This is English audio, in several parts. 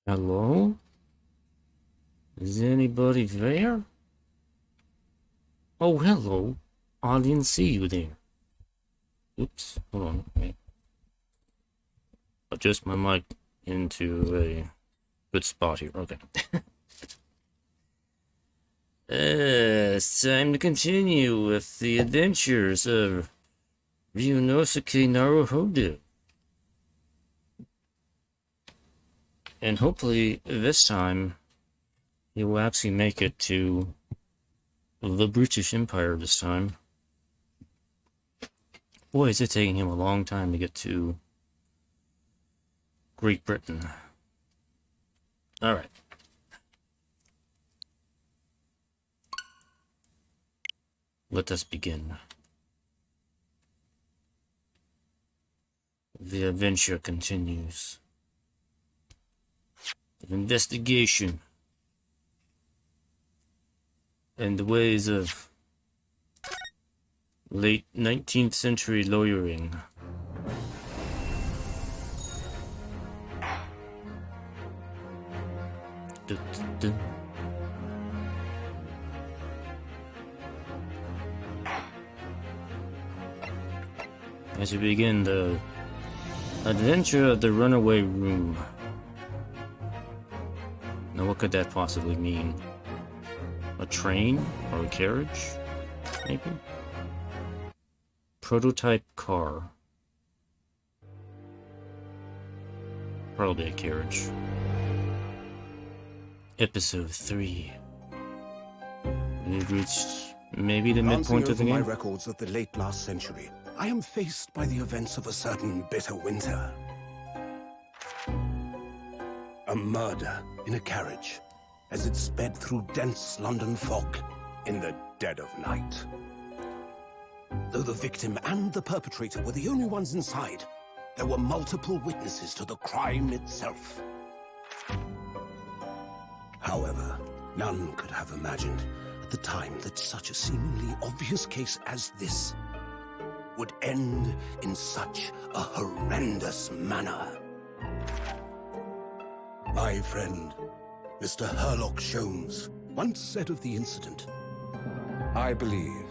Hello? Is anybody there? Oh, hello. I didn't see you there. Oops, hold on. Wait. Adjust my mic into a good spot here. Okay. It's time to continue with the adventures of Ryunosuke Naruhodo. And hopefully this time he will actually make it to the British Empire this time. Boy, is it taking him a long time to get to Great Britain. Alright. Let us begin. The adventure continues. The investigation and the ways of late 19th century lawyering. Dun, dun, dun. As we begin the adventure of the runaway room. Now what could that possibly mean? A train or a carriage? Maybe? Prototype car. Probably a carriage. Episode 3. We've reached maybe the midpoint of the game. My records of the late last century, I am faced by the events of a certain bitter winter. A murder in a carriage as it sped through dense London fog in the dead of night. Though the victim and the perpetrator were the only ones inside, there were multiple witnesses to the crime itself. However, none could have imagined at the time that such a seemingly obvious case as this would end in such a horrendous manner. My friend, Mr. Herlock Sholmes, once said of the incident, I believe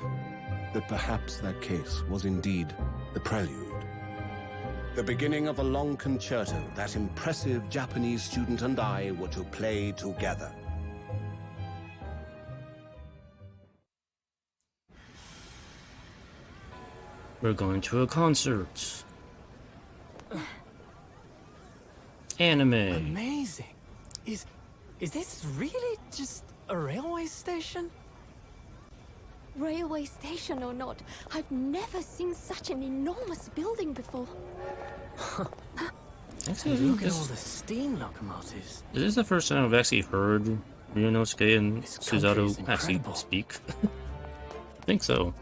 that perhaps that case was indeed the prelude. The beginning of a long concerto that impressive Japanese student and I were to play together. We're going to a concert. Anime. Amazing. Is this really just a railway station? Railway station or not, I've never seen such an enormous building before. Actually, Look at all the steam locomotives. This is the first time I've actually heard Ryunosuke and This country Suzato is actually incredible. speak. I think so.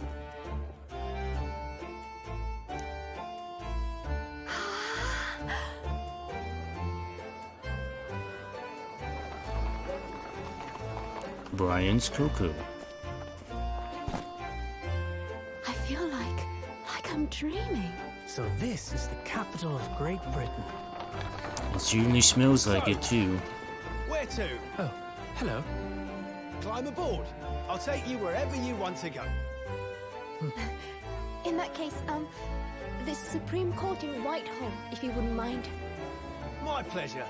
Brian's Cocoa. I feel like I'm dreaming. So this is the capital of Great Britain. It certainly smells like it too. Where to? Oh, hello. Climb aboard. I'll take you wherever you want to go. In that case, the Supreme Court in Whitehall, if you wouldn't mind. My pleasure.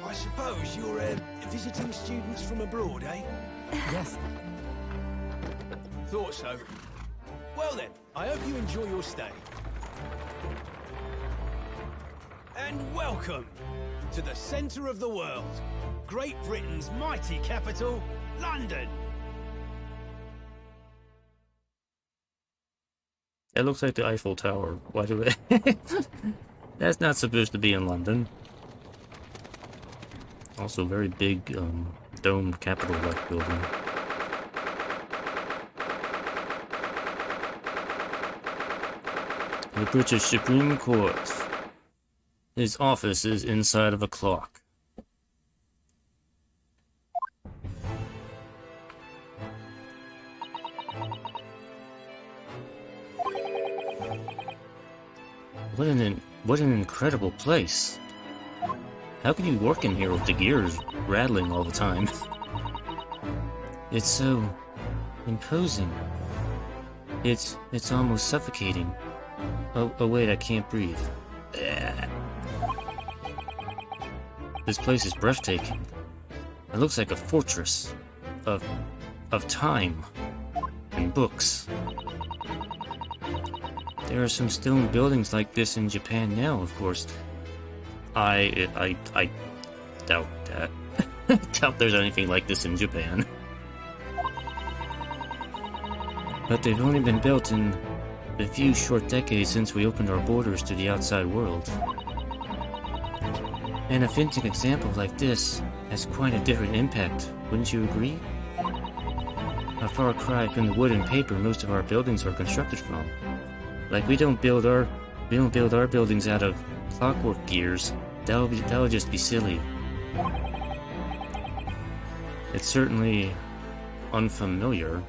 I suppose you're visiting students from abroad, eh? Yes. Thought so. Well then, I hope you enjoy your stay. And welcome to the centre of the world, Great Britain's mighty capital, London. It looks like the Eiffel Tower. Why do it? That's not supposed to be in London. Also, very big, domed Capitol-like building. The British Supreme Court. His office is inside of a clock. What an What an incredible place. How can you work in here with the gears rattling all the time? It's so imposing. It's almost suffocating. Oh wait, I can't breathe. This place is breathtaking. It looks like a fortress of time and books. There are some stone buildings like this in Japan now, of course. I doubt that. Doubt there's anything like this in Japan. But they've only been built in the few short decades since we opened our borders to the outside world. An authentic example like this has quite a different impact, wouldn't you agree? A far cry from the wood and paper most of our buildings are constructed from. Like we don't build our buildings out of clockwork gears. That would just be silly. It's certainly unfamiliar.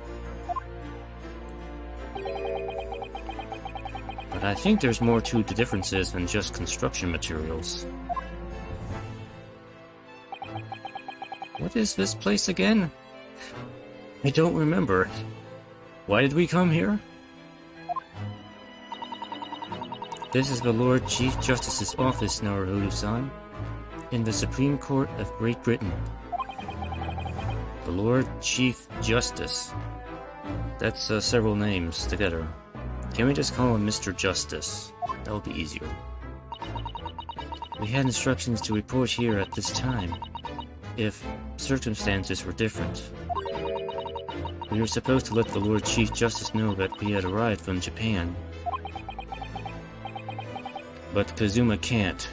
But I think there's more to the differences than just construction materials. What is this place again? I don't remember. Why did we come here? This is the Lord Chief Justice's office, Naruto-san, in the Supreme Court of Great Britain. The Lord Chief Justice. That's several names together. Can we just call him Mr. Justice? That'll be easier. We had instructions to report here at this time, if circumstances were different. We were supposed to let the Lord Chief Justice know that we had arrived from Japan. But Kazuma can't,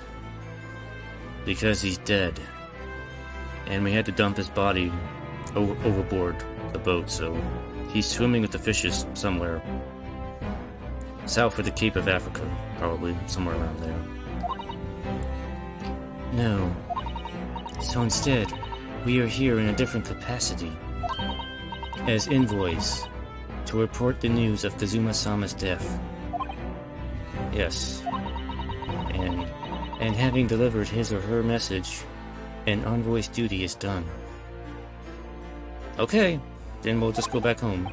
because he's dead. And we had to dump his body overboard the boat, so he's swimming with the fishes somewhere. South of the Cape of Africa, probably, somewhere around there. No. So instead, we are here in a different capacity. As envoys, to report the news of Kazuma-sama's death. Yes. And having delivered his or her message, an envoy's duty is done. Okay, then we'll just go back home.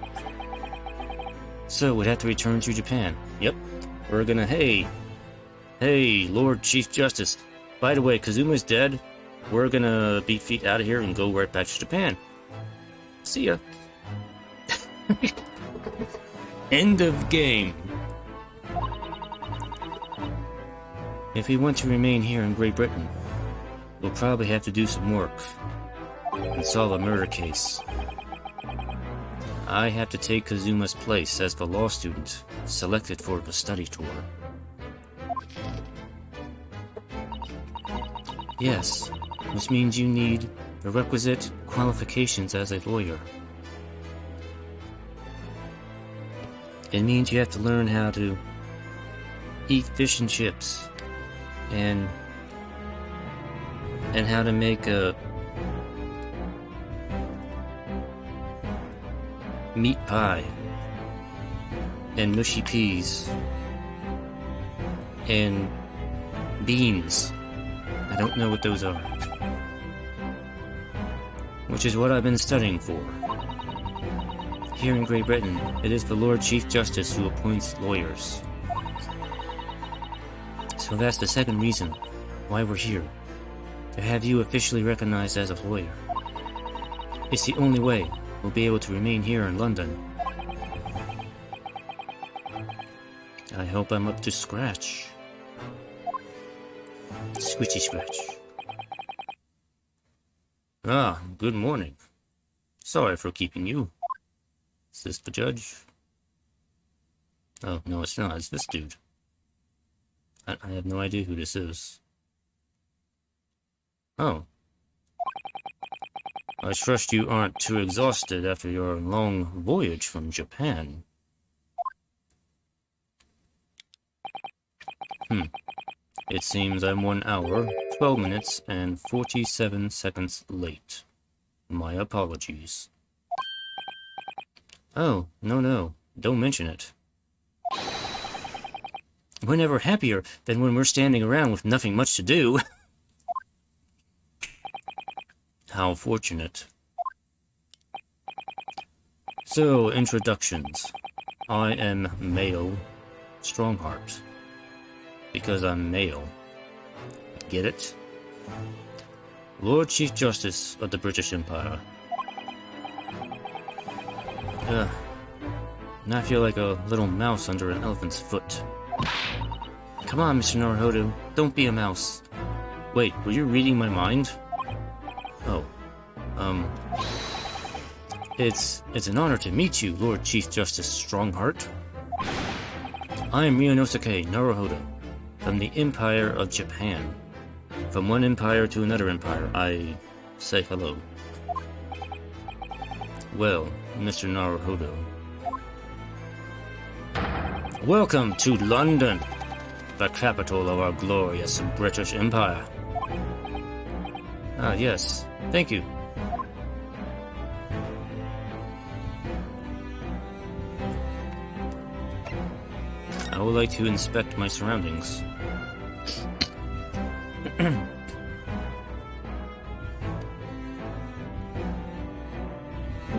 So, we'd have to return to Japan. Yep. We're gonna, hey, Lord Chief Justice. By the way, Kazuma's dead. We're gonna beat feet out of here and go right back to Japan. See ya. End of game. If we want to remain here in Great Britain, we'll probably have to do some work and solve a murder case. I have to take Kazuma's place as the law student selected for the study tour. Yes, which means you need the requisite qualifications as a lawyer. It means you have to learn how to eat fish and chips and how to make a meat pie and mushy peas and beans. I don't know what those are. Which is what I've been studying for. Here in Great Britain, it is the Lord Chief Justice who appoints lawyers. So that's the second reason why we're here. To have you officially recognized as a lawyer. It's the only way we'll be able to remain here in London. I hope I'm up to scratch. Scritchy scratch. Ah, good morning. Sorry for keeping you. Is this the judge? Oh, no, it's not. It's this dude. I have no idea who this is. Oh. I trust you aren't too exhausted after your long voyage from Japan. It seems I'm 1 hour, 12 minutes, and 47 seconds late. My apologies. Oh, no, don't mention it. We're never happier than when we're standing around with nothing much to do. How fortunate. So, introductions. I am male Strongheart. Because I'm male. Get it? Lord Chief Justice of the British Empire. And I feel like a little mouse under an elephant's foot. Come on, Mr. Naruhodo, don't be a mouse. Wait, were you reading my mind? Oh. It's an honor to meet you, Lord Chief Justice Strongheart. I am Ryunosuke Naruhodo, from the Empire of Japan. From one empire to another empire, I say hello. Well, Mr. Naruhodo. Welcome to London, the capital of our glorious British Empire. Ah, yes. Thank you. I would like to inspect my surroundings.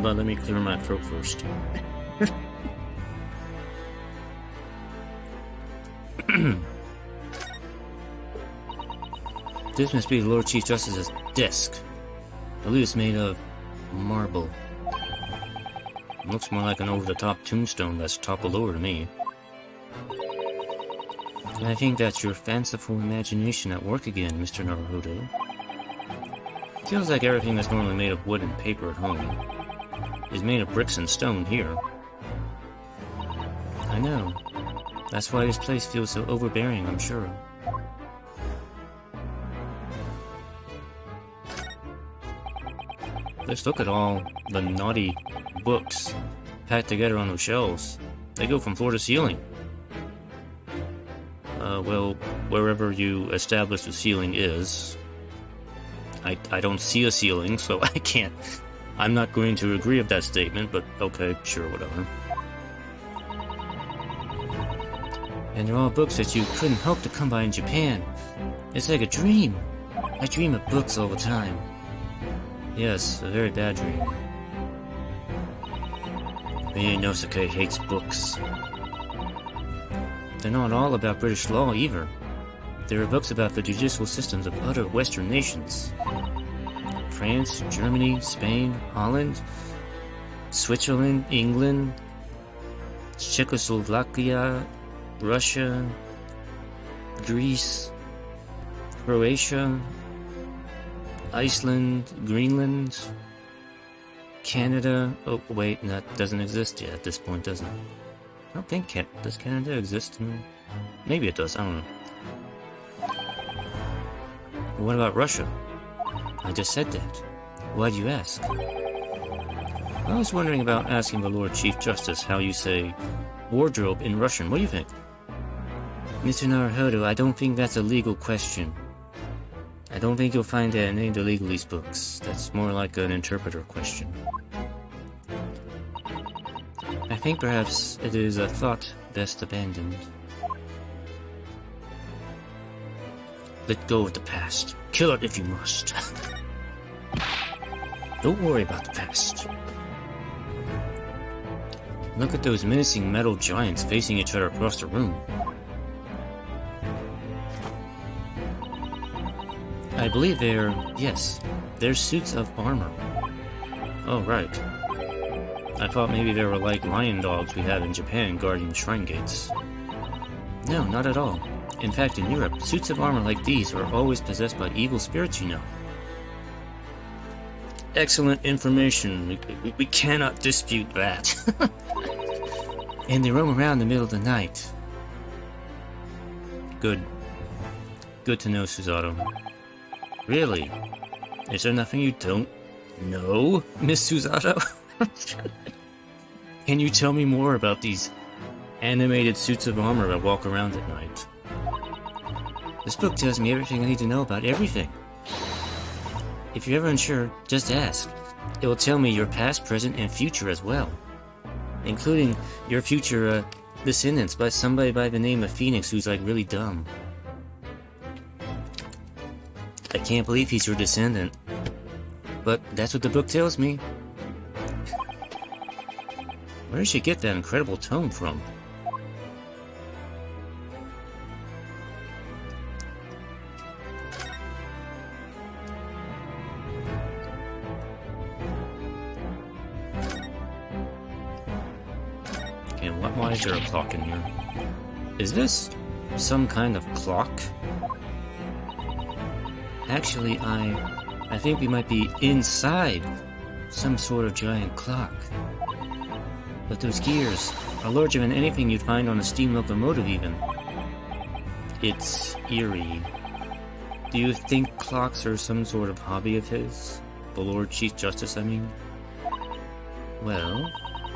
But let me clear my throat first. This must be the Lord Chief Justice's desk. I believe it's made of marble. It looks more like an over-the-top tombstone that's toppled over to me. And I think that's your fanciful imagination at work again, Mr. Naruhodo. Feels like everything that's normally made of wood and paper at home is made of bricks and stone here. I know. That's why this place feels so overbearing, I'm sure. Let's look at all the naughty books packed together on those shelves. They go from floor to ceiling. Well, wherever you establish the ceiling is. I don't see a ceiling, so I can't. I'm not going to agree with that statement, but okay, sure, whatever. And they're all books that you couldn't hope to come by in Japan. It's like a dream. I dream of books all the time. Yes, a very bad dream. Ryunosuke hates books. They're not all about British law, either. There are books about the judicial systems of other Western nations. France, Germany, Spain, Holland, Switzerland, England, Czechoslovakia, Russia, Greece, Croatia, Iceland, Greenland, Canada. Oh, wait, that doesn't exist yet at this point, does it? I don't think does Canada exist? Maybe it does, I don't know. What about Russia? I just said that. Why'd you ask? I was wondering about asking the Lord Chief Justice how you say wardrobe in Russian. What do you think? Mr. Naruhodo, I don't think that's a legal question. I don't think you'll find that in any of the legalese books. That's more like an interpreter question. I think perhaps it is a thought best abandoned. Let go of the past. Kill it if you must. Don't worry about the past. Look at those menacing metal giants facing each other across the room. I believe they're suits of armor. Oh, right. I thought maybe they were like lion dogs we have in Japan guarding the shrine gates. No, not at all. In fact, in Europe, suits of armor like these are always possessed by evil spirits, you know. Excellent information. We cannot dispute that. And they roam around in the middle of the night. Good. Good to know, Susato. Really? Is there nothing you don't know, Miss Susato? Can you tell me more about these animated suits of armor that walk around at night? This book tells me everything I need to know about everything. If you're ever unsure, just ask. It will tell me your past, present, and future as well. Including your future, descendants by somebody by the name of Phoenix who's like really dumb. I can't believe he's your descendant. But that's what the book tells me. Where did she get that incredible tone from? Okay, why is there a clock in here? Is this some kind of clock? Actually, I think we might be inside some sort of giant clock. But those gears are larger than anything you'd find on a steam locomotive even. It's eerie. Do you think clocks are some sort of hobby of his? The Lord Chief Justice, I mean? Well,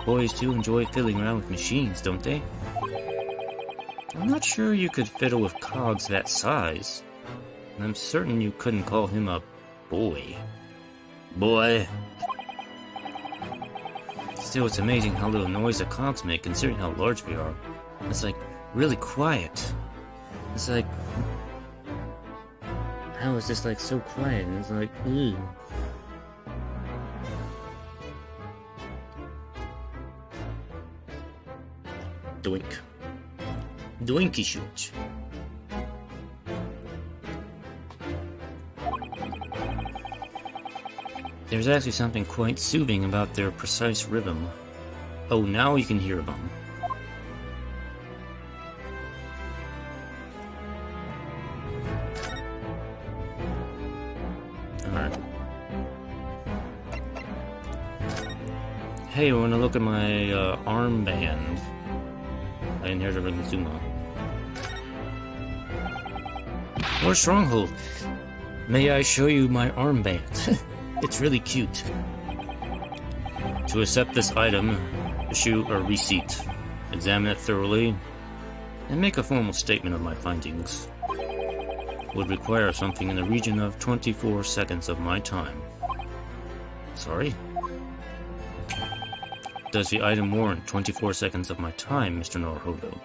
boys do enjoy fiddling around with machines, don't they? I'm not sure you could fiddle with cogs that size. And I'm certain you couldn't call him a boy. Boy. Still, it's amazing how little noise the cogs make considering how large we are. It's like really quiet. It's like, how is this like so quiet? And it's like, ooh. Doink. Doinky shoot. There's actually something quite soothing about their precise rhythm. Oh, now you can hear them. Alright. Hey, I want to look at my armband. I inherited from Zuma. More stronghold. May I show you my armband? It's really cute. To accept this item, issue a receipt, examine it thoroughly, and make a formal statement of my findings. Would require something in the region of 24 seconds of my time. Sorry? Does the item warrant 24 seconds of my time, Mr. Naruhodo?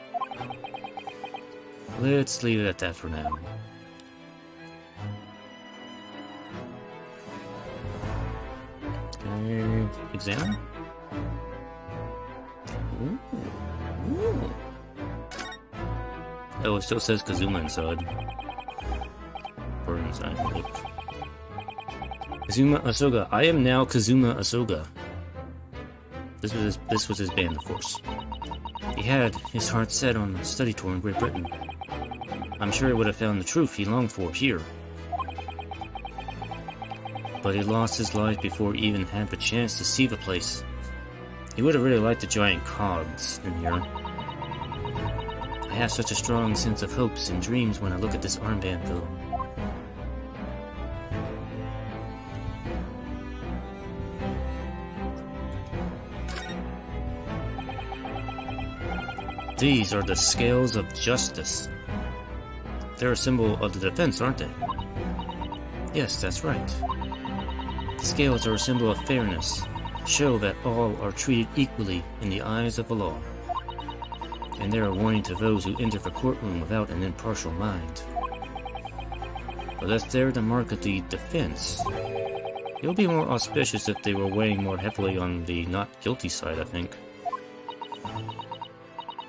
Let's leave it at that for now. Examine? Ooh. Ooh. Oh, it still says Kazuma inside. Or inside. Kazuma Asoga. I am now Kazuma Asoga. This was his band, of course. He had his heart set on a study tour in Great Britain. I'm sure he would have found the truth he longed for here. But he lost his life before he even had the chance to see the place. He would have really liked the giant cogs in here. I have such a strong sense of hopes and dreams when I look at this armband, though. These are the scales of justice. They're a symbol of the defense, aren't they? Yes, that's right. The scales are a symbol of fairness, show that all are treated equally in the eyes of the law. And they're a warning to those who enter the courtroom without an impartial mind. But if they're the mark of the defense, it would be more auspicious if they were weighing more heavily on the not guilty side, I think.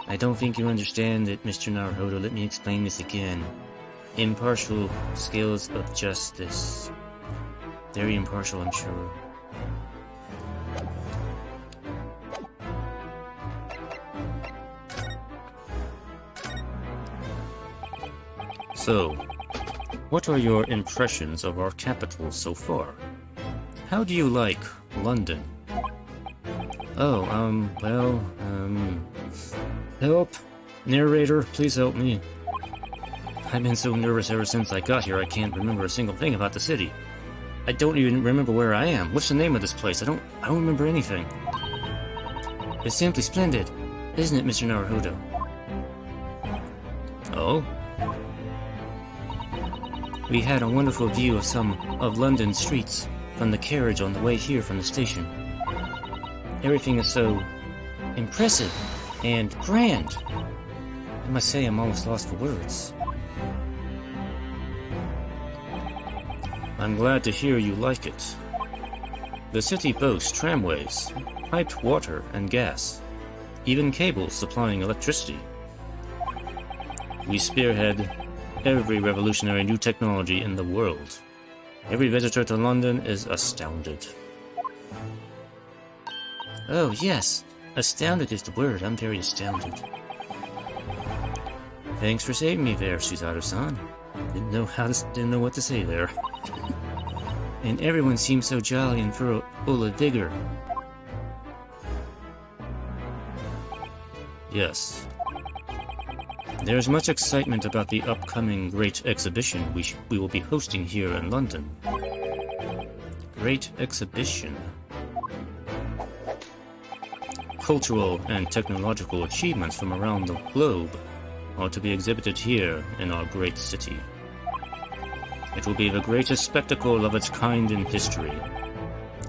I don't think you understand it, Mr. Naruhodo. Let me explain this again. Impartial scales of justice. Very impartial, I'm sure. So, what are your impressions of our capital so far? How do you like London? Oh, help! Narrator, please help me. I've been so nervous ever since I got here I can't remember a single thing about the city. I don't even remember where I am. What's the name of this place? I don't remember anything. It's simply splendid, isn't it, Mr. Naruhodo? Oh? We had a wonderful view of some of London's streets from the carriage on the way here from the station. Everything is so impressive. and grand. I must say I'm almost lost for words. I'm glad to hear you like it. The city boasts tramways, piped water and gas, even cables supplying electricity. We spearhead every revolutionary new technology in the world. Every visitor to London is astounded. Oh yes, astounded is the word. I'm very astounded. Thanks for saving me there, Suzaru-san. Didn't know what to say there. And everyone seems so jolly and full of vigor. Yes. There's much excitement about the upcoming Great Exhibition we will be hosting here in London. Great Exhibition. Cultural and technological achievements from around the globe are to be exhibited here in our great city. It will be the greatest spectacle of its kind in history,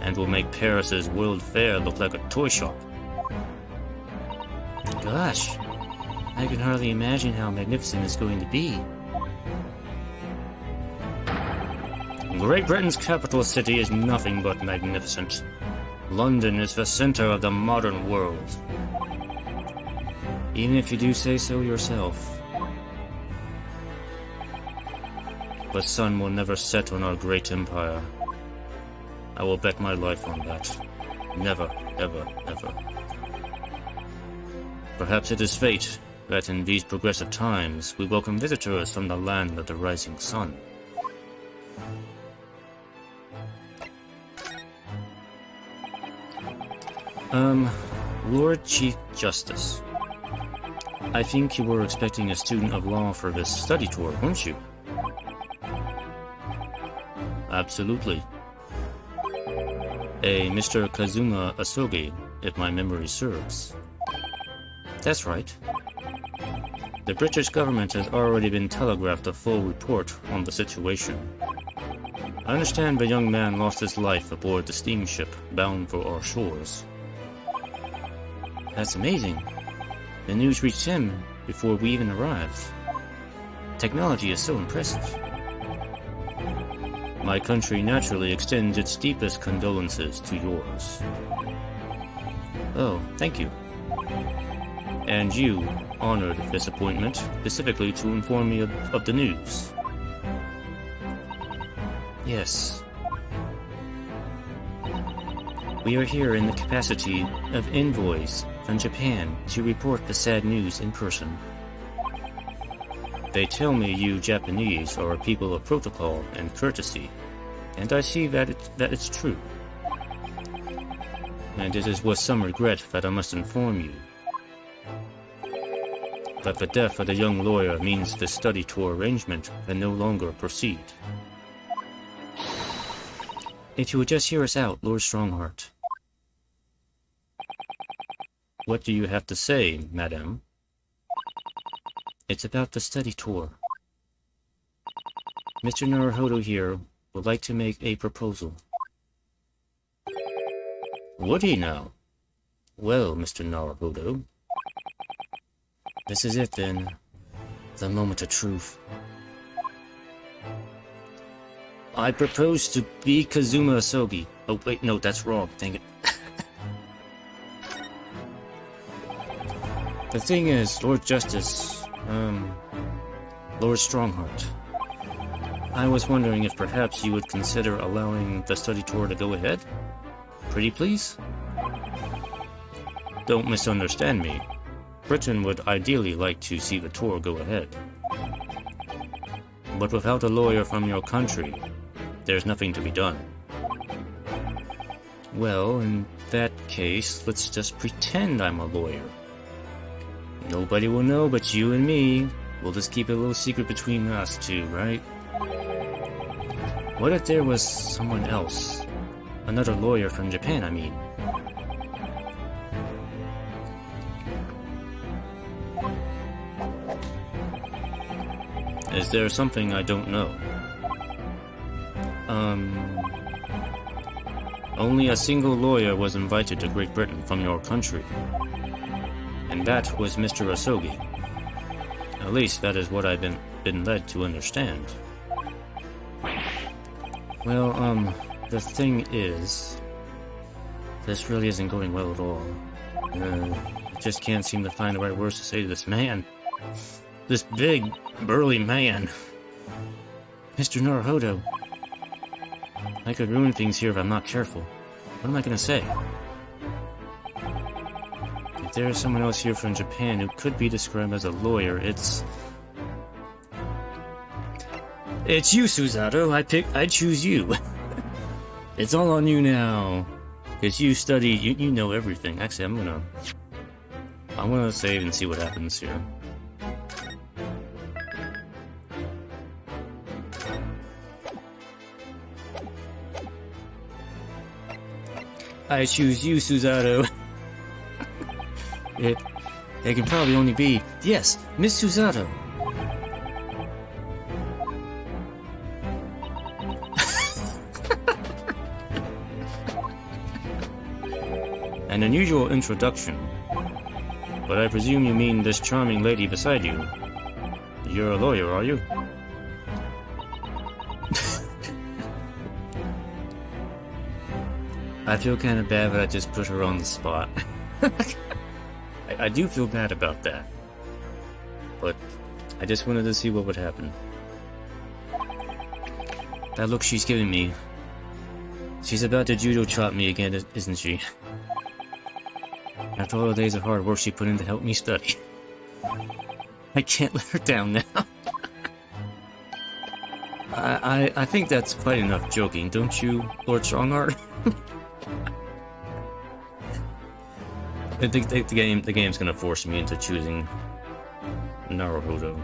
and will make Paris's World Fair look like a toy shop. Gosh, I can hardly imagine how magnificent it's going to be. Great Britain's capital city is nothing but magnificent. London is the center of the modern world. Even if you do say so yourself. The sun will never set on our great empire. I will bet my life on that. Never, ever, ever. Perhaps it is fate that in these progressive times we welcome visitors from the land of the rising sun. Lord Chief Justice. I think you were expecting a student of law for this study tour, weren't you? Absolutely. A Mr. Kazuma Asogi, if my memory serves. That's right. The British government has already been telegraphed a full report on the situation. I understand the young man lost his life aboard the steamship bound for our shores. That's amazing. The news reached him before we even arrived. Technology is so impressive. My country naturally extends its deepest condolences to yours. Oh, thank you. And you honored this appointment specifically to inform me of the news. Yes. We are here in the capacity of envoys from Japan to report the sad news in person. They tell me you Japanese are people of protocol and courtesy, and I see that it's true. And it is with some regret that I must inform you that the death of the young lawyer means the study tour arrangement can no longer proceed. If you would just hear us out, Lord Strongheart. What do you have to say, madame? It's about the study tour. Mr. Naruhodo here would like to make a proposal. Would he now? Well, Mr. Naruhodo. This is it then. The moment of truth. I propose to be Kazuma Asogi. Oh wait, no, that's wrong. Dang it. The thing is, Lord Justice, Lord Strongheart, I was wondering if perhaps you would consider allowing the study tour to go ahead? Pretty please? Don't misunderstand me. Britain would ideally like to see the tour go ahead. But without a lawyer from your country, there's nothing to be done. Well, in that case, let's just pretend I'm a lawyer. Nobody will know but you and me. We'll just keep it a little secret between us two, right? What if there was someone else? Another lawyer from Japan, I mean. Is there something I don't know? Only a single lawyer was invited to Great Britain from your country. And that was Mr. Asogi. At least that is what I've been led to understand. Well, the thing is, this really isn't going well at all. I just can't seem to find the right words to say to this man. This big, burly man. Mr. Naruhodo. I could ruin things here if I'm not careful. What am I gonna say? If there is someone else here from Japan who could be described as a lawyer, it's you, Susato. I choose you. It's all on you now. Because you study, you know everything. Actually, I'm gonna save and see what happens here. I choose you, Susato. It can probably only be, yes, Miss Susato. An unusual introduction, but I presume you mean this charming lady beside you. You're a lawyer, are you? I feel kind of bad that I just put her on the spot. I do feel bad about that. But I just wanted to see what would happen. That look she's giving me. She's about to judo chop me again, isn't she? After all the days of hard work she put in to help me study. I can't let her down now. I think that's quite enough joking, don't you, Lord Strongheart? I think the game's gonna force me into choosing Naruhodo.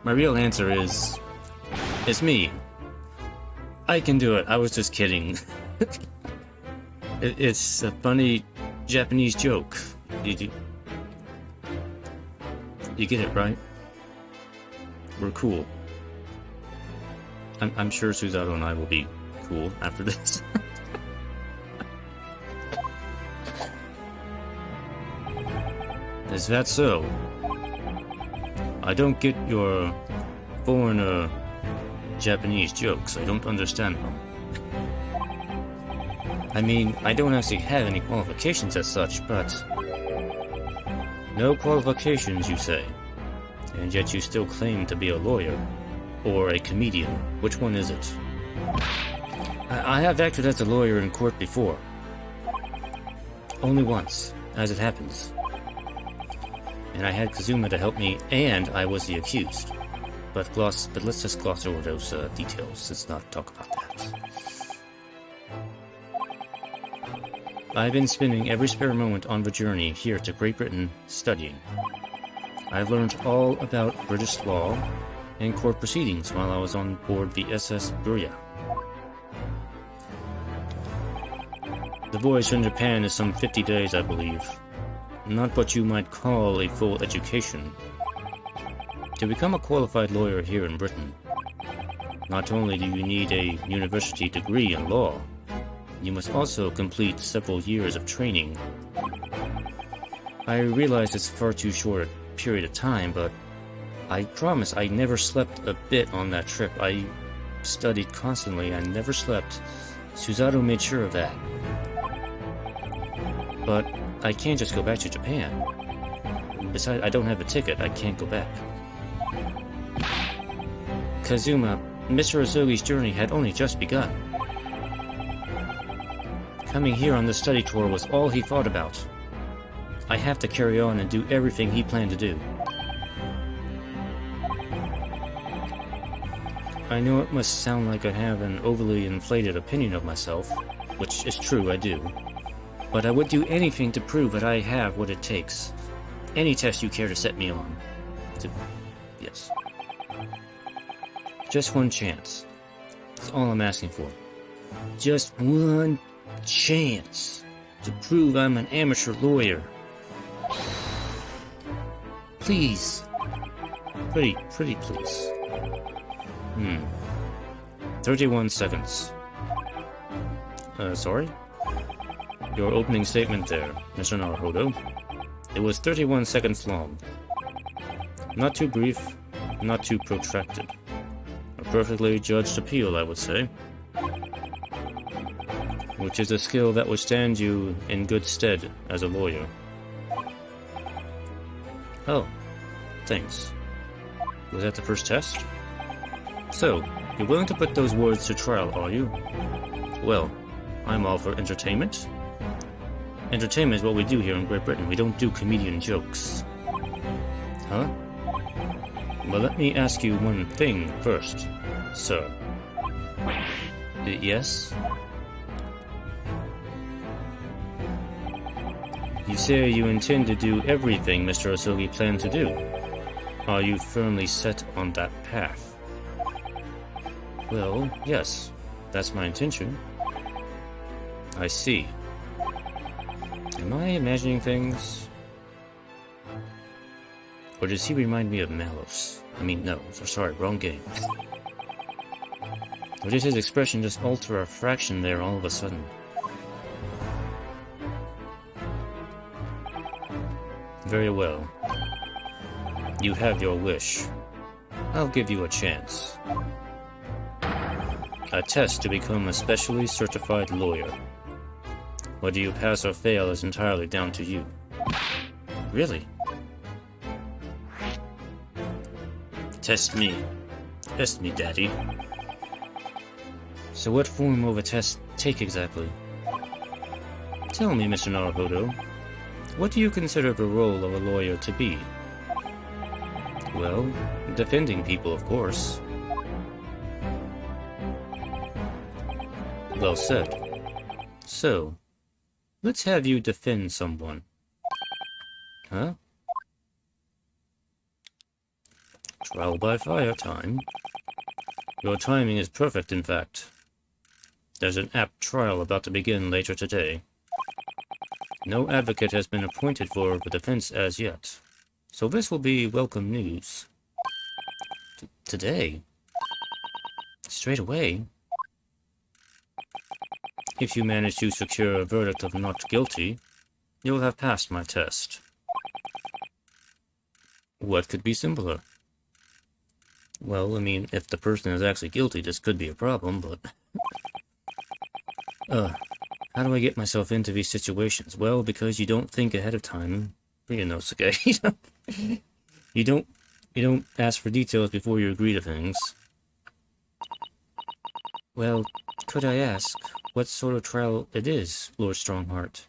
My real answer is, it's me. I can do it. I was just kidding. It's a funny Japanese joke. You get it, right? We're cool. I'm sure Susato and I will be cool after this. Is that so? I don't get your foreign, Japanese jokes. I don't understand them. I mean, I don't actually have any qualifications as such, but... No qualifications, you say? And yet you still claim to be a lawyer? Or a comedian? Which one is it? I have acted as a lawyer in court before. Only once, as it happens. And I had Kazuma to help me, and I was the accused. But let's just gloss over those details. Let's not talk about that. I've been spending every spare moment on the journey here to Great Britain studying. I've learned all about British law and court proceedings while I was on board the SS Burya. The voyage from Japan is some 50 days, I believe. Not what you might call a full education. To become a qualified lawyer here in Britain, not only do you need a university degree in law, you must also complete several years of training. I realize it's far too short a period of time, but I promise I never slept a bit on that trip. I studied constantly, I never slept. Susato made sure of that. But I can't just go back to Japan. Besides, I don't have a ticket, I can't go back. Kazuma, Mr. Asogi's journey had only just begun. Coming here on the study tour was all he thought about. I have to carry on and do everything he planned to do. I know it must sound like I have an overly inflated opinion of myself, which is true, I do. But I would do anything to prove that I have what it takes. Any test you care to set me on. Yes. Just one chance. That's all I'm asking for. Just one chance to prove I'm an amateur lawyer. Please. Pretty please. 31 seconds. Sorry? Your opening statement there, Mr. Naruhodo. It was 31 seconds long. Not too brief, not too protracted. A perfectly judged appeal, I would say. Which is a skill that would stand you in good stead as a lawyer. Oh, thanks. Was that the first test? So, you're willing to put those words to trial, are you? Well, I'm all for entertainment. Entertainment is what we do here in Great Britain. We don't do comedian jokes. Huh? Well, let me ask you one thing first, sir. Yes? You say you intend to do everything Mr. Osogi planned to do. Are you firmly set on that path? Well, yes. That's my intention. I see. Am I imagining things? Or does he remind me of Malos? I mean, no, sorry, wrong game. Or did his expression just alter a fraction there all of a sudden? Very well. You have your wish. I'll give you a chance. A test to become a specially certified lawyer. Whether you pass or fail is entirely down to you. Really? Test me. Test me, Daddy. So what form of a test take exactly? Tell me, Mr. Naruhodo, what do you consider the role of a lawyer to be? Well, defending people, of course. Well said. So, let's have you defend someone. Huh? Trial by fire time. Your timing is perfect, in fact. There's an apt trial about to begin later today. No advocate has been appointed for the defense as yet, so this will be welcome news. Today? Straight away? If you manage to secure a verdict of not guilty, you'll have passed my test. What could be simpler? Well, I mean, if the person is actually guilty, this could be a problem, but... how do I get myself into these situations? Well, because you don't think ahead of time, Ryunosuke. You don't ask for details before you agree to things. Well, could I ask what sort of trial it is, Lord Strongheart?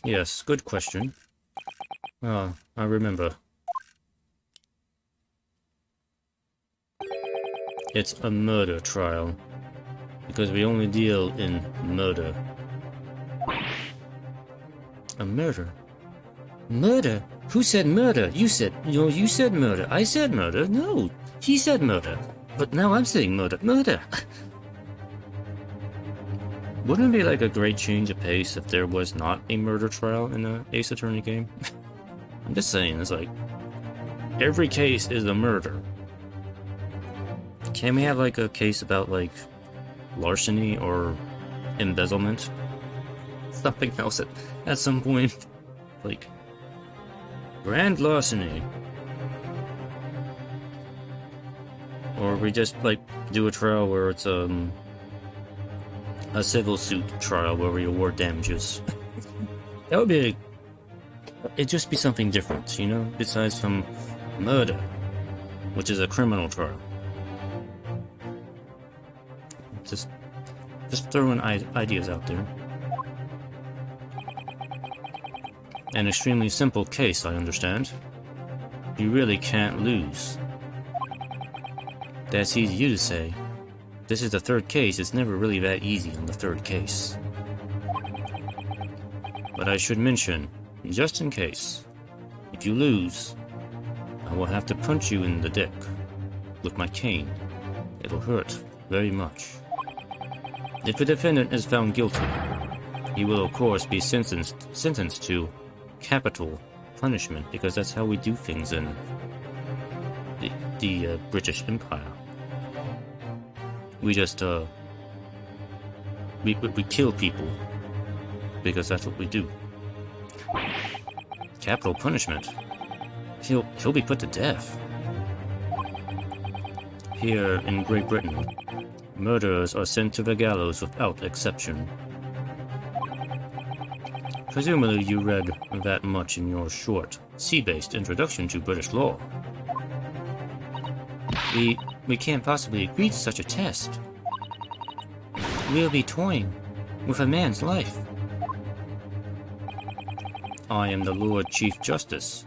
Yes, good question. Ah, I remember. It's a murder trial, because we only deal in murder. A murder? Murder? Who said murder? You said murder. I said murder. No, he said murder. But now I'm saying murder. Murder! Wouldn't it be like a great change of pace if there was not a murder trial in an Ace Attorney game? I'm just saying, it's like, every case is a murder. Can we have like a case about like larceny or embezzlement? Something else at some point. Like, grand larceny. Or we just like do a trial where it's a civil suit trial where we award damages. That would be it'd just be something different, you know, besides from murder, which is a criminal trial. Just throwing ideas out there. An extremely simple case, I understand. You really can't lose. That's easy for you to say. This is the third case, it's never really that easy on the third case. But I should mention, just in case, if you lose, I will have to punch you in the dick with my cane. It'll hurt very much. If the defendant is found guilty, he will of course be sentenced to capital punishment, because that's how we do things in the British Empire. We just we kill people because that's what we do. Capital punishment? He'll be put to death. Here in Great Britain, murderers are sent to the gallows without exception. Presumably you read that much in your short, sea-based introduction to British law. We can't possibly agree to such a test. We'll be toying with a man's life. I am the Lord Chief Justice,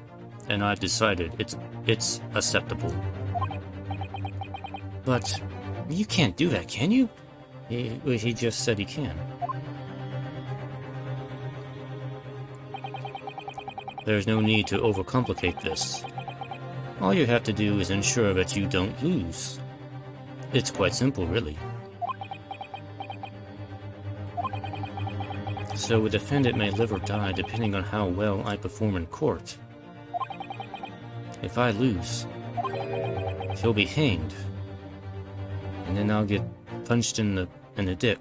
and I've decided it's acceptable. But you can't do that, can you? He just said he can. There's no need to overcomplicate this. All you have to do is ensure that you don't lose. It's quite simple, really. So a defendant may live or die depending on how well I perform in court. If I lose, he'll be hanged. And then I'll get punched in the dick.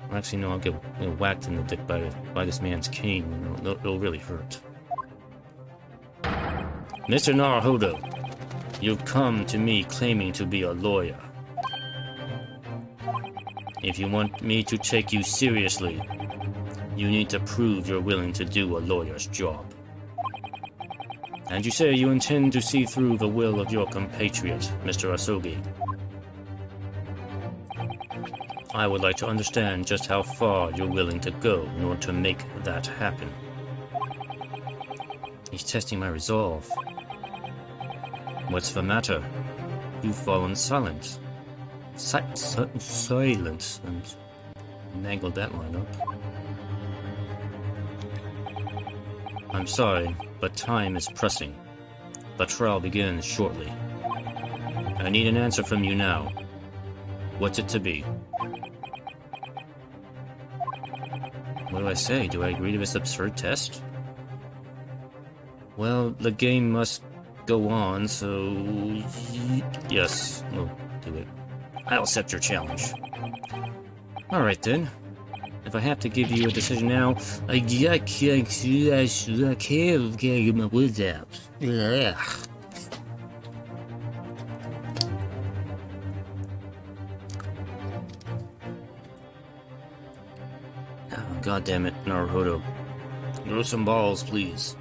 Or actually, no, I'll get whacked in the dick by this man's cane. It'll really hurt. Mr. Naruhodo, you've come to me claiming to be a lawyer. If you want me to take you seriously, you need to prove you're willing to do a lawyer's job. And you say you intend to see through the will of your compatriot, Mr. Asogi. I would like to understand just how far you're willing to go in order to make that happen. He's testing my resolve. What's the matter? You've fallen silent. Silence, and mangled that line up. I'm sorry, but time is pressing. The trial begins shortly. I need an answer from you now. What's it to be? What do I say? Do I agree to this absurd test? Well, the game must go on, so... yes, we'll do it. I'll accept your challenge. Alright then. If I have to give you a decision now, I can't get my words out. Oh, God damn it, Naruhodo. Grow some balls, please.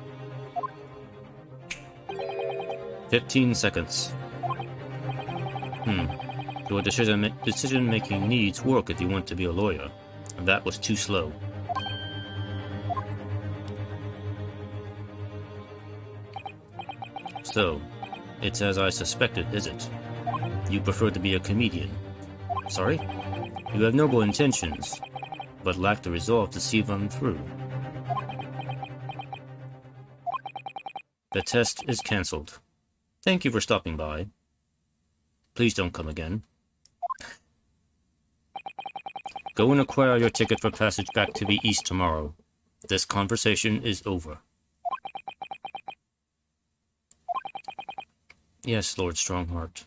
15 seconds. Your decision-making needs work if you want to be a lawyer. And that was too slow. So, it's as I suspected, is it? You prefer to be a comedian. Sorry? You have noble intentions, but lack the resolve to see them through. The test is cancelled. Thank you for stopping by. Please don't come again. Go and acquire your ticket for passage back to the east tomorrow. This conversation is over. Yes, Lord Strongheart.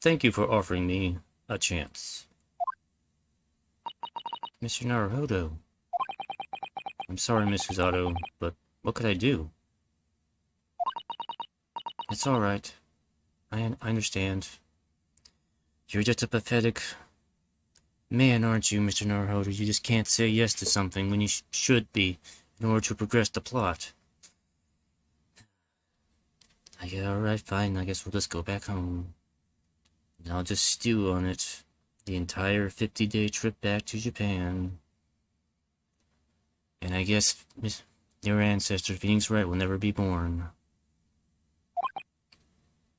Thank you for offering me a chance. Mr. Naruhodo. I'm sorry, Miss Suzato, but what could I do? It's alright. I understand. You're just a pathetic man, aren't you, Mr. Naruhodo? You just can't say yes to something when you should be in order to progress the plot. Alright, fine. I guess we'll just go back home. And I'll just stew on it the entire 50-day trip back to Japan. And I guess your ancestor, Phoenix Wright, will never be born.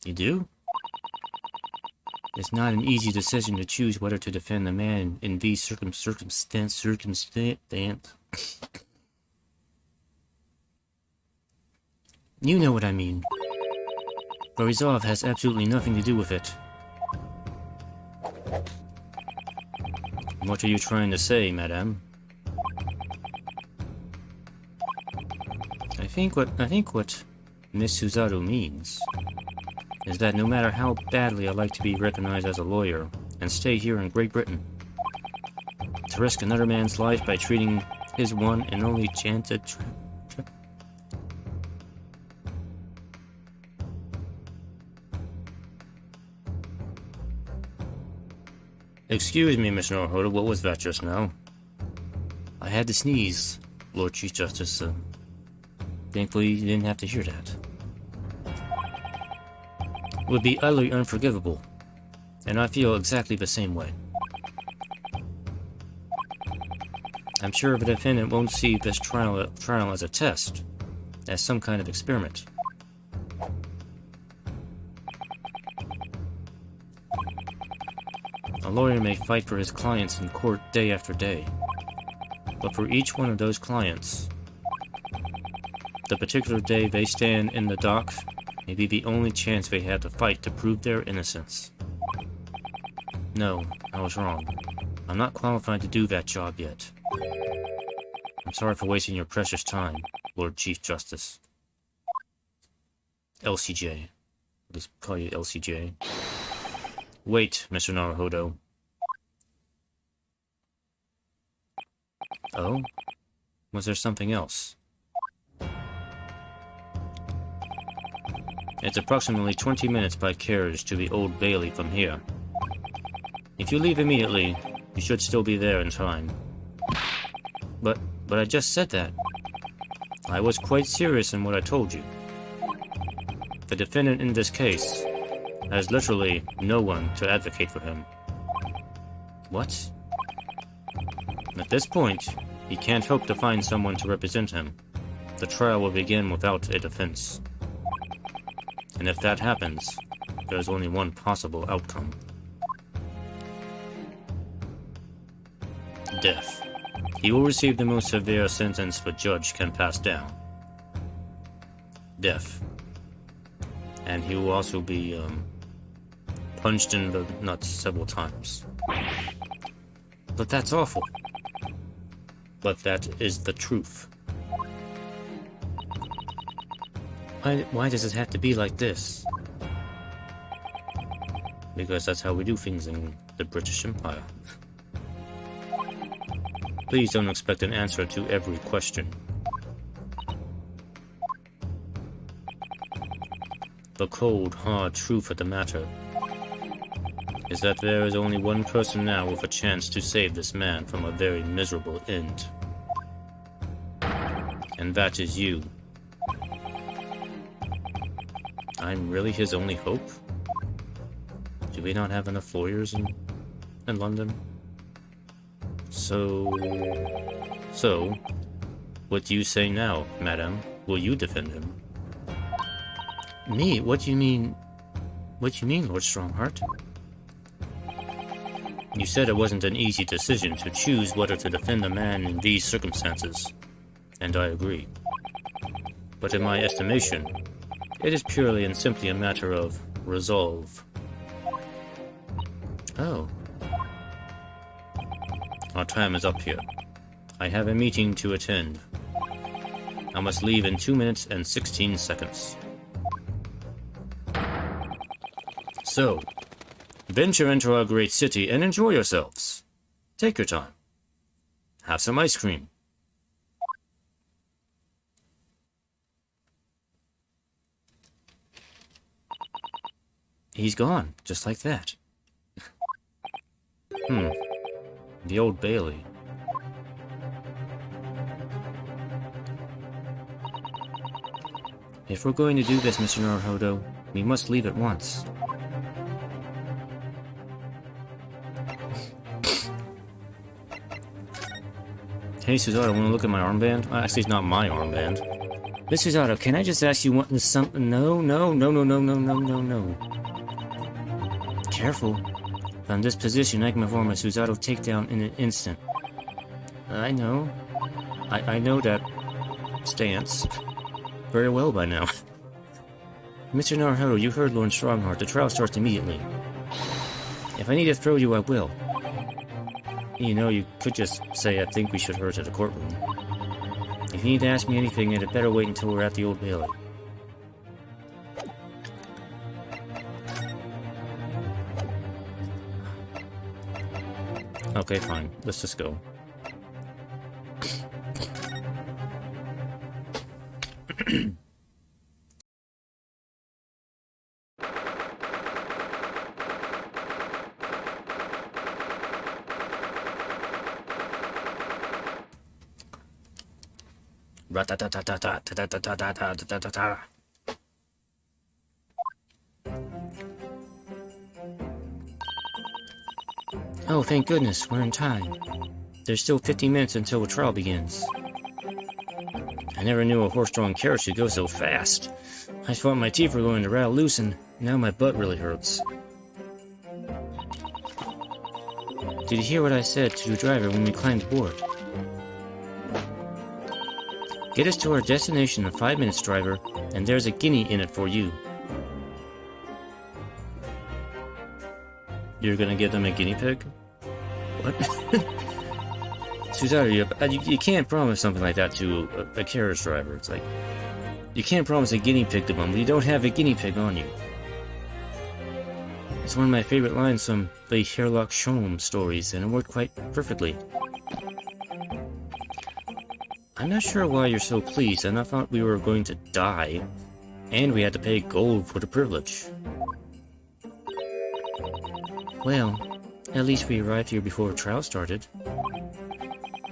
You do? It's not an easy decision to choose whether to defend a man in these circumstance. You know what I mean. The resolve has absolutely nothing to do with it. What are you trying to say, madame? I think what Miss Suzato means is that no matter how badly I like to be recognized as a lawyer and stay here in Great Britain, To risk another man's life by treating his one and only chance at Excuse me, Mr. Naruhodo, what was that just now? I had to sneeze, Lord Chief Justice. Thankfully, you didn't have to hear that. It would be utterly unforgivable, and I feel exactly the same way. I'm sure the defendant won't see this trial as a test, as some kind of experiment. A lawyer may fight for his clients in court day after day, but for each one of those clients, the particular day they stand in the dock may be the only chance they have to fight to prove their innocence. No, I was wrong. I'm not qualified to do that job yet. I'm sorry for wasting your precious time, Lord Chief Justice. LCJ. Let's call you LCJ. Wait, Mr. Naruhodo. Oh? Was there something else? It's approximately 20 minutes by carriage to the Old Bailey from here. If you leave immediately, you should still be there in time. But I just said that. I was quite serious in what I told you. The defendant in this case has literally no one to advocate for him. What? At this point, he can't hope to find someone to represent him. The trial will begin without a defense. And if that happens, there's only one possible outcome. Death. He will receive the most severe sentence the judge can pass down. Death. And he will also be, punched in the nuts several times. But that's awful. But that is the truth. Why does it have to be like this? Because that's how we do things in the British Empire. Please don't expect an answer to every question. The cold, hard truth of the matter is that there is only one person now with a chance to save this man from a very miserable end. And that is you. I'm really his only hope? Do we not have enough lawyers in London? So, what do you say now, madam? Will you defend him? Me? What do you mean? What do you mean, Lord Strongheart? You said it wasn't an easy decision to choose whether to defend a man in these circumstances, and I agree. But in my estimation, it is purely and simply a matter of resolve. Oh. Our time is up here. I have a meeting to attend. I must leave in 2 minutes and 16 seconds. So, venture into our great city and enjoy yourselves. Take your time. Have some ice cream. He's gone, just like that. The Old Bailey. If we're going to do this, Mr. Naruhodo, we must leave at once. Hey, Suzato, want to look at my armband? Actually, it's not my armband. Miss Suzato, can I just ask you something? No. Careful. From this position, I can perform a Suzato takedown in an instant. I know. I know that stance very well by now. Mr. Naruhodo, you heard Lord Strongheart. The trial starts immediately. If I need to throw you, I will. You know, you could just say, I think we should hurry to the courtroom. If you need to ask me anything, it had better wait until we're at the Old Bailey. Okay. Okay, fine. Let's just go. Oh, thank goodness, we're in time. There's still 15 minutes until the trial begins. I never knew a horse-drawn carriage could go so fast. I thought my teeth were going to rattle loose, and now my butt really hurts. Did you hear what I said to the driver when we climbed aboard? Get us to our destination in 5 minutes, driver, and there's a guinea in it for you. You're gonna give them a guinea pig? What? Suzaru, you can't promise something like that to a carriage driver. It's like, you can't promise a guinea pig to them when you don't have a guinea pig on you. It's one of my favorite lines from the Sherlock Holmes stories, and it worked quite perfectly. I'm not sure why you're so pleased, and I thought we were going to die, and we had to pay gold for the privilege. Well, at least we arrived here before the trial started.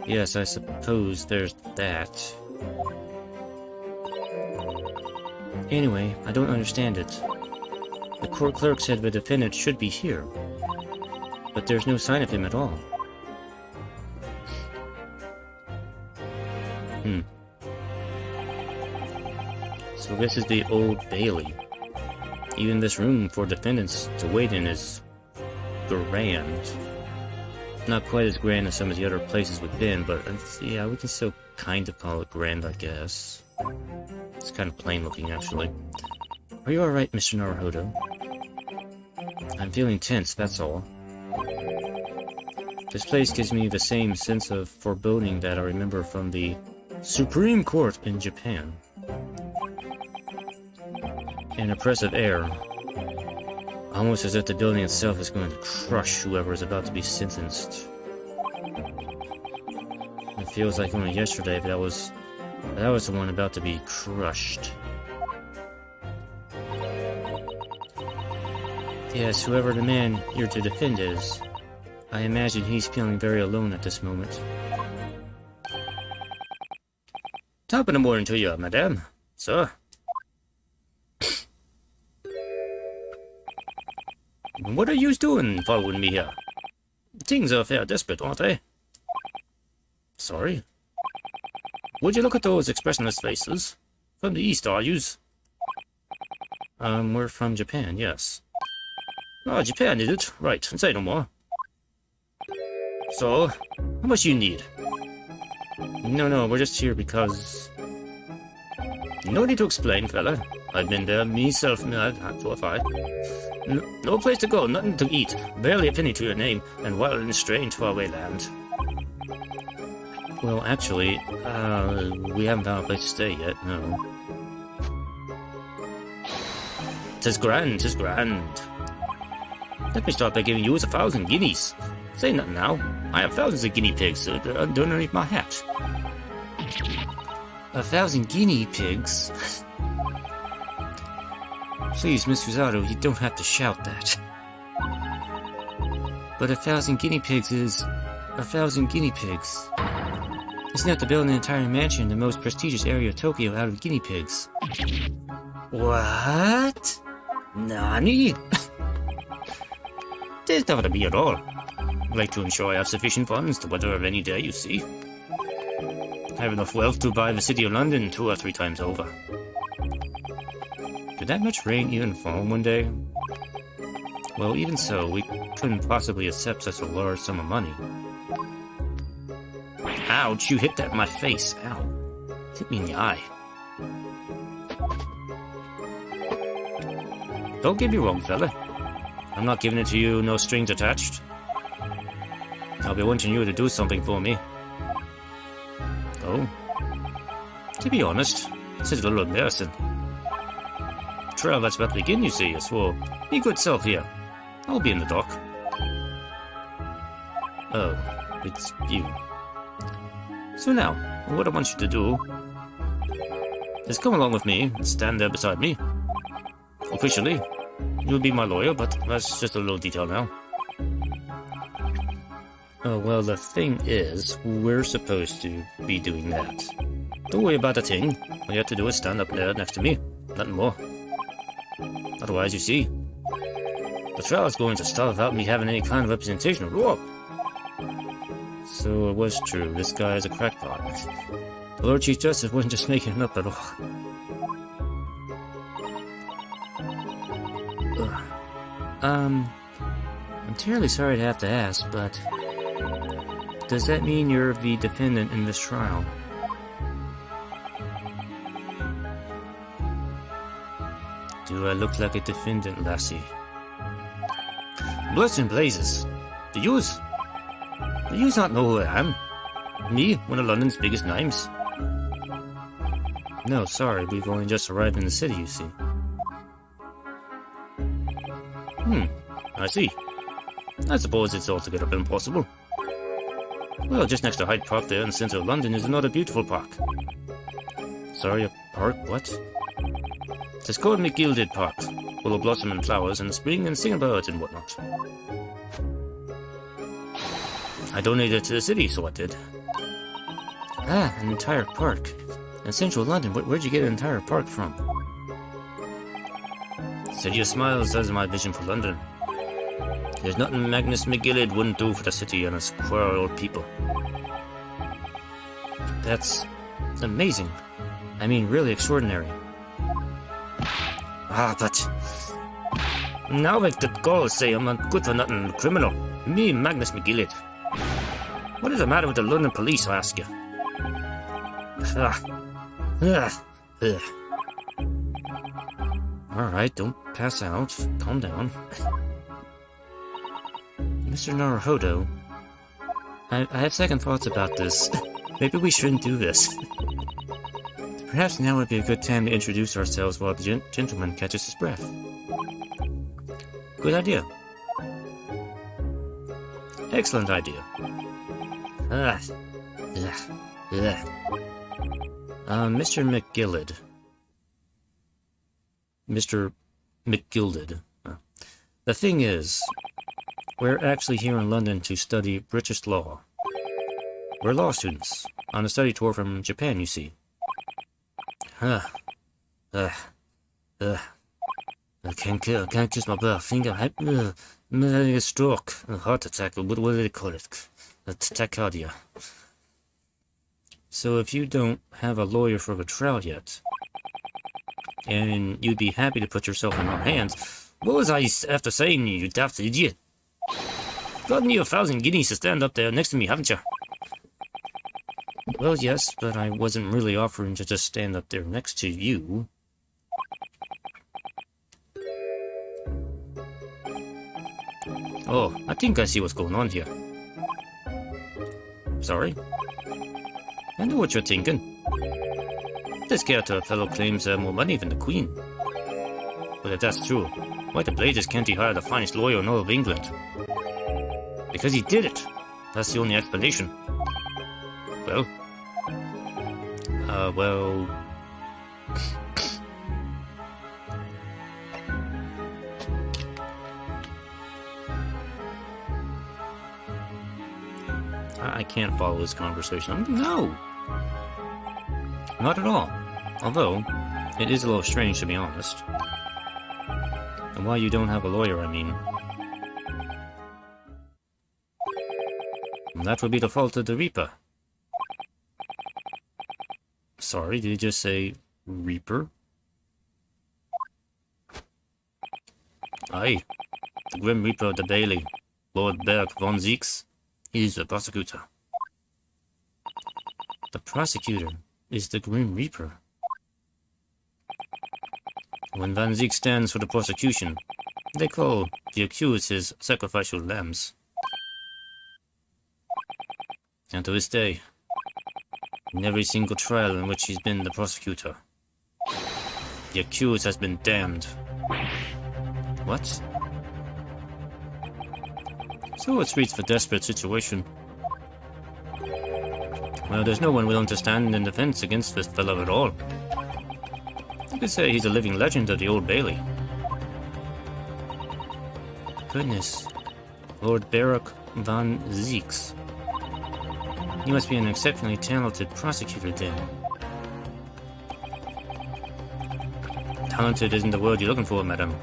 Yes, I suppose there's that. Anyway, I don't understand it. The court clerk said the defendant should be here, but there's no sign of him at all. So this is the Old Bailey. Even this room for defendants to wait in is grand. Not quite as grand as some of the other places we've been, but yeah, we can still kind of call it grand, I guess. It's kind of plain looking, actually. Are you alright, Mr. Naruhodo? I'm feeling tense, that's all. This place gives me the same sense of foreboding that I remember from the Supreme Court in Japan. An oppressive air. Almost as if the building itself is going to crush whoever is about to be sentenced. It feels like only yesterday that was the one about to be crushed. Yes, whoever the man you're to defend is, I imagine he's feeling very alone at this moment. Top of the morning to you, madame. Sir. What are you doing following me here? Things are fair desperate, aren't they? Sorry? Would you look at those expressionless faces? From the east, are yous? We're from Japan, yes. Oh, Japan, is it? Right, say no more. So, how much you need? No, we're just here because... No need to explain, fella. I've been there myself, so have I. No place to go, nothing to eat, barely a penny to your name, and wild and strange faraway land. Well, actually, we haven't found a place to stay yet, no. 'Tis grand, tis grand. Let me start by giving you 1,000 guineas. Say nothing now. I have thousands of guinea pigs underneath my hat. 1,000 guinea pigs? Please, Miss Suzaru, you don't have to shout that. But 1,000 guinea pigs is 1,000 guinea pigs. Isn't that to build an entire mansion in the most prestigious area of Tokyo out of guinea pigs? What? Nani? There's nothing to be at all. I'd like to ensure I have sufficient funds to weather a rainy day, you see. I have enough wealth to buy the city of London 2 or 3 times over. Did that much rain even fall one day? Well, even so, we couldn't possibly accept such a large sum of money. Ouch, you hit that in my face. Ow. Hit me in the eye. Don't get me wrong, fella. I'm not giving it to you, no strings attached. I'll be wanting you to do something for me. Oh? To be honest, this is a little embarrassing. The trial that's about to begin, you see, so be good self here. I'll be in the dock. Oh, it's you. So now, what I want you to do is come along with me and stand there beside me. Officially, you'll be my lawyer, but that's just a little detail now. Oh, well, the thing is, we're supposed to be doing that. Don't worry about a thing. All you have to do is stand up there next to me. Nothing more. Otherwise, you see, the trial is going to start without me having any kind of representation at all. So it was true. This guy is a crackpot. The Lord Chief Justice wasn't just making it up at all. I'm terribly sorry to have to ask, but does that mean you're the defendant in this trial? Do I look like a defendant, lassie? Bless and blazes! Do yous not know who I am? Me, one of London's biggest names? No, sorry, we've only just arrived in the city, you see. I see. I suppose it's altogether impossible. Well, just next to Hyde Park there in the centre of London is another beautiful park. Sorry, a park? What? It's called McGilded Park, full of blossoming flowers in the spring and singing birds and whatnot. I donated to the city, so I did. Ah, an entire park. In central London, where'd you get an entire park from? City of Smiles does my vision for London. There's nothing Magnus McGillid wouldn't do for the city and its queer old people. That's amazing. I mean, really extraordinary. Ah, but now I could go say I'm a good-for-nothing criminal. Me, Magnus McGillid. What is the matter with the London police, I ask you? Alright, don't pass out. Calm down. Mr. Naruhodo, I have second thoughts about this. Maybe we shouldn't do this. Perhaps now would be a good time to introduce ourselves while the gentleman catches his breath. Good idea. Excellent idea. Mr. McGillid. Mr. McGilded. The thing is, we're actually here in London to study British law. We're law students, on a study tour from Japan, you see. I can't kiss my bare finger. I'm having a stroke, a heart attack, what do they call it? A tachycardia. So if you don't have a lawyer for the trial yet, and you'd be happy to put yourself in our hands, what was I after saying, you daft idiot? Gotten you 1,000 guineas to stand up there next to me, haven't you? Well, yes, but I wasn't really offering to just stand up there next to you. Oh, I think I see what's going on here. Sorry? I know what you're thinking. This character fellow claims more money than the Queen. But if that's true, why the blazes can't he hire the finest lawyer in all of England? Because he did it. That's the only explanation. Well... I can't follow this conversation. No! Not at all. Although, it is a little strange to be honest. And why you don't have a lawyer, I mean. And that would be the fault of the Reaper. Sorry, did you just say Reaper? Aye, the Grim Reaper of the Bailey, Lord Berg von Zieks, is the prosecutor. The prosecutor is the Grim Reaper. When Van Zieks stands for the prosecution, they call the accused his sacrificial lambs. And to this day, in every single trial in which he's been the prosecutor, the accused has been damned. What? So it reads for desperate situation. Well, there's no one willing to stand in defense against this fellow at all. You could say he's a living legend of the Old Bailey. Goodness. Lord Baruch von Zeeks. He must be an exceptionally talented prosecutor then. Talented isn't the word you're looking for, madam.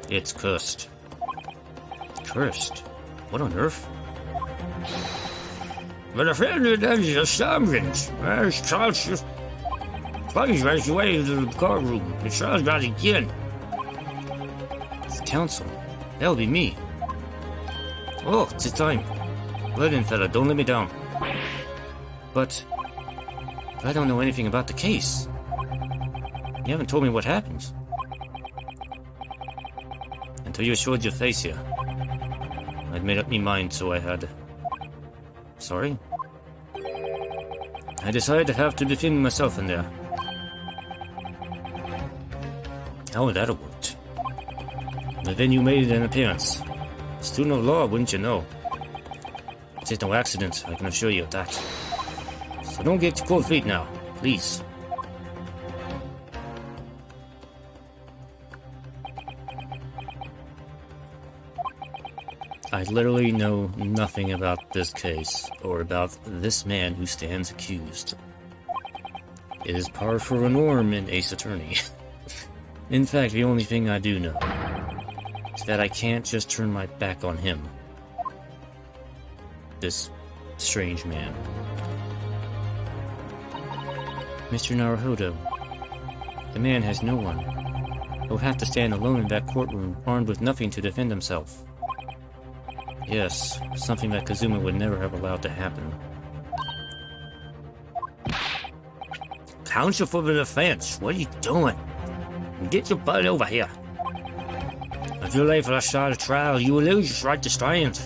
It's cursed. Cursed? What on earth? But a friend of that is a sergeant. There's Charles. Please raise your way to the courtroom. The trial's about to begin. It's counsel. That'll be me. Oh, it's time. Well then, fella, don't let me down. But I don't know anything about the case. You haven't told me what happens. Until you showed your face here. I'd made up me mind, so I had... Sorry? I decided to have to defend myself in there. How would that have worked? But then you made an appearance. Student of law, wouldn't you know? It's no accident, I can assure you of that. So don't get cold feet now, please. I literally know nothing about this case, or about this man who stands accused. It is par for the norm in Ace Attorney. In fact, the only thing I do know is that I can't just turn my back on him. This strange man. Mr. Naruhodo, the man has no one. He'll have to stand alone in that courtroom, armed with nothing to defend himself. Yes, something that Kazuma would never have allowed to happen. Counsel for the defense, what are you doing? Get your butt over here. If you're late for the start of trial, you will lose your right to stand.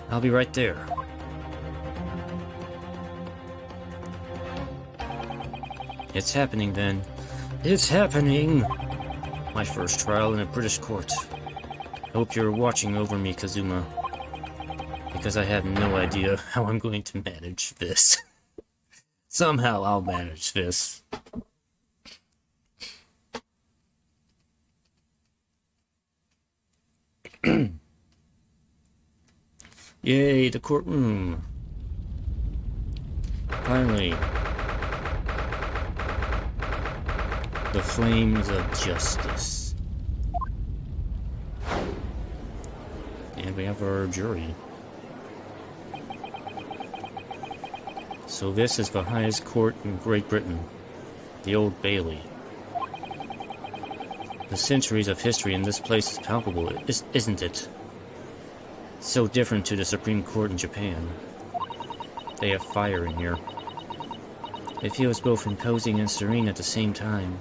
I'll be right there. It's happening then. It's happening! My first trial in a British court. I hope you're watching over me, Kazuma. Because I have no idea how I'm going to manage this. Somehow I'll manage this. Yay, the courtroom. Finally. The flames of justice. And we have our jury. So this is the highest court in Great Britain. The Old Bailey. The centuries of history in this place is palpable, isn't it? So different to the Supreme Court in Japan. They have fire in here. It feels both imposing and serene at the same time.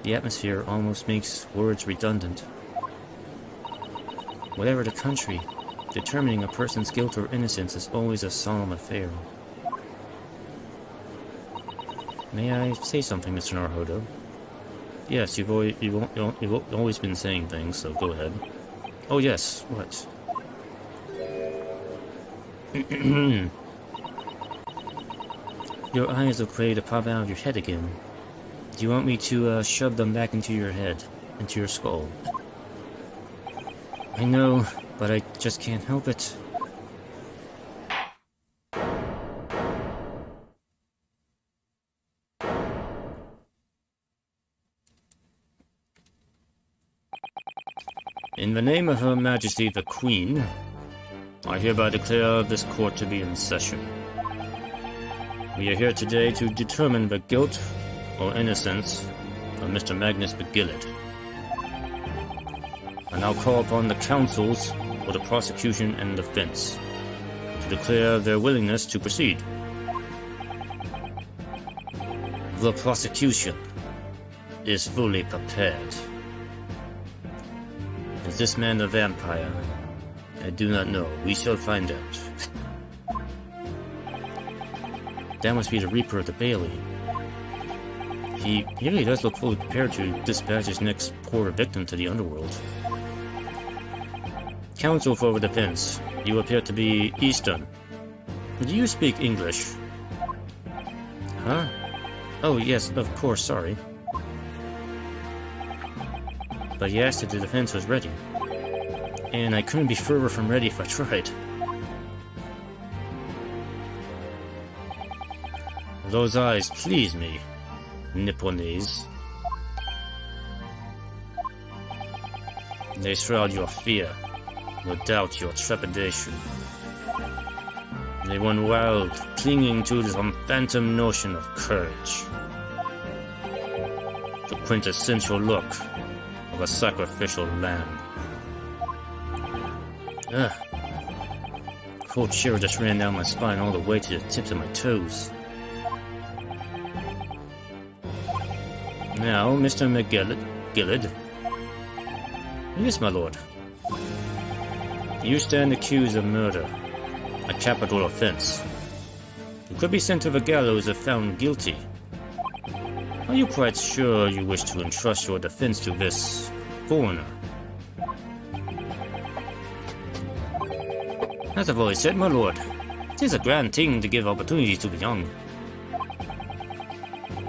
The atmosphere almost makes words redundant. Whatever the country, determining a person's guilt or innocence is always a solemn affair. May I say something, Mr. Naruhodo? Yes, you've always been saying things, so go ahead. Oh yes, what? Your eyes look ready to pop out of your head again. Do you want me to shove them back into your head, into your skull? I know, but I just can't help it. In the name of Her Majesty the Queen, I hereby declare this court to be in session. We are here today to determine the guilt or innocence of Mr. Magnus McGillett. I now call upon the counsels for the prosecution and defense to declare their willingness to proceed. The prosecution is fully prepared. Is this man a vampire? I do not know. We shall find out. That must be the Reaper of the Bailey. He really does look fully prepared to dispatch his next poor victim to the underworld. Counsel for the defense. You appear to be Eastern. Do you speak English? Huh? Oh, yes, of course, sorry. But he asked if the defense was ready. And I couldn't be further from ready if I tried. Those eyes please me, Nipponese. They shroud your fear, no doubt your trepidation. They run wild, clinging to some phantom notion of courage. The quintessential look of a sacrificial lamb. Ugh. Cold chill just ran down my spine all the way to the tips of my toes. Now, Mr. McGillid. Yes, my lord. You stand accused of murder, a capital offense. You could be sent to the gallows if found guilty. Are you quite sure you wish to entrust your defense to this foreigner? As I've always said, my lord, it is a grand thing to give opportunities to the young.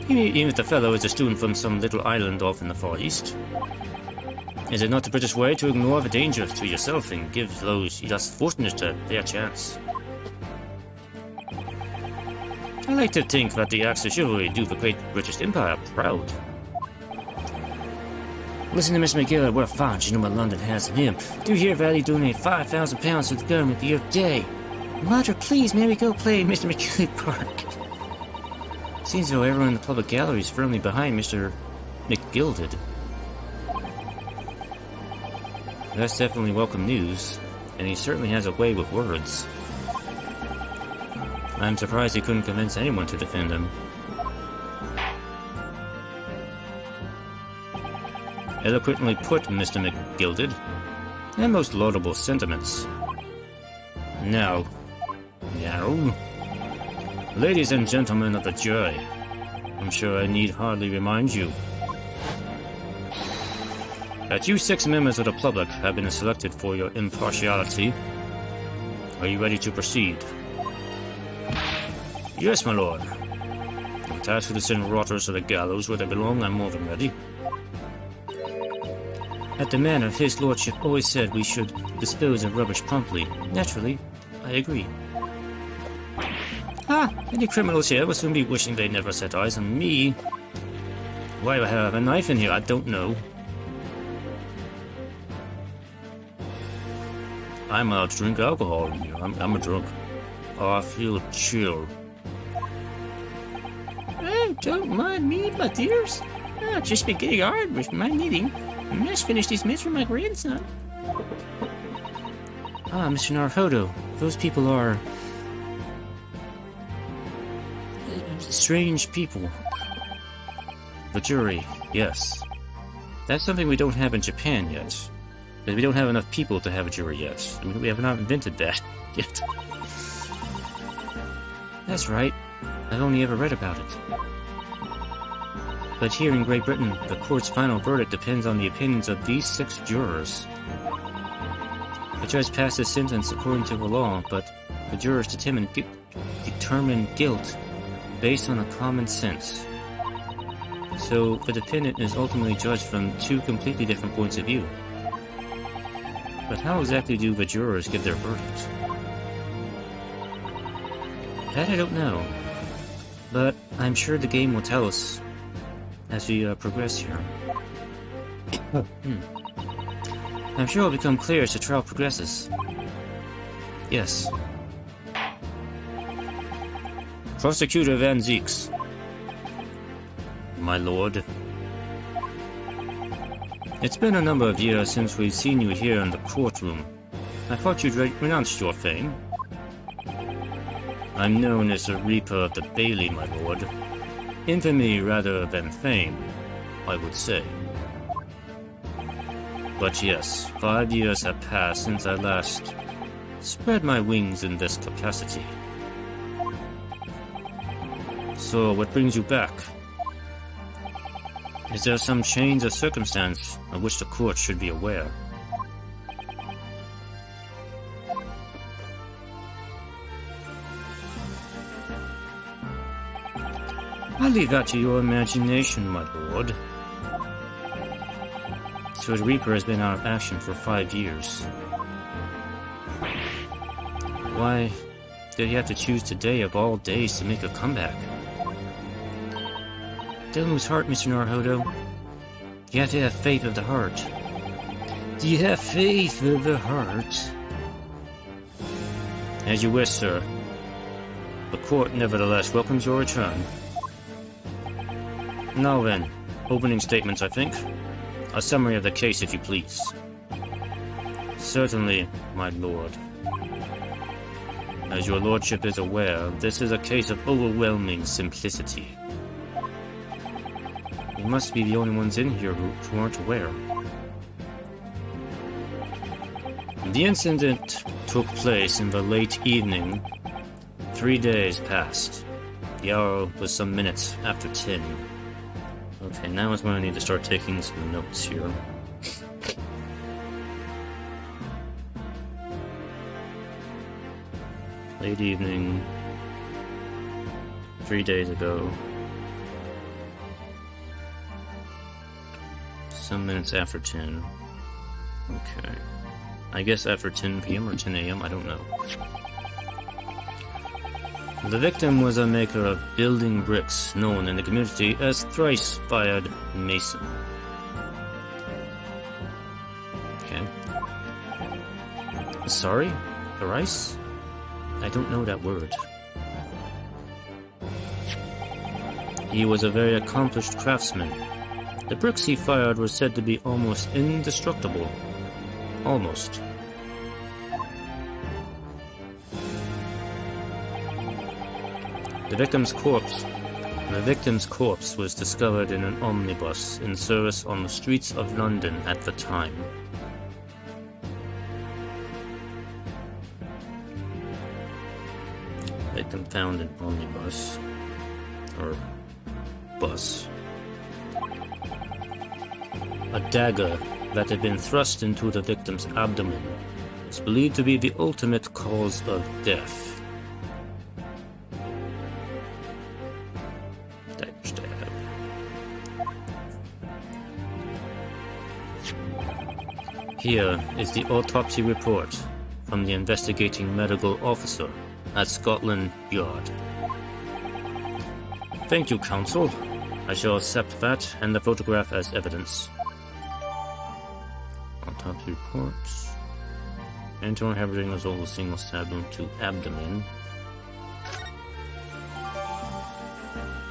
Even if the fellow is a student from some little island off in the Far East. Is it not the British way to ignore the dangers to yourself and give those less fortunate a fair chance? I like to think that the acts of chivalry do the great British Empire proud. Listen to Mr. McGill, what a fine gentleman London has in him. Do you hear that he donated £5,000 to the government the other day? Roger, please, may we go play Mr. McGill Park? Seems though everyone in the public gallery is firmly behind Mr. McGilded. That's definitely welcome news, and he certainly has a way with words. I'm surprised he couldn't convince anyone to defend him. Eloquently put, Mr. McGilded, and most laudable sentiments. Now, ladies and gentlemen of the jury, I'm sure I need hardly remind you that you 6 members of the public have been selected for your impartiality. Are you ready to proceed? Yes, my lord. I'm tasked with to send rotters to the gallows where they belong. I'm more than ready. At the manor, his lordship always said we should dispose of rubbish promptly. Naturally, I agree. Any criminals here will soon be wishing they never set eyes on me. Why do I have a knife in here? I don't know. I'm allowed to drink alcohol in here. I'm a drunk. Oh, I feel chill. Oh, don't mind me, my dears. I've just been getting hard with my knitting. I must finish these mitts for my grandson. Ah, Mr. Naruhodo, those people are strange people. The jury, yes. That's something we don't have in Japan yet. But we don't have enough people to have a jury yet. I mean, we have not invented that yet. That's right. I've only ever read about it. But here in Great Britain, the court's final verdict depends on the opinions of these 6 jurors. The judge passes sentence according to the law, but the jurors determine guilt based on a common sense. So the defendant is ultimately judged from 2 completely different points of view. But how exactly do the jurors give their verdict? That I don't know. But I'm sure the game will tell us as we progress here. I'm sure it will become clear as the trial progresses. Yes. Prosecutor Van Zeeks. My lord. It's been a number of years since we've seen you here in the courtroom. I thought you'd renounced your fame. I'm known as the Reaper of the Bailey, my lord. Infamy rather than fame, I would say. But yes, 5 years have passed since I last spread my wings in this capacity. So what brings you back? Is there some change of circumstance of which the court should be aware? I leave that to your imagination, my lord. Sir Reaper has been out of action for 5 years. Why did he have to choose today of all days to make a comeback? Don't lose heart, Mr. Naruhodo. You have to have faith of the heart. Do you have faith of the heart? As you wish, sir. The court nevertheless welcomes your return. Now then, opening statements, I think. A summary of the case, if you please. Certainly, my lord. As your lordship is aware, this is a case of overwhelming simplicity. You must be the only ones in here who aren't aware. The incident took place in the late evening. 3 days passed. The hour was some minutes after 10. Okay, now is when I need to start taking some notes here. Late evening. 3 days ago. Some minutes after 10. Okay. I guess after 10 p.m. or 10 a.m., I don't know. The victim was a maker of building bricks, known in the community as Thrice-Fired Mason. Okay. Sorry? Thrice? I don't know that word. He was a very accomplished craftsman. The bricks he fired were said to be almost indestructible. Almost. The victim's corpse was discovered in an omnibus in service on the streets of London at the time. Victim found an omnibus. Or bus. A dagger that had been thrust into the victim's abdomen is believed to be the ultimate cause of death. Here is the autopsy report from the investigating medical officer at Scotland Yard. Thank you, counsel. I shall accept that and the photograph as evidence. Autopsy reports. Internal hemorrhaging result of single stab wound to abdomen.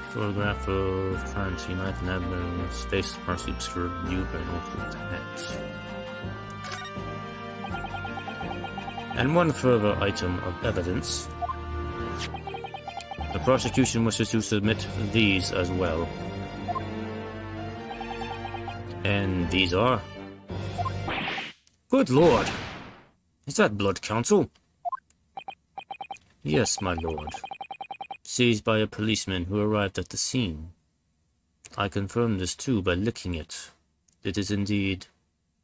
Photograph of currency knife and abdomen. Face partially obscured view by an open head. And one further item of evidence. The prosecution wishes to submit these as well. And these are... Good lord! Is that blood, counsel? Yes, my lord. Seized by a policeman who arrived at the scene. I confirm this too by licking it. It is indeed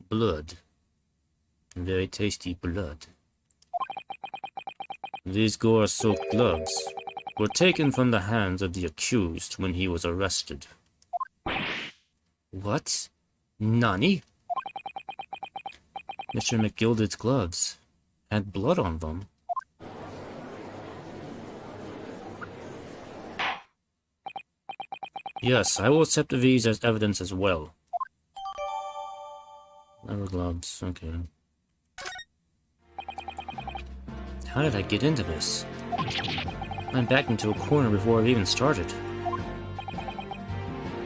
blood. Very tasty blood. These gore-soaked gloves were taken from the hands of the accused when he was arrested. What? Nani? Mr. McGilded's gloves had blood on them. Yes, I will accept these as evidence as well. Leather gloves, okay. How did I get into this? I'm backed into a corner before I've even started.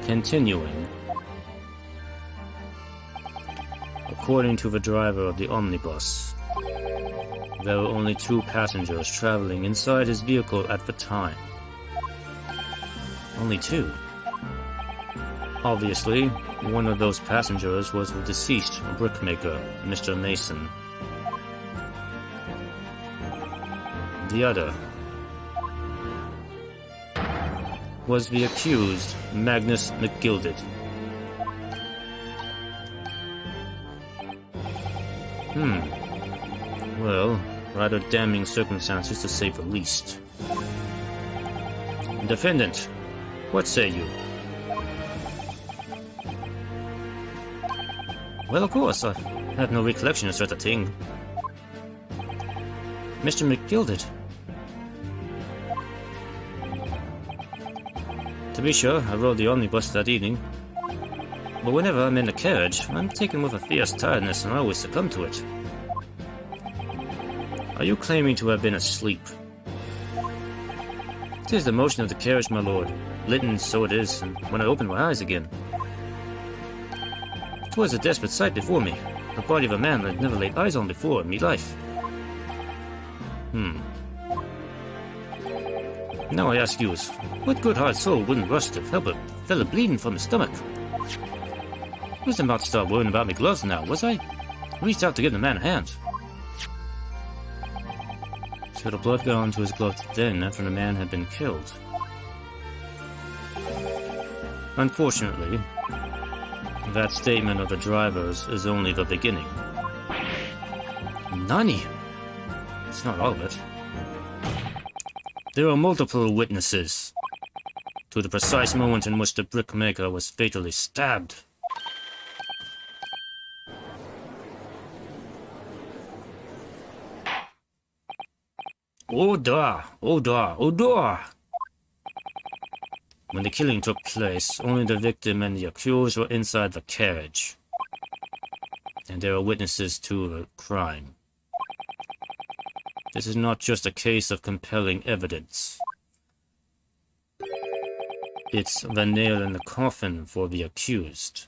Continuing. According to the driver of the omnibus, there were only 2 passengers traveling inside his vehicle at the time. Only 2. Obviously, one of those passengers was the deceased brickmaker, Mr. Mason. The other was the accused, Magnus McGilded, Well, rather damning circumstances to say the least. Defendant, what say you? Well, of course, I have no recollection of such a thing. Mr. McGilded. To be sure, I rode the omnibus that evening, but whenever I'm in the carriage, I'm taken with a fierce tiredness and I always succumb to it. Are you claiming to have been asleep? 'Tis the motion of the carriage, my lord. Litten, so it is, and when I opened my eyes again, 'twas a desperate sight before me. The body of a man I'd never laid eyes on before in me life. Now I ask you, what good-hearted soul wouldn't rush to help a fella bleeding from his stomach? I was about to start worrying about my gloves now, was I? Reached out to give the man a hand. So the blood got onto his gloves then, after the man had been killed. Unfortunately, that statement of the driver's is only the beginning. Nani? It's not all of it. There are multiple witnesses to the precise moment in which the brickmaker was fatally stabbed. Odor! Odor! Odor! When the killing took place, only the victim and the accused were inside the carriage. And there are witnesses to the crime. This is not just a case of compelling evidence. It's the nail in the coffin for the accused.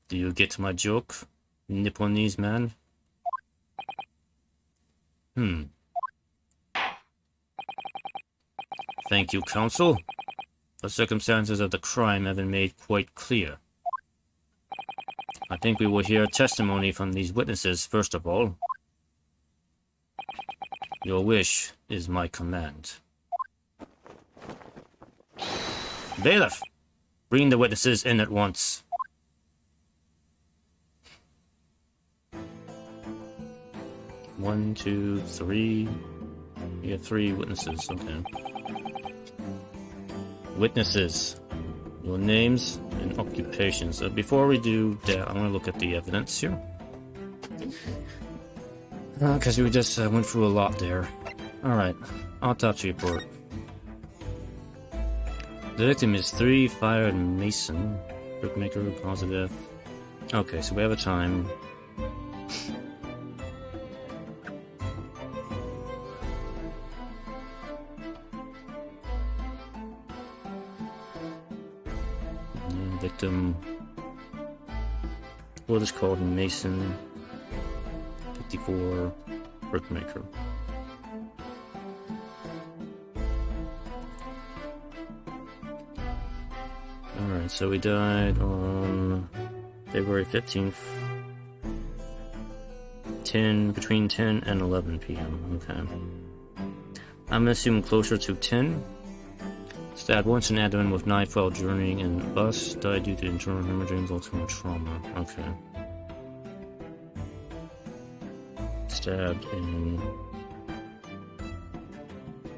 Do you get my joke, Nipponese man? Thank you, counsel. The circumstances of the crime have been made quite clear. I think we will hear testimony from these witnesses first of all. Your wish is my command. Bailiff, bring the witnesses in at once. One, two, three. We have 3 witnesses, okay. Witnesses. Your names and occupations. Before we do that, I want to look at the evidence here. Because we just went through a lot there. Alright, autopsy report. The victim is 3-fired mason. Brickmaker, cause of death. Okay, so we have a time. Victim. What is called mason. 54. Brickmaker. Alright, so we died on February 15th. Between 10 and 11 p.m. Okay. I'm gonna assume closer to 10. Stabbed once in abdomen with knife while journeying in bus. Died due to internal hemorrhage, ultimate trauma. Okay. Stabbed in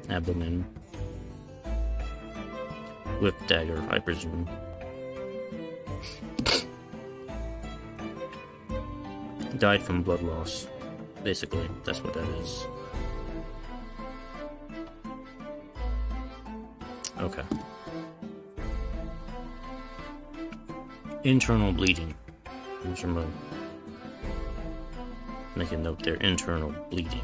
abdomen with dagger, I presume. Died from blood loss. Basically, that's what that is. Okay. Internal bleeding. Make a note there, internal bleeding.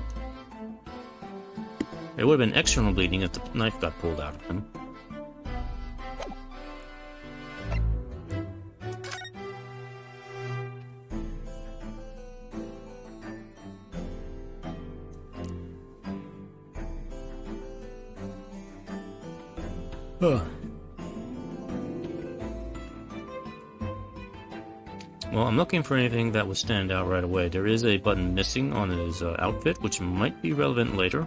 It would have been external bleeding if the knife got pulled out of him. Well, I'm looking for anything that would stand out right away. There is a button missing on his outfit, which might be relevant later.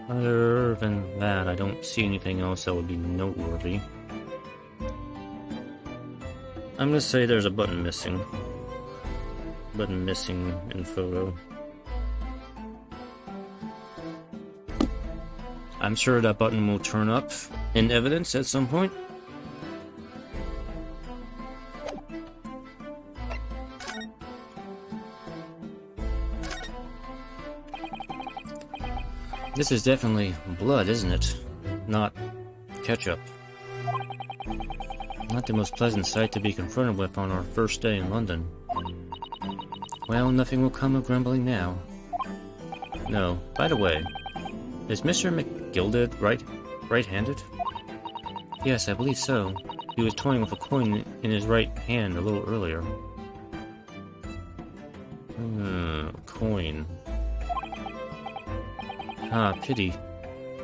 Other than that, I don't see anything else that would be noteworthy. I'm gonna say there's a button missing. Button missing in photo. I'm sure that button will turn up in evidence at some point. This is definitely blood, isn't it? Not ketchup. Not the most pleasant sight to be confronted with on our first day in London. Well, nothing will come of grumbling now. No, by the way, is Mr. McGilded right-handed? Yes, I believe so. He was toying with a coin in his right hand a little earlier. Coin. Ah, pity.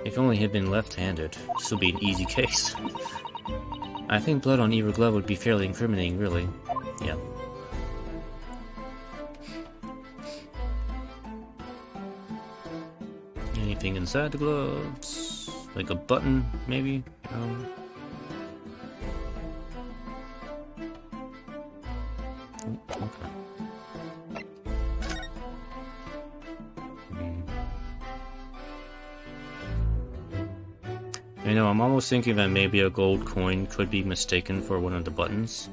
If only he had been left-handed. This would be an easy case. I think blood on either glove would be fairly incriminating, really. Yeah. Anything inside the gloves? Like a button, maybe? Okay. You know, I'm almost thinking that maybe a gold coin could be mistaken for one of the buttons.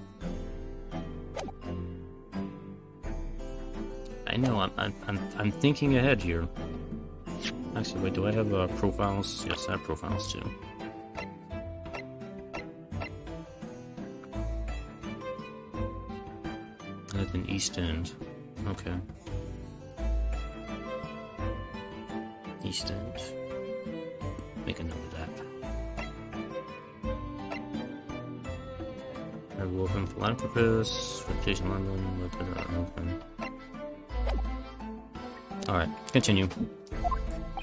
I know, I'm thinking ahead here. Actually, wait, do I have profiles? Yes, I have profiles too. Like an East End. Okay. East End. Make a note of that. A Wolfen philanthropist, reputation London, okay. Alright, continue.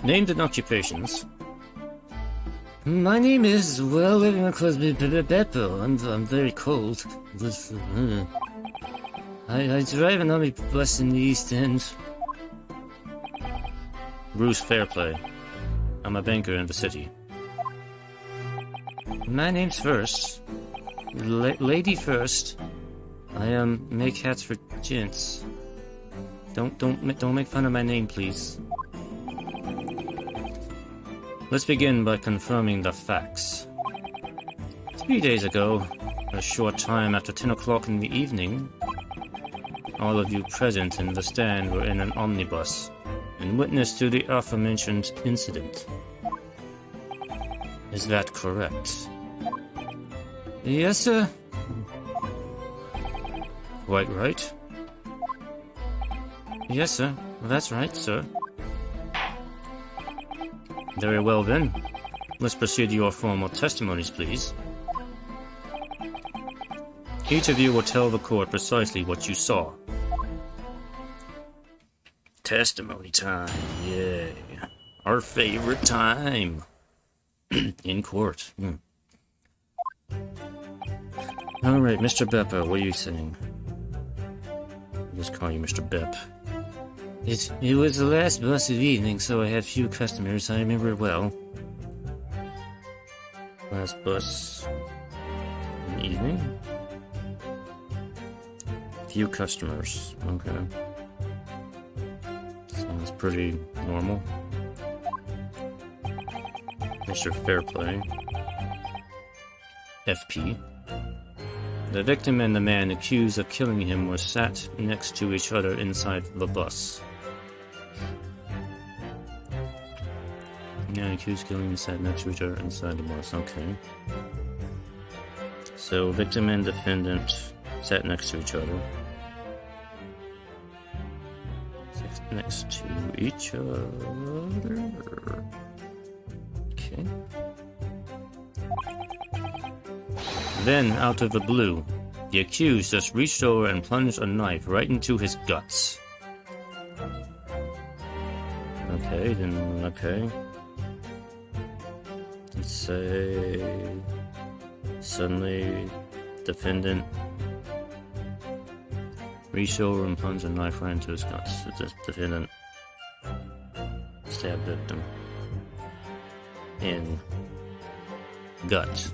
Names and occupations. My name is, well, everyone calls me Beppo. I'm very cold. I drive an army bus in the East End. Bruce Fairplay. I'm a banker in the city. My name's First. Lady First. I make hats for gents. Don't make fun of my name, please. Let's begin by confirming the facts. 3 days ago, a short time after 10 o'clock in the evening, all of you present in the stand were in an omnibus and witness to the aforementioned incident. Is that correct? Yes, sir. Quite right. Yes, sir. That's right, sir. Very well then. Let's proceed to your formal testimonies, please. Each of you will tell the court precisely what you saw. Testimony time, yay. Our favorite time. In court. Alright, Mr. Beppo, what are you saying? I'll just call you Mr. Bep. It was the last bus of the evening, so I had few customers. I remember it well. Last bus in the evening? Few customers. Okay. Sounds pretty normal. Mr. Fairplay. FP. The victim and the man accused of killing him were sat next to each other inside the bus. Yeah, accused of killing him sat next to each other inside the bus. Okay. So, victim and defendant sat next to each other. Sat next to each other. Okay. Then, out of the blue, the accused just reached over and plunged a knife right into his guts. Okay, then, okay. Let's say... Suddenly, defendant reached over and plunged a knife right into his guts. The defendant stabbed victim in gut.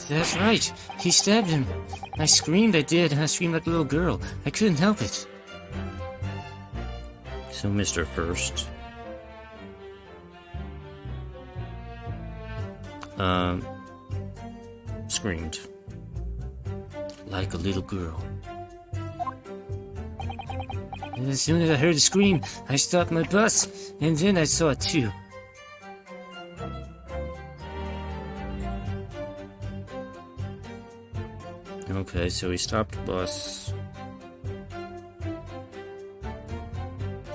That's right. He stabbed him. I screamed, I did, and I screamed like a little girl. I couldn't help it. So, Mr. First. Screamed. Like a little girl. And as soon as I heard the scream, I stopped my bus, and then I saw it too. Okay, so he stopped the bus.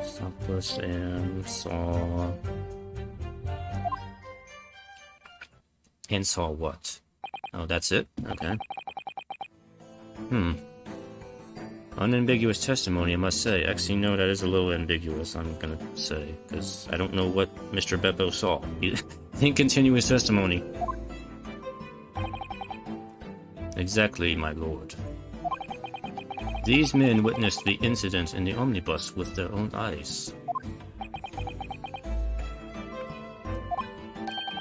Stopped the bus and saw... And saw what? Oh, that's it? Okay. Unambiguous testimony, I must say. Actually, no, that is a little ambiguous, I'm gonna say, because I don't know what Mr. Beppo saw. Incontinuous testimony. Exactly, my lord. These men witnessed the incident in the omnibus with their own eyes.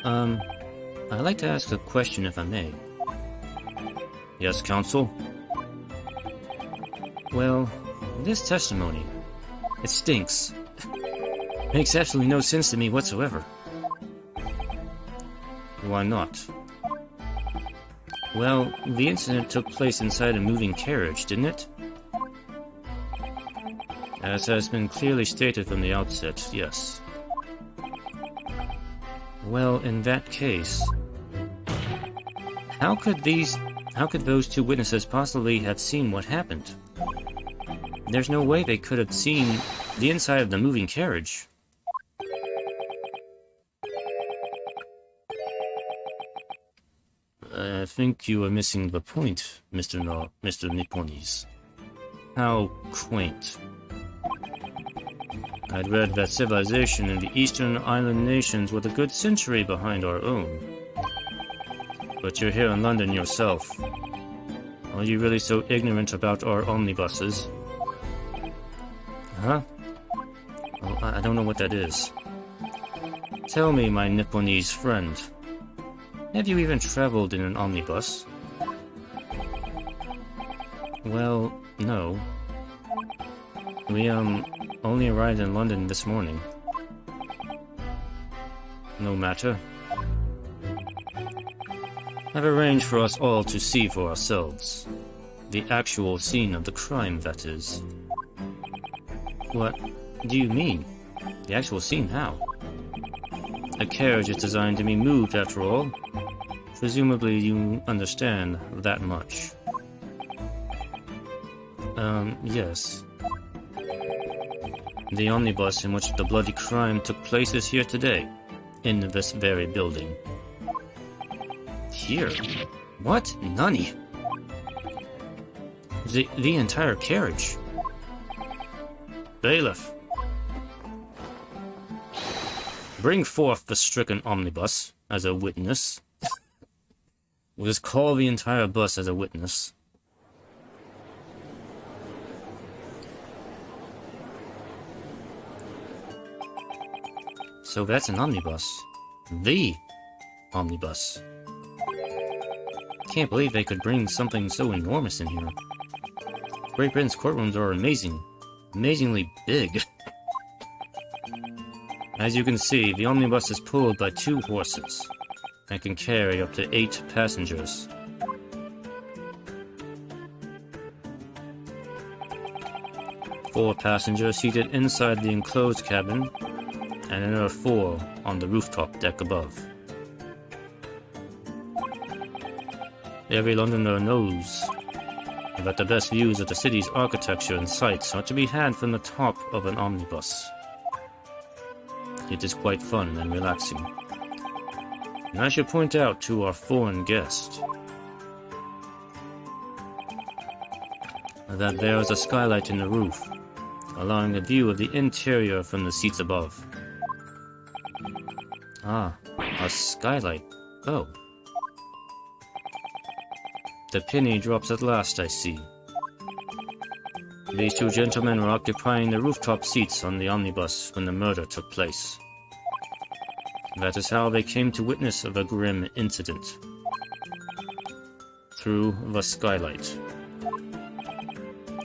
I'd like to ask a question if I may. Yes, counsel? Well, this testimony, it stinks. Makes absolutely no sense to me whatsoever. Why not? Well, the incident took place inside a moving carriage, didn't it? As has been clearly stated from the outset, yes. Well, in that case, how could those two witnesses possibly have seen what happened? There's no way they could have seen the inside of the moving carriage. I think you are missing the point, Mr. Nipponese. How quaint. I'd read that civilization in the eastern island nations was a good century behind our own. But you're here in London yourself. Are you really so ignorant about our omnibuses? Huh? Well, I don't know what that is. Tell me, my Nipponese friend. Have you even traveled in an omnibus? Well, no. We, only arrived in London this morning. No matter. I've arranged for us all to see for ourselves. The actual scene of the crime, that is. What do you mean? The actual scene, how? A carriage is designed to be moved, after all. Presumably you understand that much. Yes. The omnibus in which the bloody crime took place is here today, in this very building. Here? What? Nani? The entire carriage? Bailiff! Bring forth the stricken omnibus as a witness. We'll just call the entire bus as a witness. So that's an omnibus. The omnibus. Can't believe they could bring something so enormous in here. Great Britain's courtrooms are amazing. Amazingly big. As you can see, the omnibus is pulled by 2 horses and can carry up to 8 passengers. Four passengers seated inside the enclosed cabin, and another 4 on the rooftop deck above. Every Londoner knows that the best views of the city's architecture and sights are to be had from the top of an omnibus. It is quite fun and relaxing. And I should point out to our foreign guest that there is a skylight in the roof, allowing a view of the interior from the seats above. Ah, a skylight. Oh. The penny drops at last, I see. These 2 gentlemen were occupying the rooftop seats on the omnibus when the murder took place. That is how they came to witness of a grim incident. through the skylight.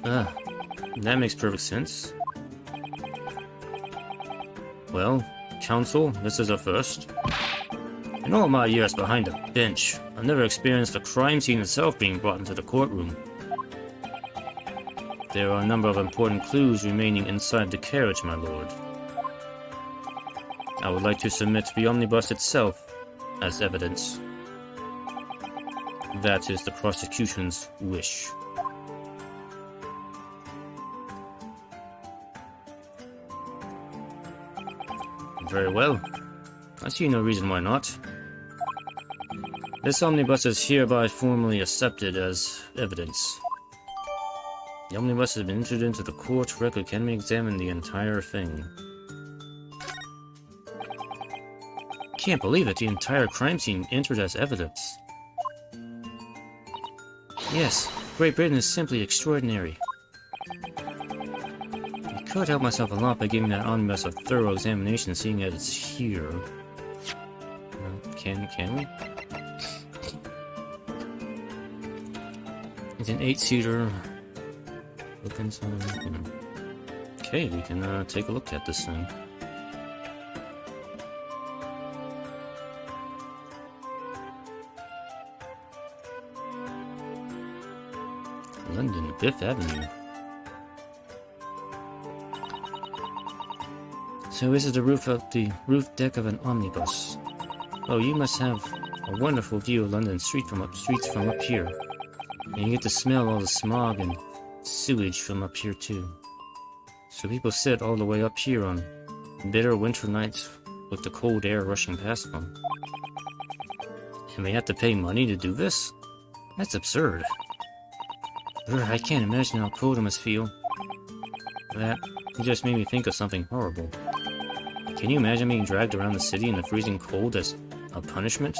Ah, that makes perfect sense. Well, Counsel, this is a first. In all my years behind a bench, I've never experienced a crime scene itself being brought into the courtroom. There are a number of important clues remaining inside the carriage, my lord. I would like to submit the omnibus itself as evidence. That is the prosecution's wish. Very well. I see no reason why not. This omnibus is hereby formally accepted as evidence. The omnibus has been entered into the court record. Can we examine the entire thing? Can't believe it, the entire crime scene entered as evidence. Yes, Great Britain is simply extraordinary. I could help myself a lot by giving that omnibus a thorough examination, seeing that it's here. Can we? It's an 8-seater. Look inside. Okay, we can take a look at this thing. London, 5th Avenue. So this is the roof deck of an omnibus. Oh, you must have a wonderful view of London streets from up here. And you get to smell all the smog and sewage from up here too. So people sit all the way up here on bitter winter nights with the cold air rushing past them. And they have to pay money to do this? That's absurd. Ugh, I can't imagine how cold it must feel. That just made me think of something horrible. Can you imagine being dragged around the city in the freezing cold as a punishment?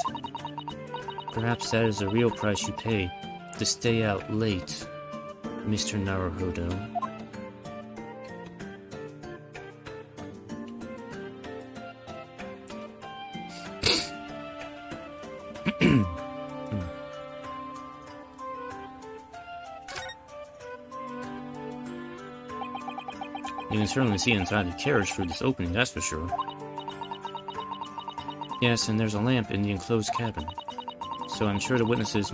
Perhaps that is the real price you pay to stay out late, Mr. Naruhodo. You can certainly see inside the carriage through this opening, that's for sure. Yes, and there's a lamp in the enclosed cabin, so I'm sure the witnesses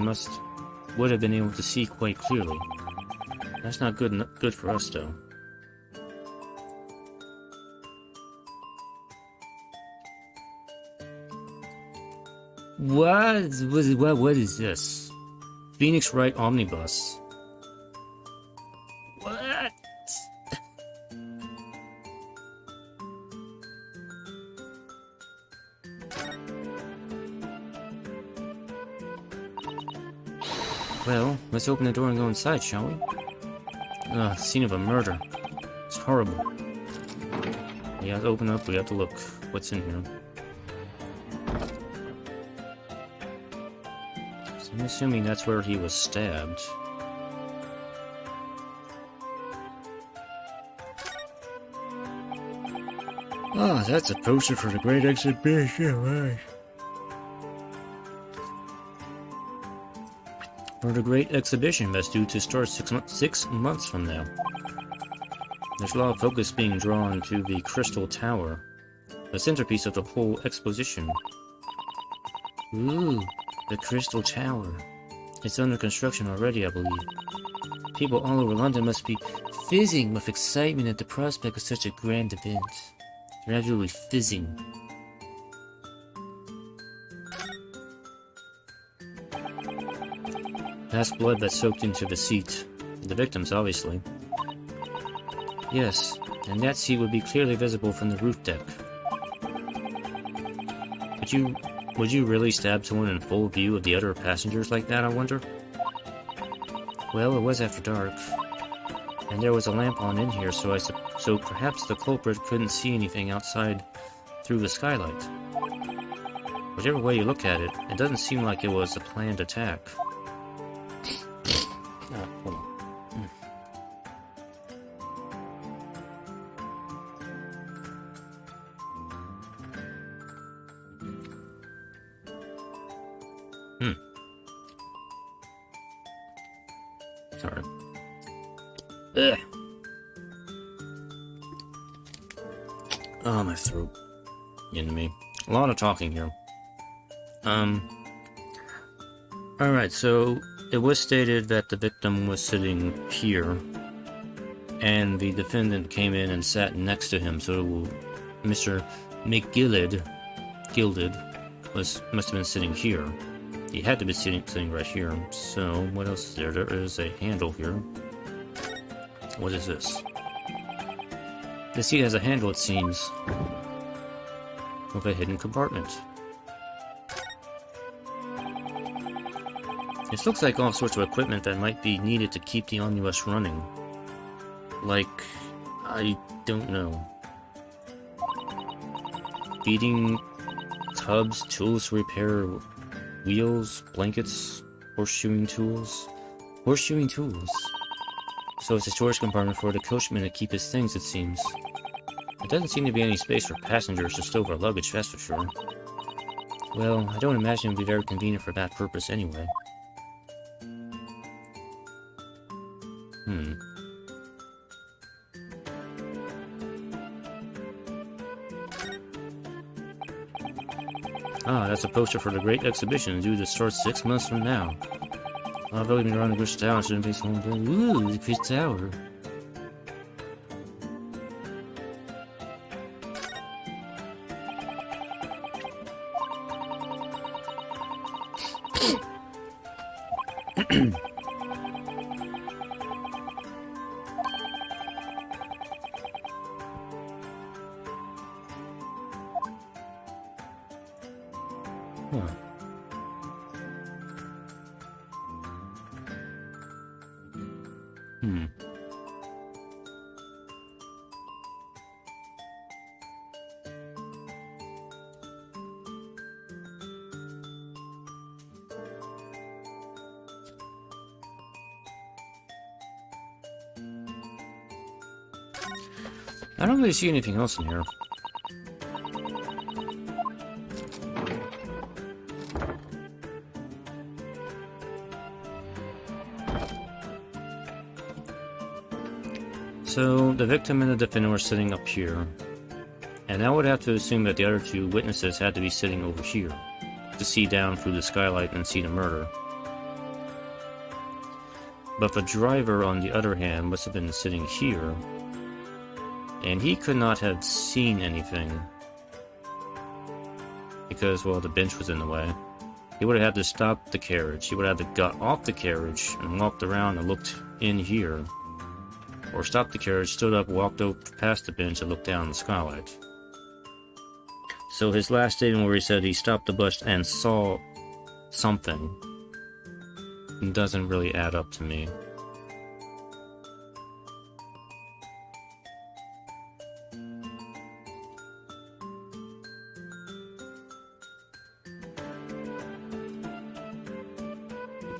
would have been able to see quite clearly. That's not good for us, though. What is this? Phoenix Wright Omnibus. What? Well, let's open the door and go inside, shall we? The scene of a murder. It's horrible. We have to open up, we have to look what's in here. So I'm assuming that's where he was stabbed. Oh, that's a poster for the Great Exhibition, right? For the Great Exhibition that's due to start 6 months from now. There's a lot of focus being drawn to the Crystal Tower, the centerpiece of the whole exposition. Ooh, the Crystal Tower. It's under construction already, I believe. People all over London must be fizzing with excitement at the prospect of such a grand event. They're absolutely fizzing. That's blood that soaked into the seat. The victims, obviously. Yes, and that seat would be clearly visible from the roof deck. Would you really stab someone in full view of the other passengers like that, I wonder? Well, it was after dark. And there was a lamp on in here, so perhaps the culprit couldn't see anything outside through the skylight. Whichever way you look at it, it doesn't seem like it was a planned attack. Hold on. Sorry. Ugh. Oh, my throat. Getting me. A lot of talking here. Alright, so it was stated that the victim was sitting here, and the defendant came in and sat next to him, so Mr. McGillid must have been sitting here. He had to be sitting right here. So, what else is there? There is a handle here. What is this? This seat has a handle, it seems, with a hidden compartment. This looks like all sorts of equipment that might be needed to keep the omnibus running. Like, I don't know. Feeding tubs, tools to repair wheels, blankets, horseshoeing tools. Horseshoeing tools? So it's a storage compartment for the coachman to keep his things, it seems. There doesn't seem to be any space for passengers to stow their luggage, that's for sure. Well, I don't imagine it would be very convenient for that purpose anyway. Ah, that's a poster for the great exhibition due to start 6 months from now. I've really been around the Chris Tower, shouldn't be so good. Ooh, the Chris Tower. I don't really see anything else in here. So, the victim and the defendant were sitting up here. And I would have to assume that the other two witnesses had to be sitting over here to see down through the skylight and see the murder. But the driver, on the other hand, must have been sitting here. And he could not have seen anything. Because, well, the bench was in the way. He would have had to stop the carriage. He would have had to got off the carriage and walked around and looked in here. Or stopped the carriage, stood up, walked past the bench and looked down the skylight. So his last statement where he said he stopped the bus and saw something doesn't really add up to me.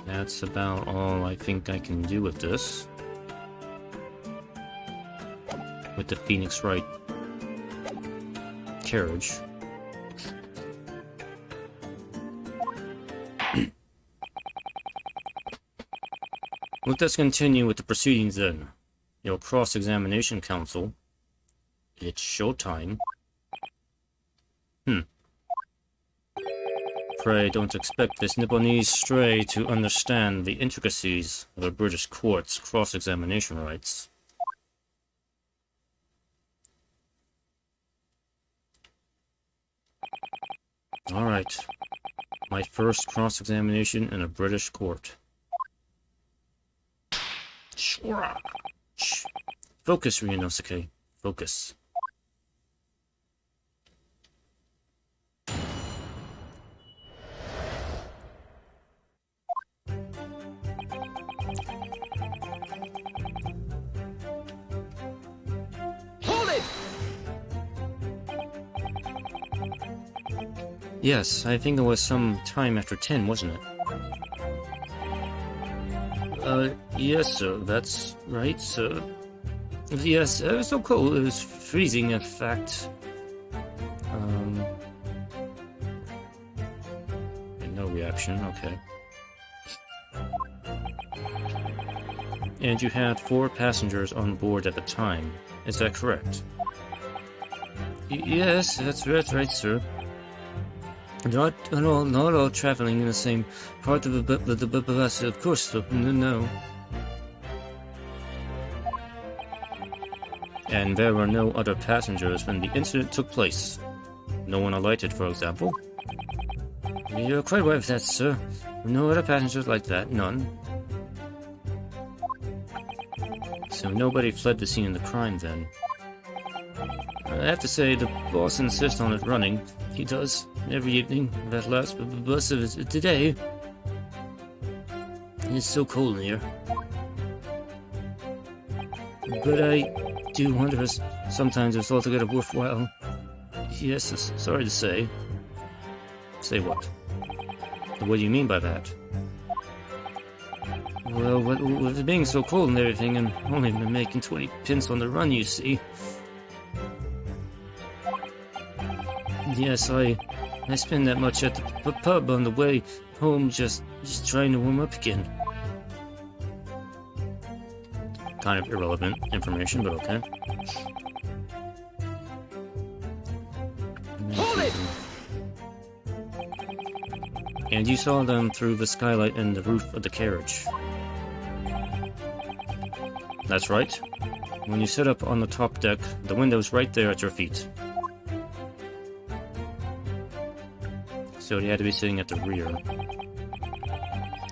That's about all I think I can do with this. With the Phoenix Wright carriage. Let us continue with the proceedings then. Your cross-examination counsel. It's showtime. Pray don't expect this Nipponese stray to understand the intricacies of a British court's cross-examination rights. Alright. My first cross-examination in a British court. Focus, Ryunosuke. Focus. Hold it! Yes, I think it was some time after 10, wasn't it? Yes, sir, that's right, sir. Yes, it was so cold, it was freezing, in fact. And no reaction, okay. And you had 4 passengers on board at the time. Is that correct? Yes, that's right, sir. Not all traveling in the same part of the bus, of course, no. And there were no other passengers when the incident took place. No one alighted, for example. You're quite right with that, sir. No other passengers like that, none. So nobody fled the scene of the crime, then. I have to say, the boss insists on it running. He does, every evening, that last bus of it today. It's so cold in here. But I do wonder if sometimes it's altogether worthwhile. Yes, sorry to say. Say what? What do you mean by that? Well, with it being so cold and everything, and only been making 20 pence on the run, you see. Yes, I spend that much at the pub on the way home, just trying to warm up again. Kind of irrelevant information, but okay. Hold it! And you saw them through the skylight and the roof of the carriage. That's right. When you sit up on the top deck, the window's right there at your feet. So you had to be sitting at the rear.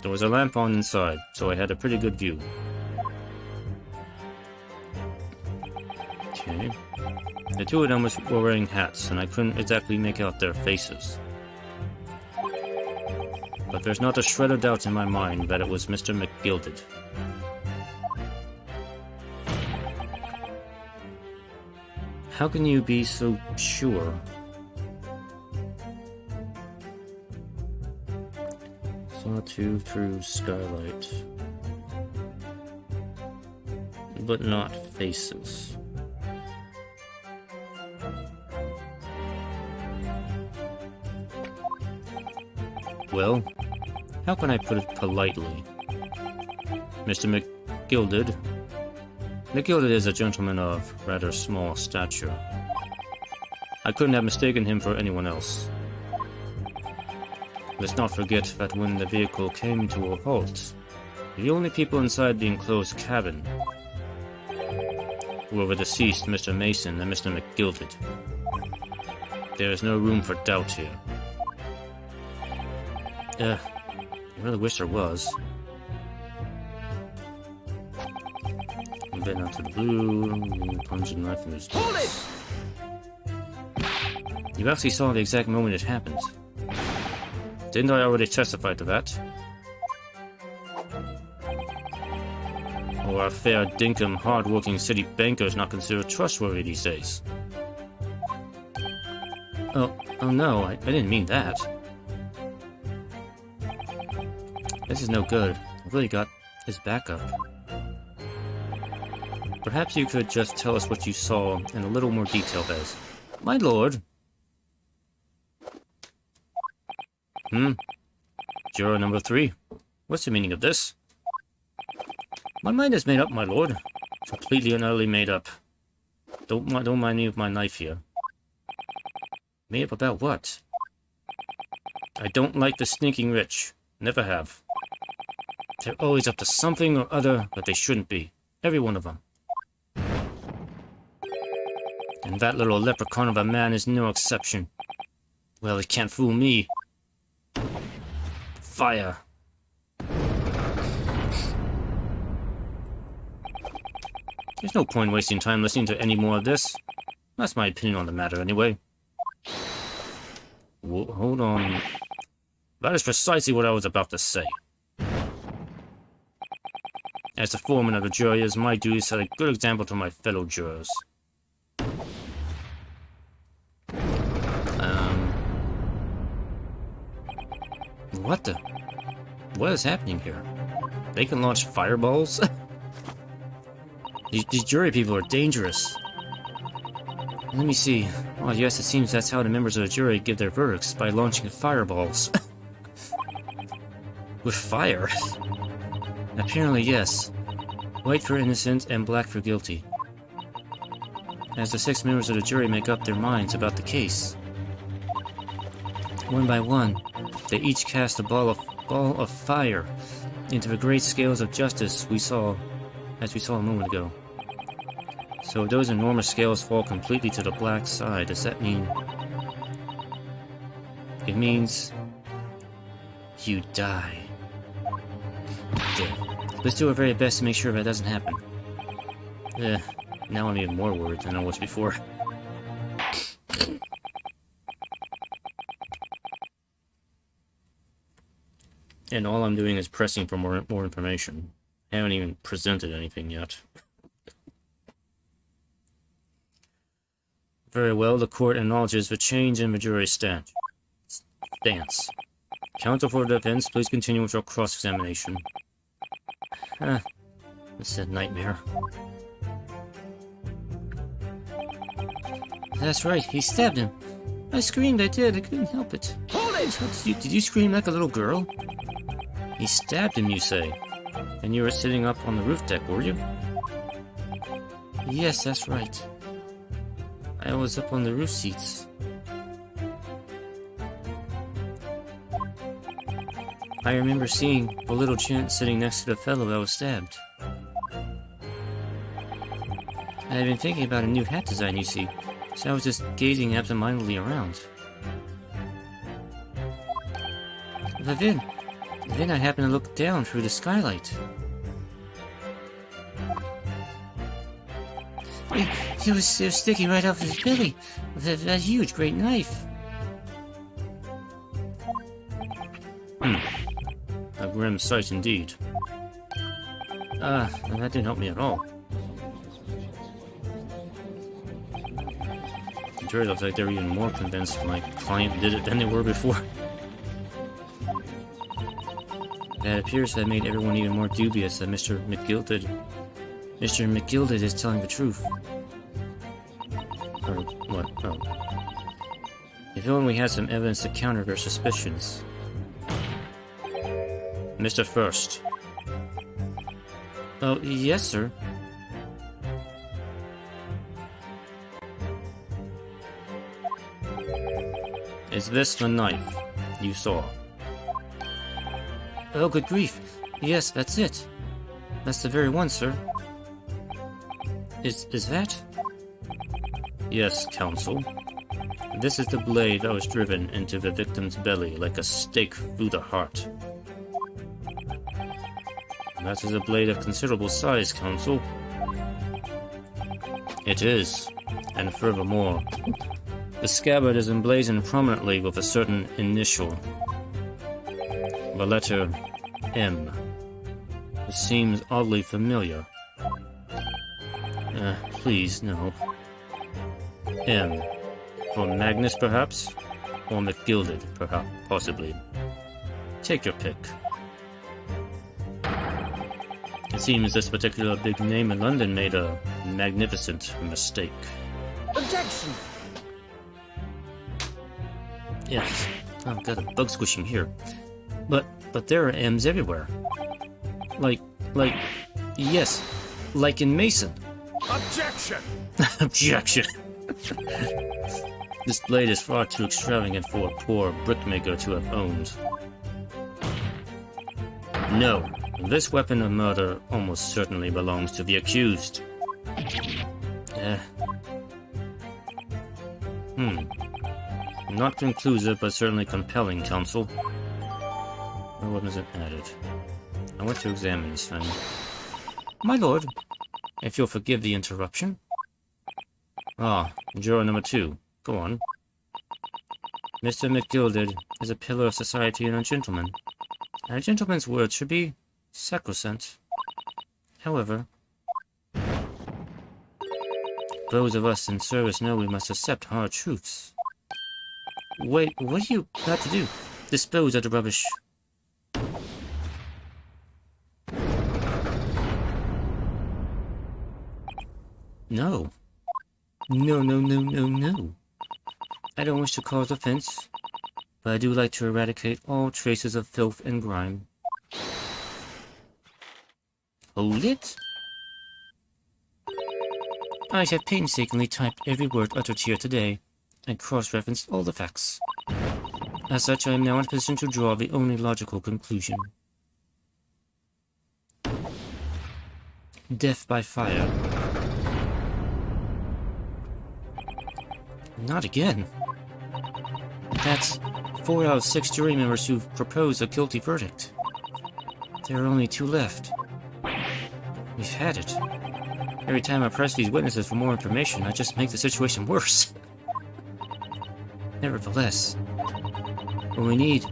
There was a lamp on inside, so I had a pretty good view. Okay. The 2 of them were wearing hats, and I couldn't exactly make out their faces. But there's not a shred of doubt in my mind that it was Mr. McGilded. How can you be so sure? Saw 2 through skylight. But not faces. Well, how can I put it politely? Mr. McGilded is a gentleman of rather small stature. I couldn't have mistaken him for anyone else. Let's not forget that when the vehicle came to a halt, the only people inside the enclosed cabin were the deceased Mr. Mason and Mr. McGilded. There is no room for doubt here. I really wish there was. Then onto the blue, plunging knife in his chest. You actually saw the exact moment it happened. Didn't I already testify to that? Or a fair dinkum, hard-working city banker is not considered trustworthy these days. Oh no, I didn't mean that. This is no good. I really got his back up. Perhaps you could just tell us what you saw in a little more detail, Bez. My lord! Juror number 3. What's the meaning of this? My mind is made up, my lord. Completely and utterly made up. Don't mind me with my knife here. Made up about what? I don't like the sneaking rich. Never have. They're always up to something or other that they shouldn't be. Every one of them. And that little leprechaun of a man is no exception. Well, he can't fool me. Fire. There's no point wasting time listening to any more of this. That's my opinion on the matter, anyway. Whoa, hold on. That is precisely what I was about to say. As the foreman of the jury, it is my duty to set a good example to my fellow jurors. What is happening here? They can launch fireballs? These jury people are dangerous. Let me see. Oh yes, it seems that's how the members of the jury give their verdicts, by launching fireballs. With fire? Apparently, yes. White for innocent and black for guilty. As the 6 members of the jury make up their minds about the case, one by one, they each cast a ball of fire into the great scales of justice as we saw a moment ago. So if those enormous scales fall completely to the black side, does that mean... It means... you die. Dead. Let's do our very best to make sure that doesn't happen. Now I'm even more worried than I was before. And all I'm doing is pressing for more information. I haven't even presented anything yet. Very well, the court acknowledges the change in the jury's stance. Counsel for the defense, please continue with your cross-examination. It's a nightmare. That's right, he stabbed him. I screamed, I did, I couldn't help it. Hold it! Did you scream like a little girl? He stabbed him, you say? And you were sitting up on the roof deck, were you? Yes, that's right. I was up on the roof seats. I remember seeing the little gent sitting next to the fellow that was stabbed. I had been thinking about a new hat design, you see, so I was just gazing absentmindedly around. But then I happened to look down through the skylight. He was sticking right off his belly with that huge, great knife. A grim sight indeed. That didn't help me at all. The jury looks like they're even more convinced my client did it than they were before. That appears to have made everyone even more dubious that Mr. McGilded is telling the truth. Or what? Oh. If only we had some evidence to counter their suspicions. Mr. First. Oh, yes, sir. Is this the knife you saw? Oh, good grief. Yes, that's it. That's the very one, sir. Is that? Yes, counsel. This is the blade that was driven into the victim's belly like a stake through the heart. That is a blade of considerable size, counsel. It is. And furthermore, the scabbard is emblazoned prominently with a certain initial. The letter M. It seems oddly familiar. Please, no. M. For Magnus, perhaps? Or McGilded, perhaps, possibly. Take your pick. It seems this particular big name in London made a magnificent mistake. Objection! Yes, I've got a bug squishing here. But there are M's everywhere. Yes, like in Mason. Objection! Objection! This blade is far too extravagant for a poor brickmaker to have owned. No, this weapon of murder almost certainly belongs to the accused. Not conclusive, but certainly compelling, counsel. Or what was it added? I want to examine this thing. My lord, if you'll forgive the interruption. Juror number 2. Go on. Mr. McGilded is a pillar of society and a gentleman. And a gentleman's word should be sacrosanct. However, those of us in service know we must accept hard truths. Wait, what are you about to do? Dispose of the rubbish. No. No. I don't wish to cause offense, but I do like to eradicate all traces of filth and grime. Hold it? I have painstakingly typed every word uttered here today, and cross-referenced all the facts. As such, I am now in a position to draw the only logical conclusion. Death by fire. Not again. That's 4 out of 6 jury members who've proposed a guilty verdict. There are only 2 left. We've had it. Every time I press these witnesses for more information, I just make the situation worse. Nevertheless, what we need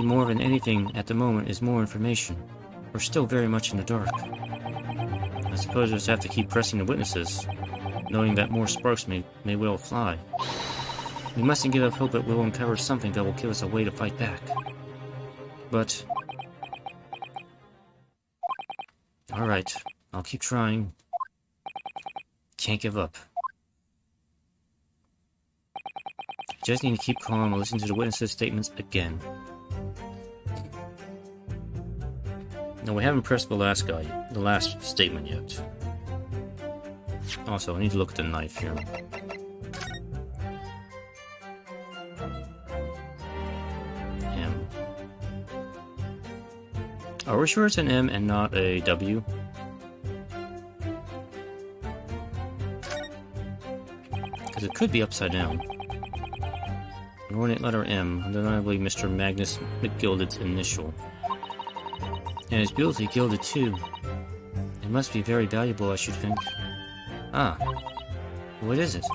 more than anything at the moment is more information. We're still very much in the dark. I suppose we'll just have to keep pressing the witnesses, knowing that more sparks may well fly. We mustn't give up hope that we'll uncover something that will give us a way to fight back. But... alright, I'll keep trying. Can't give up. Just need to keep calm and listen to the witnesses' statements again. No, we haven't pressed the last statement yet. Also, I need to look at the knife here. M. Are we sure it's an M and not a W? Because it could be upside down. An ornate letter M, undeniably Mr. Magnus McGilded's initial. And it's beautifully gilded too. It must be very valuable, I should think. Ah, what is it?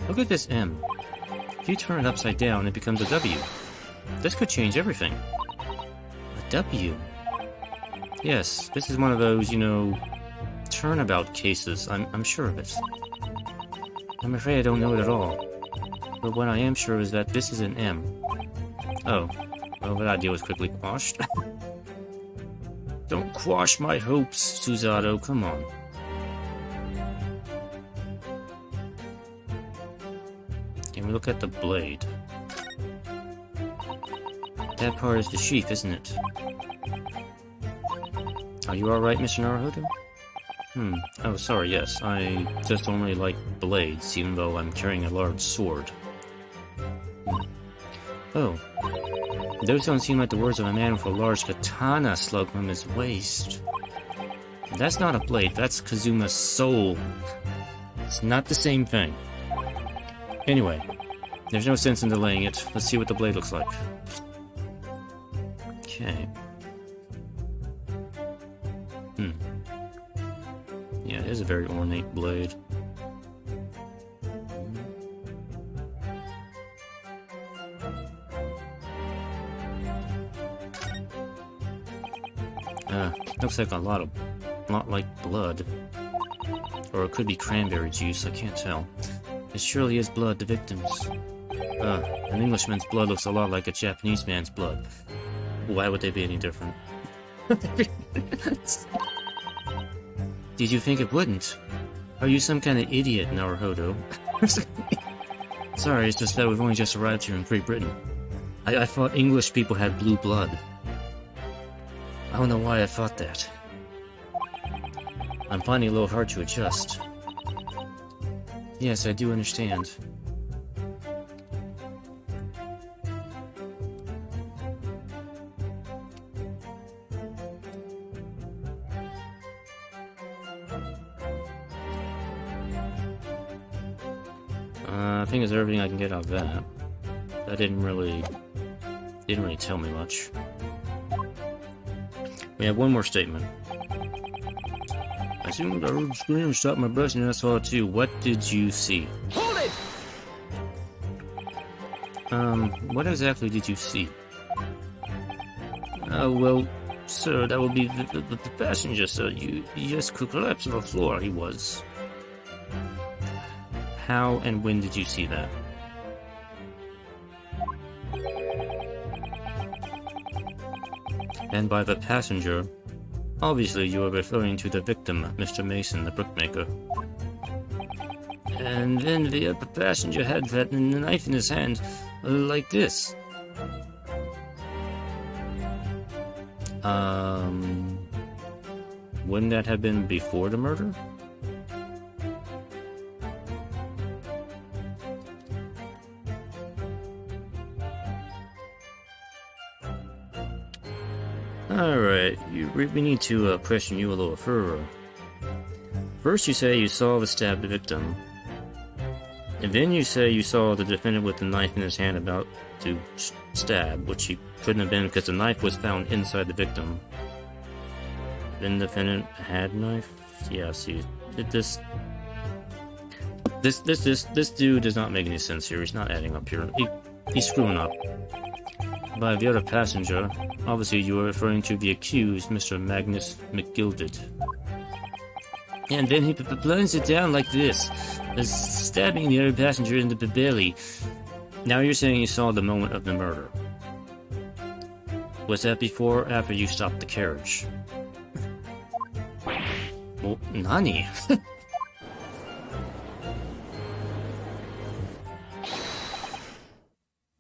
Look at this M. If you turn it upside down, it becomes a W. This could change everything. A W. Yes, this is one of those, you know, turnabout cases. I'm sure of it. I'm afraid I don't know it at all. But what I am sure is that this is an M. Oh, well, that idea was quickly quashed. Don't quash my hopes, Susato, come on. Can we look at the blade? That part is the sheath, isn't it? Are you alright, Mr. Naruhodo? Oh, sorry, yes. I just don't really like blades, even though I'm carrying a large sword. Oh. Those don't seem like the words of a man with a large katana slung from his waist. That's not a blade, that's Kazuma's soul. It's not the same thing. Anyway, there's no sense in delaying it. Let's see what the blade looks like. Okay. Yeah, it is a very ornate blade. Looks like a lot like blood. Or it could be cranberry juice, I can't tell. It surely is blood, the victim's. An Englishman's blood looks a lot like a Japanese man's blood. Why would they be any different? Did you think it wouldn't? Are you some kind of idiot, Naruhodo? Sorry, it's just that we've only just arrived here in Great Britain. I thought English people had blue blood. I don't know why I thought that. I'm finding it a little hard to adjust. Yes, I do understand. I think it's everything I can get out of that. That didn't really tell me much. We have one more statement. I assumed I heard a scream, stopped my breath, and I saw it too. What did you see? Hold it! What exactly did you see? Well, sir, that would be the passenger, sir. You just collapsed on the floor, he was. How and when did you see that? And by the passenger, obviously you are referring to the victim, Mr. Mason, the brickmaker. And then the other passenger had that knife in his hand, like this. Wouldn't that have been before the murder? Alright, we need to question you a little further. First you say you saw the stabbed victim. And then you say you saw the defendant with the knife in his hand about to stab, which he couldn't have been because the knife was found inside the victim. Then the defendant had knife? Yeah, see, this dude does not make any sense here. He's not adding up here. He's screwing up. By the other passenger, obviously you are referring to the accused, Mr. Magnus McGilded. And then he blends it down like this, as stabbing the other passenger in the belly. Now you're saying you saw the moment of the murder. Was that before or after you stopped the carriage? Well, Nani?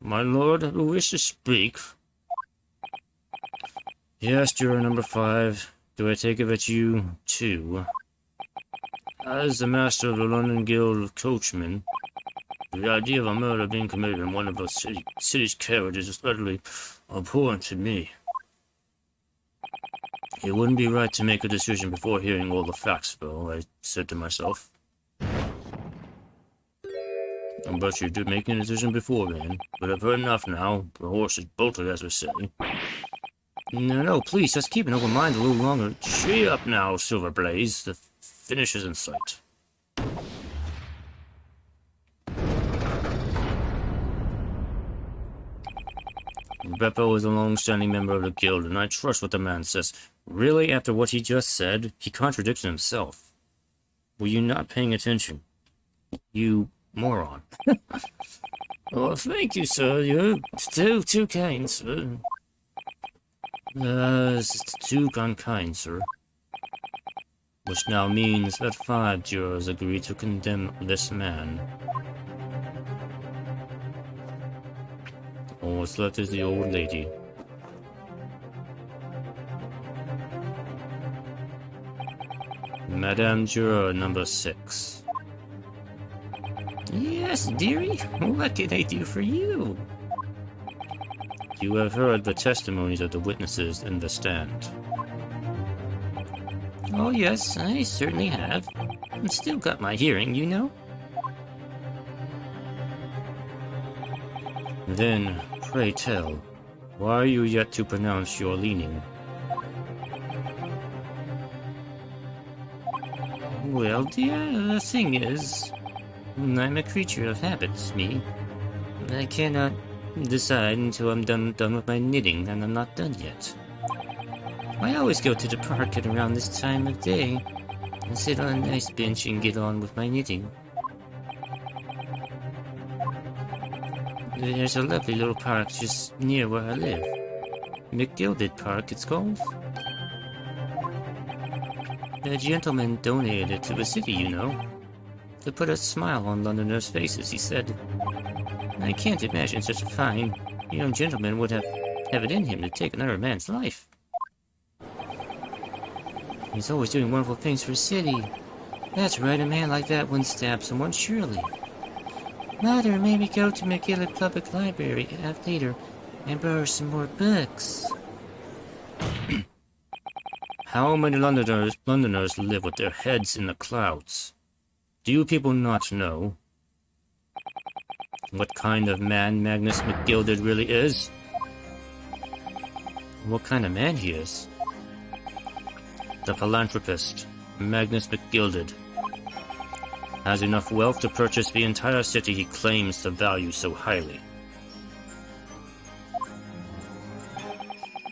My lord, who wish to speak? Yes, juror number 5. Do I take it that you, too? As the master of the London Guild of Coachmen, the idea of a murder being committed in one of the city's carriages is utterly abhorrent to me. It wouldn't be right to make a decision before hearing all the facts, though, I said to myself. But you did make a decision before then. But I've heard enough now. The horse is bolted, as we say. No, please, just keep an open mind a little longer. Cheer up now, Silverblaze. The finish is in sight. Beppo is a long-standing member of the guild, and I trust what the man says. Really, after what he just said, he contradicted himself. Were you not paying attention? You moron. Oh, thank you, sir. You're too kind, sir. Too unkind, sir. Which now means that 5 jurors agree to condemn this man. All what's left is the old lady. Madame Juror number 6. Yes, dearie. What can I do for you? You have heard the testimonies of the witnesses in the stand. Oh yes, I certainly have. I've still got my hearing, you know. Then, pray tell, why are you yet to pronounce your leaning? Well, dear, the thing is, I'm a creature of habits, me. I cannot decide until I'm done with my knitting, and I'm not done yet. I always go to the park at around this time of day, and sit on a nice bench and get on with my knitting. There's a lovely little park just near where I live. McGilded Park, it's called. A gentleman donated it to the city, you know. To put a smile on Londoners' faces, he said. I can't imagine such a fine young gentleman would have it in him to take another man's life. He's always doing wonderful things for the city. That's right, a man like that wouldn't stab someone, surely. Mother, maybe go to McGillett Public Library later and borrow some more books. How many Londoners live with their heads in the clouds? Do you people not know what kind of man Magnus McGilded really is? What kind of man he is? The philanthropist, Magnus McGilded, has enough wealth to purchase the entire city he claims to value so highly.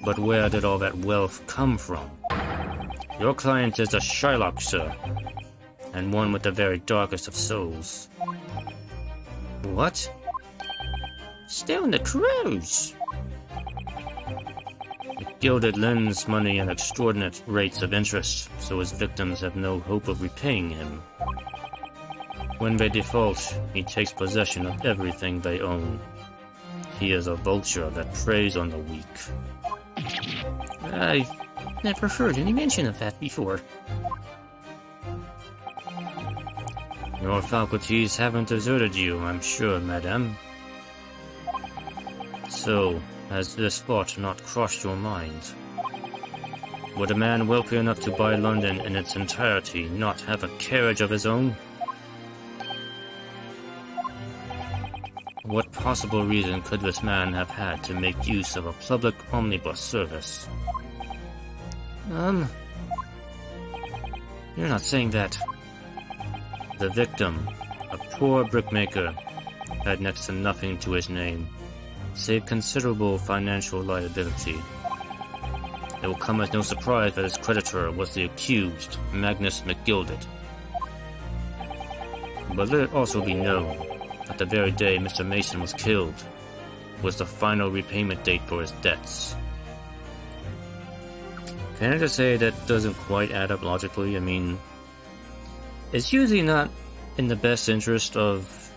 But where did all that wealth come from? Your client is a Shylock, sir, and one with the very darkest of souls. What? Stone the crows! McGilded lends money at extraordinary rates of interest, so his victims have no hope of repaying him. When they default, he takes possession of everything they own. He is a vulture that preys on the weak. I've never heard any mention of that before. Your faculties haven't deserted you, I'm sure, madame. So, has this thought not crossed your mind? Would a man wealthy enough to buy London in its entirety not have a carriage of his own? What possible reason could this man have had to make use of a public omnibus service? You're not saying that. The victim, a poor brickmaker, had next to nothing to his name, save considerable financial liability. It will come as no surprise that his creditor was the accused, Magnus McGilded. But let it also be known that the very day Mr. Mason was killed was the final repayment date for his debts. Can I just say that doesn't quite add up logically? I mean, it's usually not in the best interest of,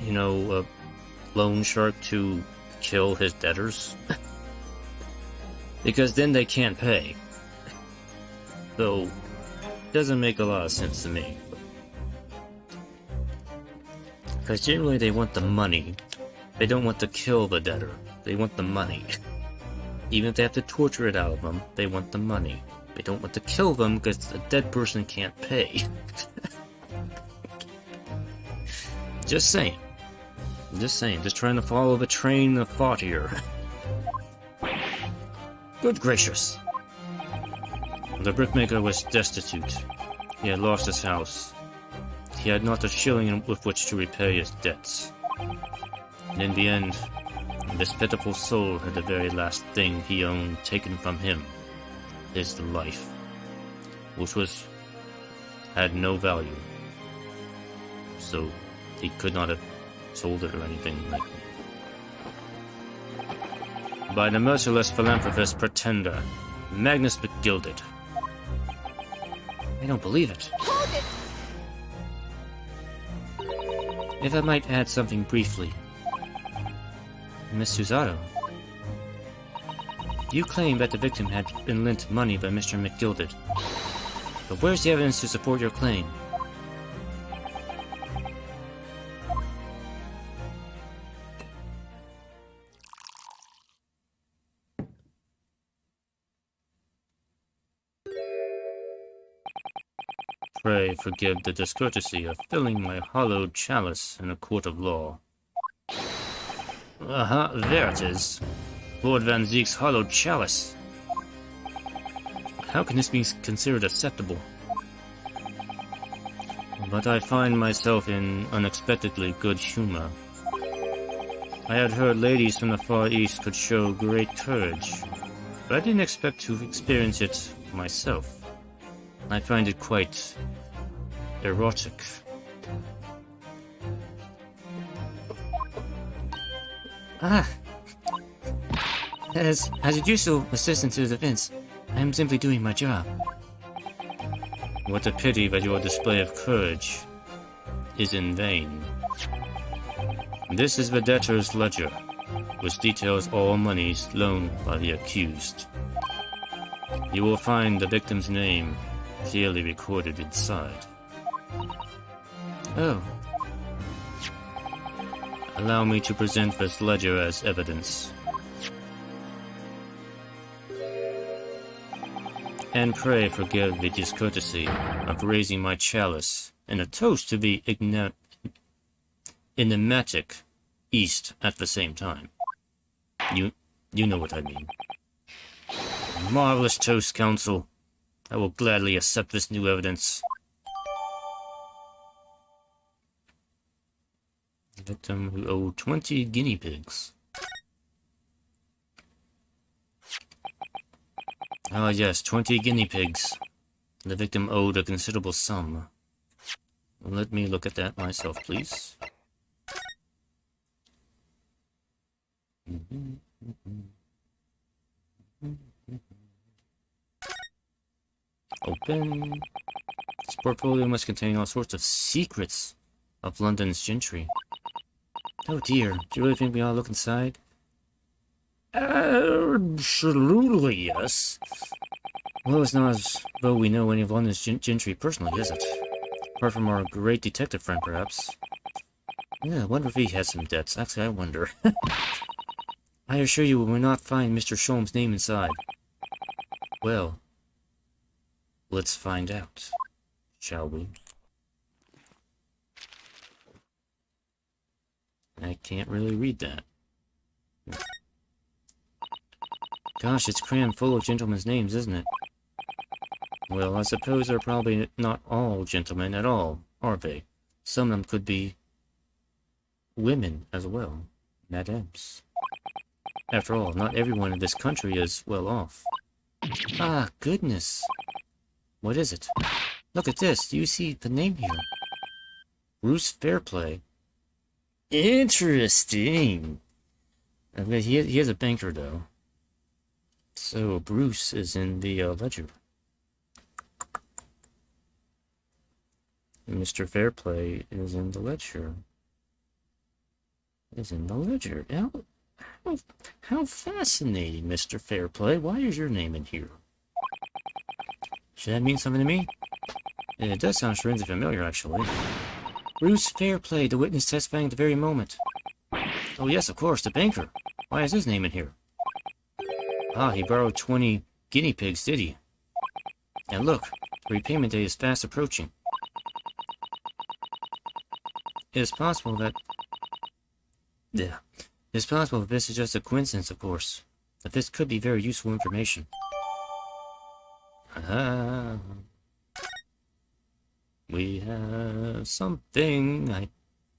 you know, a loan shark to kill his debtors. Because then they can't pay. So, it doesn't make a lot of sense to me. Because generally they want the money. They don't want to kill the debtor. They want the money. Even if they have to torture it out of them, they want the money. They don't want to kill them because a dead person can't pay. Just saying. Just saying. Just trying to follow the train of thought here. Good gracious. The brickmaker was destitute. He had lost his house. He had not a shilling with which to repay his debts. And in the end, this pitiful soul had the very last thing he owned taken from him, his life, which had no value. So he could not have sold it or anything like that. By the merciless philanthropist pretender, Magnus McGilded. I don't believe it. Hold it! If I might add something briefly. Miss Susato, you claim that the victim had been lent money by Mr. McGilded. But where's the evidence to support your claim? Pray forgive the discourtesy of filling my hollowed chalice in a court of law. There it is. Lord Van Zeek's hollowed chalice. How can this be considered acceptable? But I find myself in unexpectedly good humor. I had heard ladies from the Far East could show great courage, but I didn't expect to experience it myself. I find it quite erotic. As a useful assistant to the defense, I am simply doing my job. What a pity that your display of courage is in vain. This is the debtor's ledger, which details all monies loaned by the accused. You will find the victim's name clearly recorded inside. Oh. Allow me to present this ledger as evidence. And pray forgive the discourtesy of raising my chalice in a toast to the enigmatic East at the same time. You know what I mean. Marvelous toast, Counsel. I will gladly accept this new evidence. The victim who owed 20 guinea pigs. Ah yes, 20 guinea pigs. The victim owed a considerable sum. Let me look at that myself, please. Open. This portfolio must contain all sorts of secrets of London's gentry. Oh dear, do you really think we ought to look inside? Absolutely, yes. Well, it's not as though we know any of London's gentry personally, is it? Apart from our great detective friend, perhaps. Yeah, I wonder if he has some debts. Actually, I wonder. I assure you we will not find Mr. Sholmes' name inside. Well, let's find out, shall we? I can't really read that. Gosh, it's crammed full of gentlemen's names, isn't it? Well, I suppose they're probably not all gentlemen at all, are they? Some of them could be women as well, madames. After all, not everyone in this country is well off. Ah, goodness. What is it? Look at this. Do you see the name here? Bruce Fairplay. Interesting. He is a banker, though. So, Bruce is in the ledger. Mr. Fairplay is in the ledger. How fascinating, Mr. Fairplay. Why is your name in here? Should that mean something to me? It does sound strangely familiar, actually. Bruce Fairplay, the witness testifying at the very moment. Oh yes, of course, the banker. Why is his name in here? Ah, he borrowed 20 guinea pigs, did he? And look, the repayment day is fast approaching. It is possible that... Yeah. It's possible that this is just a coincidence, of course. But this could be very useful information. Ah. We have something, I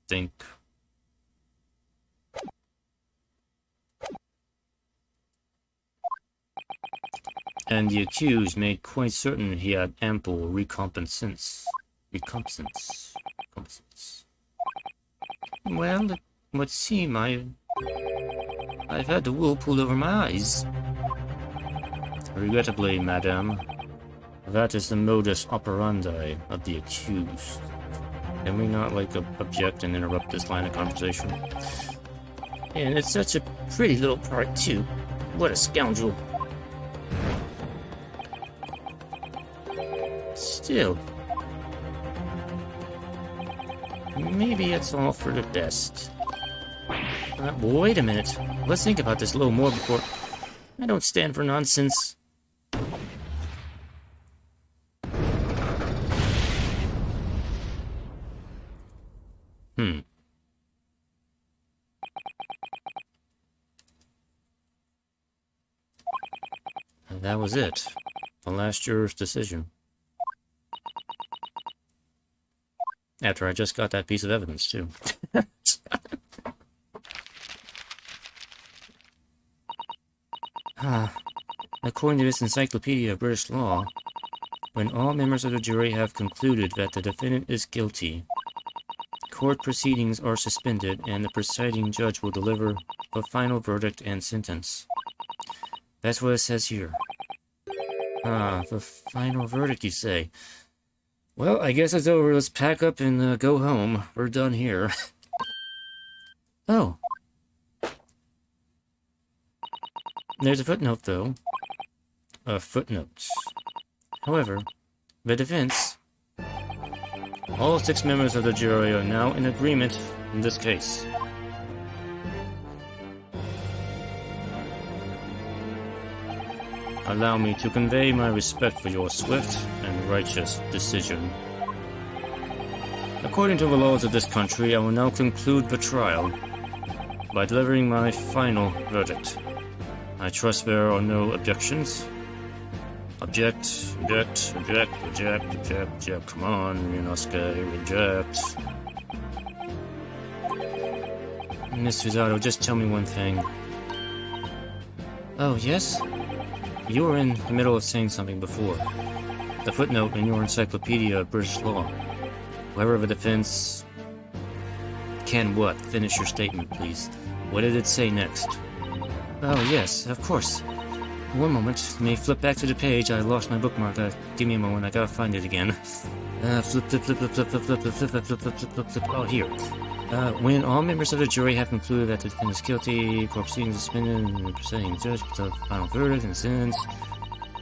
think. And the accused made quite certain he had ample recompensance. Well, it would seem I've had the wool pulled over my eyes. Regrettably, madame, that is the modus operandi of the accused. Can we not, like, object and interrupt this line of conversation? And it's such a pretty little part, too. What a scoundrel. Still, maybe it's all for the best. Wait a minute. Let's think about this a little more before... I don't stand for nonsense. And that was it. The last juror's decision. After I just got that piece of evidence, too. According to this Encyclopedia of British Law, when all members of the jury have concluded that the defendant is guilty, court proceedings are suspended and the presiding judge will deliver the final verdict and sentence. That's what it says here. The final verdict, you say? Well, I guess it's over. Let's pack up and go home. We're done here. Oh. There's a footnote, though. Footnotes. However, the defense... All 6 members of the jury are now in agreement in this case. Allow me to convey my respect for your swift and righteous decision. According to the laws of this country, I will now conclude the trial by delivering my final verdict. I trust there are no objections. Object. Come on, Ryunosuke, reject. Miss Fusato, just tell me one thing. Oh, yes? You were in the middle of saying something before. The footnote in your Encyclopedia of British Law. Whoever the defense... Can what? Finish your statement, please. What did it say next? Oh, yes, of course. One moment. Let me flip back to the page. I lost my bookmark. Give me a moment. I gotta find it again. Flip. Oh, here. When all members of the jury have concluded that the defendant is guilty, court proceedings suspended, and the presiding judge puts out the final verdict and sentence.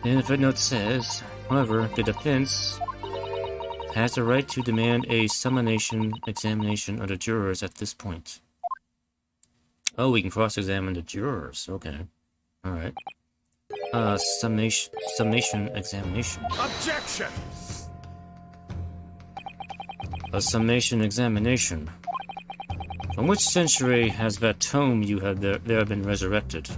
Then the footnote says, however, the defense has the right to demand a summation examination of the jurors at this point. Oh, we can cross-examine the jurors. Okay. Alright. Summation Examination. Objection! A Summation Examination. From which century has that tome you have there been resurrected?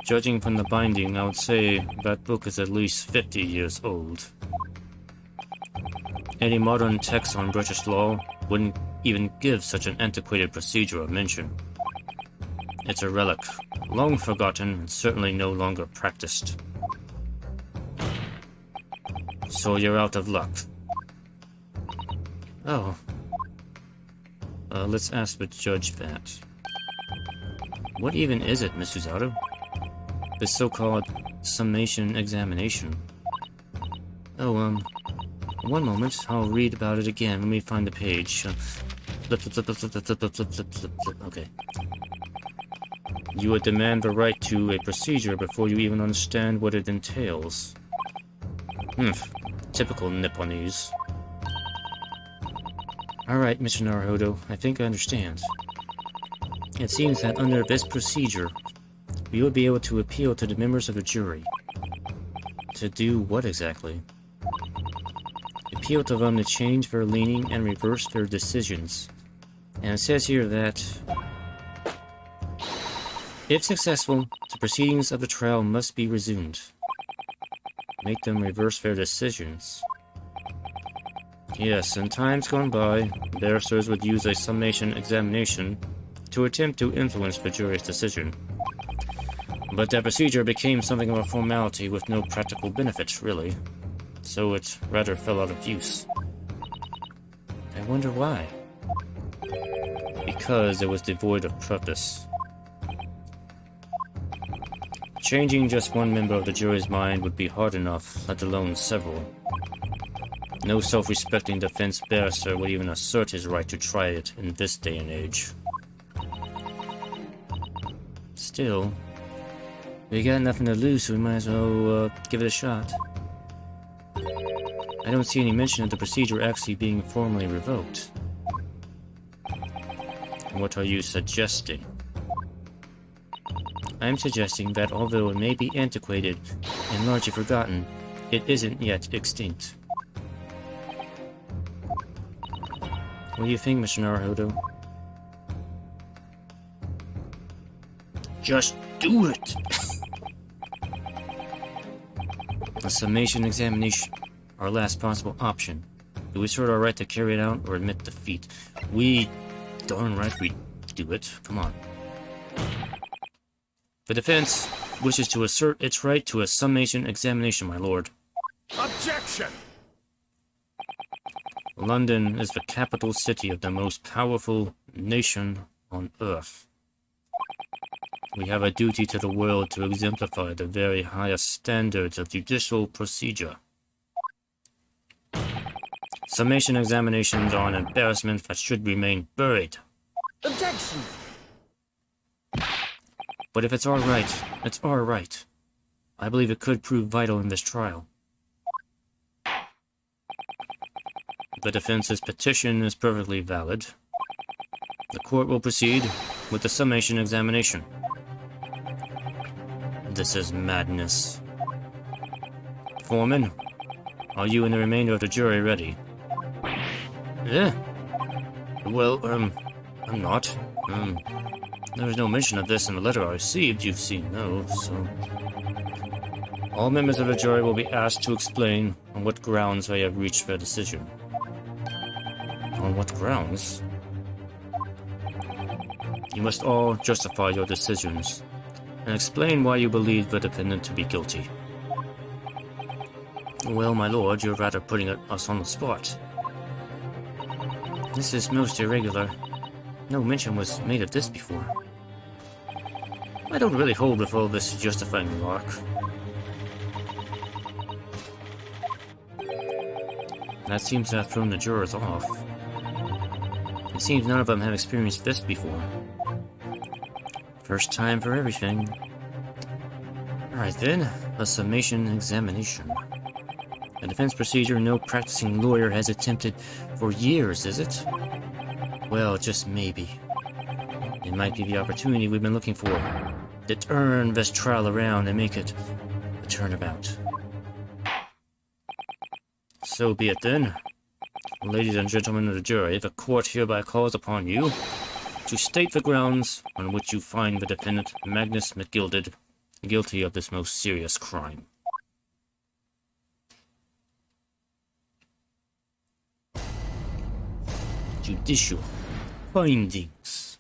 Judging from the binding, I would say that book is at least 50 years old. Any modern text on British law wouldn't even give such an antiquated procedure a mention. It's a relic, long forgotten and certainly no longer practiced. So you're out of luck. Oh. Let's ask the judge that. What even is it, Miss Susato? The so-called Summation Examination. Oh, one moment. I'll read about it again. Let me find the page. Flip. Okay. You would demand the right to a procedure before you even understand what it entails. Typical Nipponese. Alright, Mr. Naruhodo, I think I understand. It seems that under this procedure, we would be able to appeal to the members of the jury. To do what exactly? Appeal to them to change their leaning and reverse their decisions. And it says here that, if successful, the proceedings of the trial must be resumed. Make them reverse their decisions. Yes, in times gone by, barristers would use a summation examination to attempt to influence the jury's decision. But that procedure became something of a formality with no practical benefits, really. So it rather fell out of use. I wonder why. Because it was devoid of purpose. Changing just one member of the jury's mind would be hard enough, let alone several. No self-respecting defense barrister would even assert his right to try it in this day and age. Still, we got nothing to lose, so we might as well give it a shot. I don't see any mention of the procedure actually being formally revoked. What are you suggesting? I'm suggesting that although it may be antiquated and largely forgotten, it isn't yet extinct. What do you think, Mr. Naruhodo? Just do it! A summation examination. Our last possible option. Do we assert our right to carry it out or admit defeat? We... darn right we do it. Come on. The defense wishes to assert its right to a summation examination, my lord. Objection! London is the capital city of the most powerful nation on Earth. We have a duty to the world to exemplify the very highest standards of judicial procedure. Summation examinations are an embarrassment that should remain buried. Objection! But if it's our right, it's our right. I believe it could prove vital in this trial. The defense's petition is perfectly valid. The court will proceed with the summation examination. This is madness. Foreman, are you and the remainder of the jury ready? Yeah. Well, I'm not. There was no mention of this in the letter I received. You've seen those, so... All members of the jury will be asked to explain on what grounds they have reached their decision. On what grounds? You must all justify your decisions, and explain why you believe the defendant to be guilty. Well, my lord, you're rather putting us on the spot. This is most irregular. No mention was made of this before. I don't really hold with all this justifying remark. That seems to have thrown the jurors off. It seems none of them have experienced this before. First time for everything. Alright then, a summation examination. A defense procedure no practicing lawyer has attempted for years, is it? Well, just maybe. It might be the opportunity we've been looking for. to turn this trial around and make it a turnabout. So be it then. Ladies and gentlemen of the jury, the court hereby calls upon you to state the grounds on which you find the defendant, Magnus McGilded, guilty of this most serious crime. Judicial findings.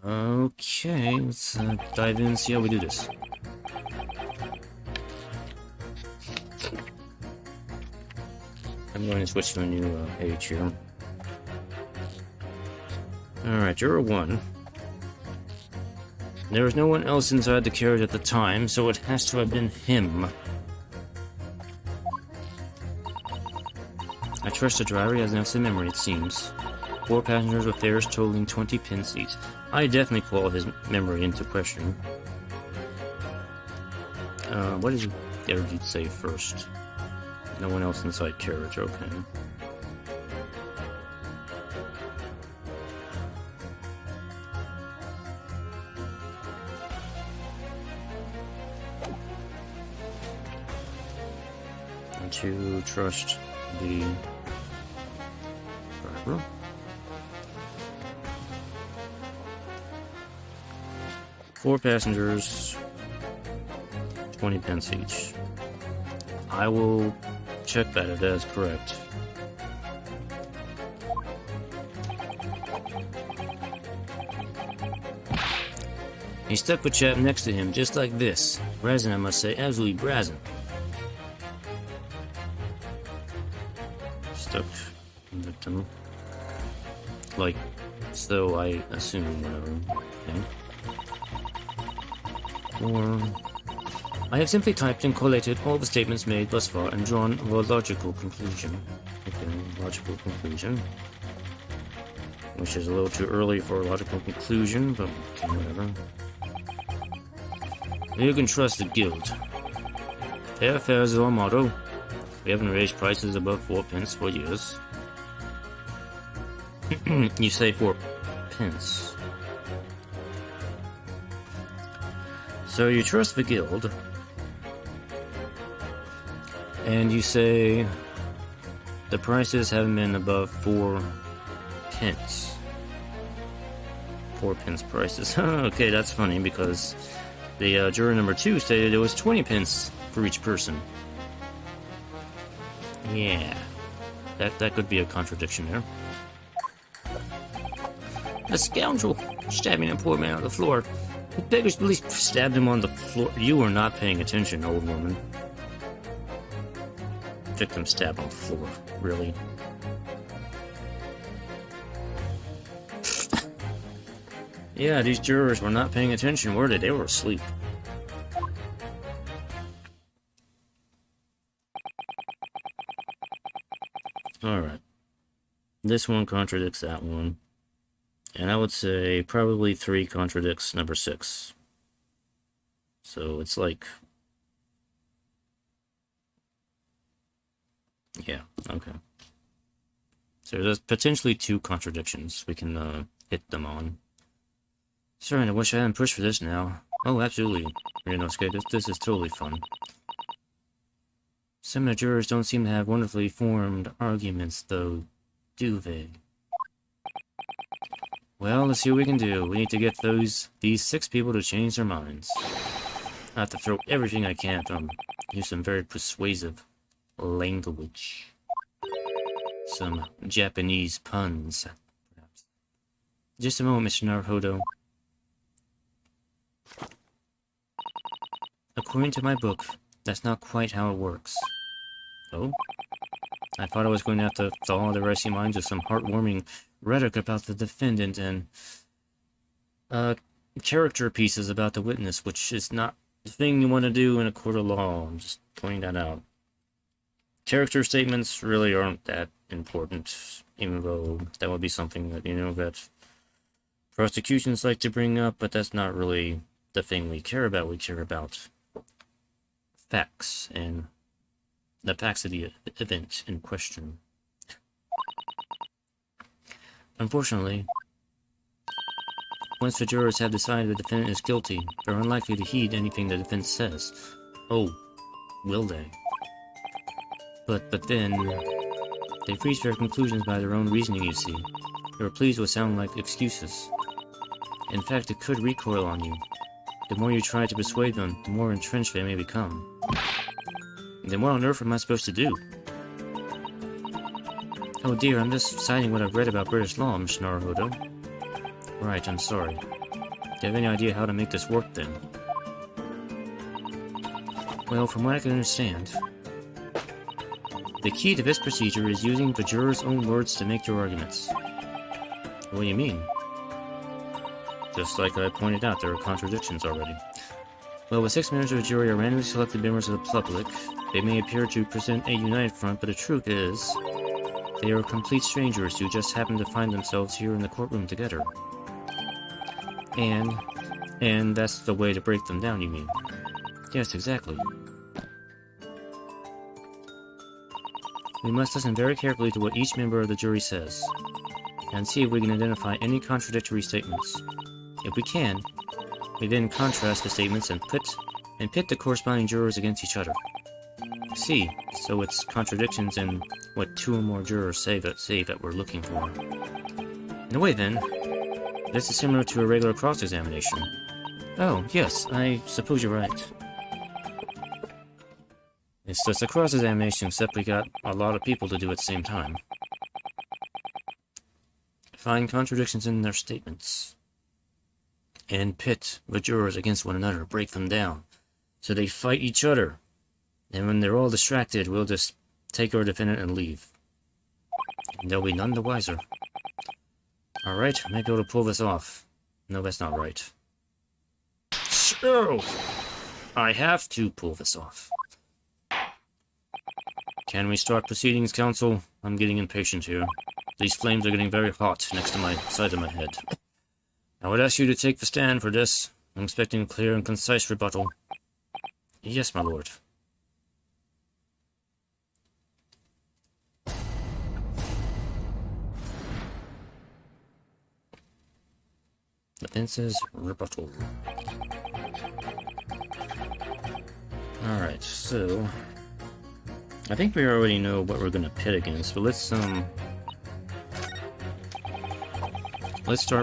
Okay, let's dive in and see how we do this. I'm going to switch to a new page here. Alright, Juror 1. There was no one else inside the carriage at the time, so it has to have been him. I trust the driver, he has an excellent memory, it seems. 4 passengers with fares totaling 20 pence each. I definitely call his memory into question. What did you say first? No one else inside carriage, okay. And to trust the driver. Four passengers, 20 pence each. I will check that if that is correct. He stuck with chap next to him, just like this. Brazen, I must say, absolutely brazen. Stuck victim. Like, so I assume, whatever. Okay. Or... I have simply typed and collated all the statements made thus far and drawn a logical conclusion. Okay, logical conclusion. Which is a little too early for a logical conclusion, but okay, whatever. You can trust the guild. Fair fares is our motto. We haven't raised prices above 4 pence for years. You say 4 pence. So you trust the guild. And you say the prices haven't been above 4 pence. 4 pence prices. Okay, that's funny because the juror number 2 stated it was 20 pence for each person. Yeah, that could be a contradiction there. A scoundrel stabbing a poor man on the floor. The beggar's police stabbed him on the floor. You were not paying attention, old woman. Victim stabbed on the floor. Really? Yeah, these jurors were not paying attention, were they? They were asleep. Alright. This one contradicts that one. And I would say probably 3 contradicts number 6. So it's like... yeah, okay. So there's potentially 2 contradictions we can hit them on. Sorry, I wish I hadn't pushed for this now. Oh, absolutely. Ryunosuke, this is totally fun. Some of the jurors don't seem to have wonderfully formed arguments, though, do they? Well, let's see what we can do. We need to get these 6 people to change their minds. I have to throw everything I can at them. Use some very persuasive language. Some Japanese puns, perhaps. Just a moment, Mr. Naruhodo. According to my book, that's not quite how it works. Oh? I thought I was going to have to thaw the racing minds with some heartwarming rhetoric about the defendant and character pieces about the witness, which is not the thing you want to do in a court of law. I'm just pointing that out. Character statements really aren't that important, even though that would be something that, that prosecutions like to bring up, but that's not really the thing we care about. We care about facts and the facts of the event in question. Unfortunately, Once the jurors have decided the defendant is guilty, they're unlikely to heed anything the defense says. Oh, will they? But then, they've reached their conclusions by their own reasoning, you see. Their pleas will sound like excuses. In fact, it could recoil on you. The more you try to persuade them, the more entrenched they may become. Then what on earth am I supposed to do? Oh dear, I'm just citing what I've read about British law, Mr. Naruhodo. Right, I'm sorry. Do you have any idea how to make this work, then? Well, from what I can understand, the key to this procedure is using the jurors' own words to make your arguments. What do you mean? Just like I pointed out, there are contradictions already. Well, with 6 members of the jury are randomly selected members of the public, they may appear to present a united front, but the truth is, they are complete strangers who just happen to find themselves here in the courtroom together. And that's the way to break them down, you mean? Yes, exactly. We must listen very carefully to what each member of the jury says, and see if we can identify any contradictory statements. If we can, we then contrast the statements and pit the corresponding jurors against each other. See, so it's contradictions in what 2 or more jurors say that we're looking for. In a way, then, this is similar to a regular cross-examination. Oh, yes, I suppose you're right. It's just a cross-examination, except we got a lot of people to do at the same time. Find contradictions in their statements. And pit the jurors against one another, break them down, so they fight each other. And when they're all distracted, we'll just take our defendant and leave. And they'll be none the wiser. Alright, I might be able to pull this off. No, that's not right. So, I have to pull this off. Can we start proceedings, counsel? I'm getting impatient here. These flames are getting very hot next to my side of my head. I would ask you to take the stand for this. I'm expecting a clear and concise rebuttal. Yes, my lord. Defense's rebuttal. Alright, so I think we already know what we're gonna pit against, but let's start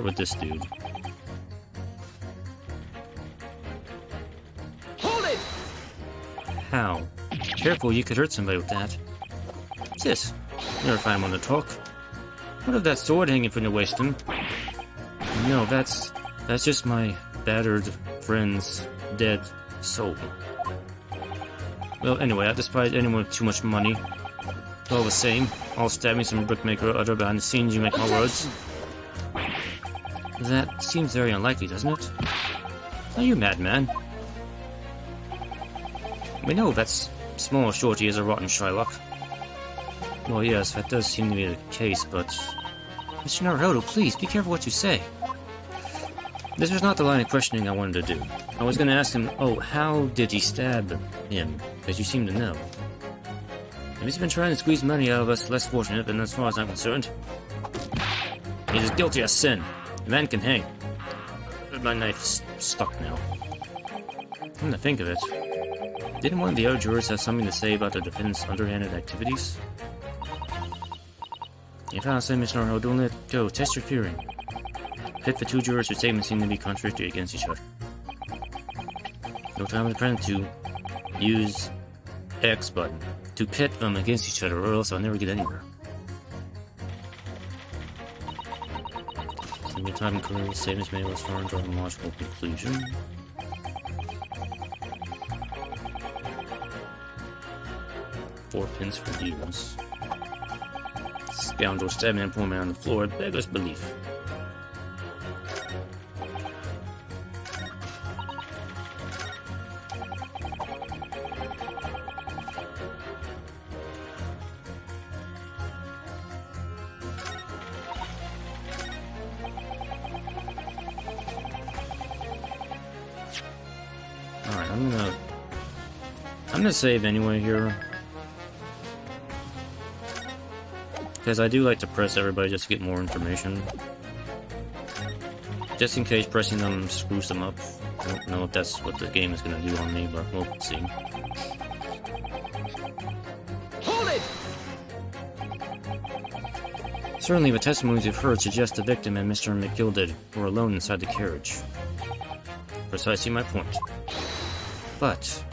with this dude. Hold it! How? Careful, you could hurt somebody with that. What's this? Never find one to talk. What of that sword hanging from your waistband? No, that's just my battered friend's dead soul. Well, anyway, I despise anyone with too much money. All the same, I'll stab me some brickmaker or other behind the scenes, you make my words. That seems very unlikely, doesn't it? Are you mad, man? We know that small shorty is a rotten Shylock. Well, yes, that does seem to be the case, but... Mr. Naruhodo, please, be careful what you say. This was not the line of questioning I wanted to do. I was going to ask him, oh, how did he stab him? Because you seem to know. If he's been trying to squeeze money out of us, less fortunate than as far as I'm concerned. He's as guilty as sin. The man can hang. My knife's stuck now. Come to think of it, didn't one of the other jurors have something to say about the defendant's underhanded activities? If I say, Mr. Naruhodo, don't let it go. Test your theory. Pit the 2 jurors whose statements seem to be contradictory against each other. No time in the present to use X button to pit them against each other, or else I'll never get anywhere. Some time and career statements made as far and draw a logical conclusion. Four pins for use. Scoundrel stabbing and poor man on the floor, beggars belief. Alright, I'm gonna save anyway here. Because I do like to press everybody just to get more information. Just in case pressing them screws them up. I don't know if that's what the game is going to do on me, but we'll see. Hold it! Certainly, the testimonies you've heard suggest the victim and Mr. McGilded were alone inside the carriage. Precisely my point. But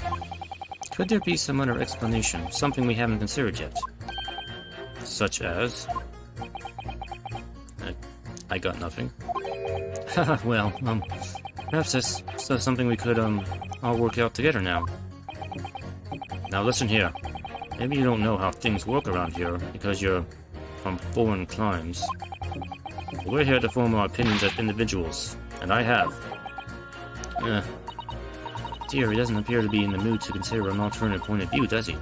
could there be some other explanation, something we haven't considered yet? Such as... I got nothing. Well, perhaps that's something we could, all work out together now. Now listen here. Maybe you don't know how things work around here, because you're from foreign climes. We're here to form our opinions as individuals, and I have. Dear, he doesn't appear to be in the mood to consider an alternate point of view, does he?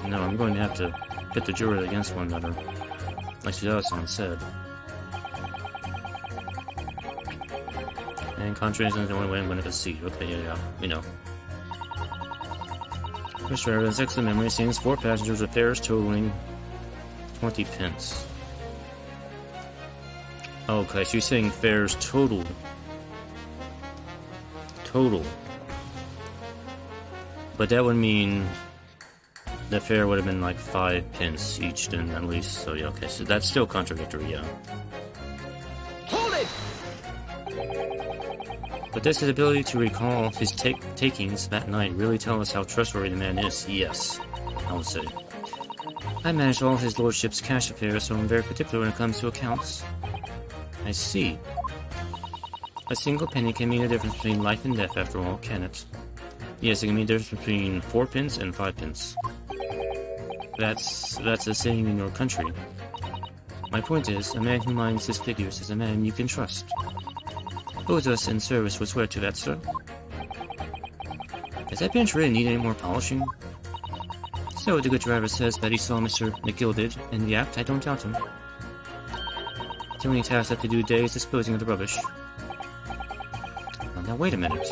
No, I'm going to have to pit the jurors against one another, like Sudasan said. And contradiction is the only way I'm going to concede. Okay, yeah, we know. Mr. Evans' excellent memory seems 4 passengers with fares totaling 20 pence. Okay, so you're saying fares total. Total. But that would mean the fare would have been like 5 pence each then at least. So yeah, okay, so that's still contradictory, yeah. Hold it! But does his ability to recall his takings that night really tell us how trustworthy the man is? Yes, I would say. I managed all his lordship's cash affairs, so I'm very particular when it comes to accounts. I see. A single penny can mean a difference between life and death after all, can it? Yes, it can mean a difference between 4 pence and 5 pence. That's a saying in your country. My point is, a man who minds his figures is a man you can trust. Both of us in service would swear to that, sir. Does that bench really need any more polishing? So the good driver says that he saw Mr. McGilded in the act. I don't doubt him. The only task left to do today is disposing of the rubbish. Now wait a minute.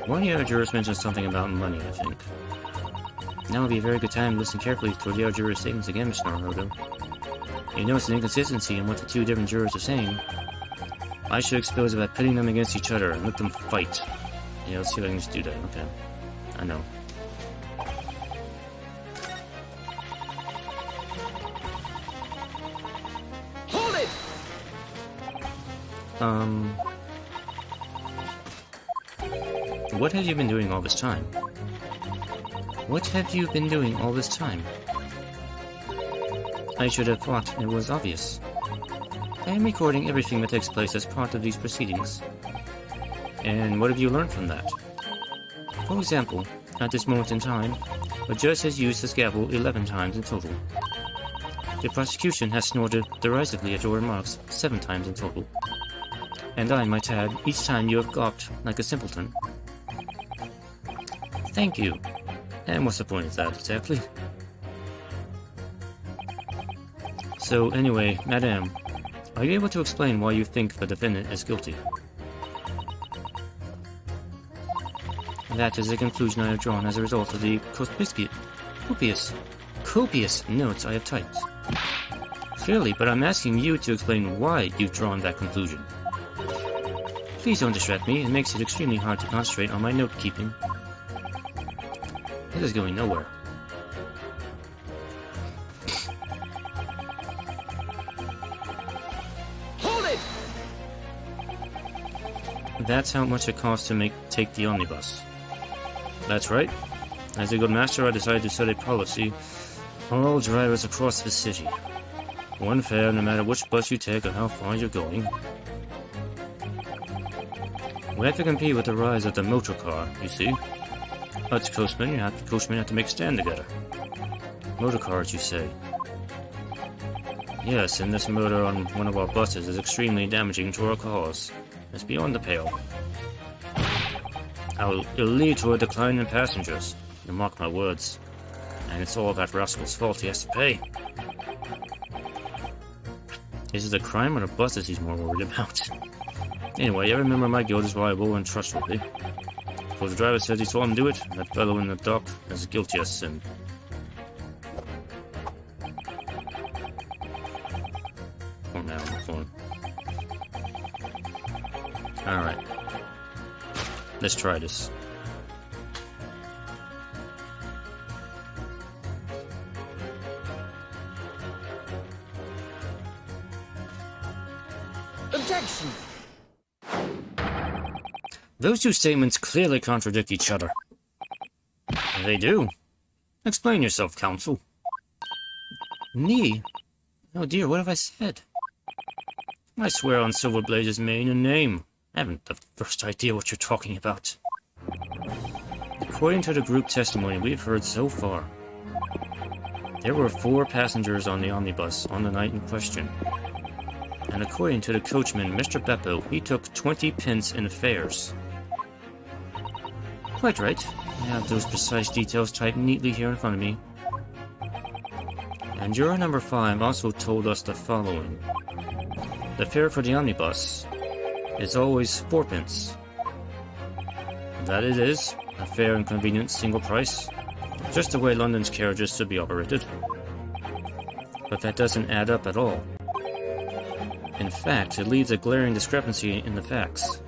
One of the other jurors mentioned something about money, I think. Now would be a very good time to listen carefully to the other jurors' statements again, Mr. Naruto. You notice an inconsistency in what the 2 different jurors are saying. I should expose it by pitting them against each other and let them fight. Yeah, let's see if I can just do that. Okay. I know. Hold it! What have you been doing all this time? What have you been doing all this time? I should have thought it was obvious. I am recording everything that takes place as part of these proceedings. And what have you learned from that? For example, at this moment in time, the judge has used his gavel 11 times in total. The prosecution has snorted derisively at your remarks 7 times in total. And I might add, each time you have gawped like a simpleton. Thank you. And what's the point of that, exactly? So, anyway, Madame, are you able to explain why you think the defendant is guilty? That is a conclusion I have drawn as a result of the copious notes I have typed. Clearly, but I'm asking you to explain why you've drawn that conclusion. Please don't distract me, it makes it extremely hard to concentrate on my note-keeping. This is going nowhere. Hold it! That's how much it costs to take the omnibus. That's right. As a good master, I decided to set a policy for all drivers across the city. 1 fare no matter which bus you take or how far you're going. We have to compete with the rise of the motor car, you see. Us coachmen have to make stand together. Motor cars, you say? Yes, and this murder on one of our buses is extremely damaging to our cause. It's beyond the pale. It'll lead to a decline in passengers. You mark my words. And it's all that rascal's fault he has to pay. Is it the crime or the buses he's more worried about? Anyway, I remember my guild is reliable and trustworthy. So the driver says he saw him do it, and that fellow in the dock is guilty as sin. Oh, now, on the phone. Let's try this. Objection! Those two statements clearly contradict each other. They do. Explain yourself, counsel. Me? Oh dear, what have I said? I swear on Silverblaze's mane and name. I haven't the first idea what you're talking about. According to the group testimony we've heard so far, there were 4 passengers on the omnibus on the night in question. And according to the coachman, Mr. Beppo, he took 20 pence in fares. Quite right. I have those precise details typed neatly here in front of me. And juror number 5 also told us the following. The fare for the omnibus is always 4 pence. That it is, a fair and convenient single price, just the way London's carriages should be operated. But that doesn't add up at all. In fact, it leaves a glaring discrepancy in the facts.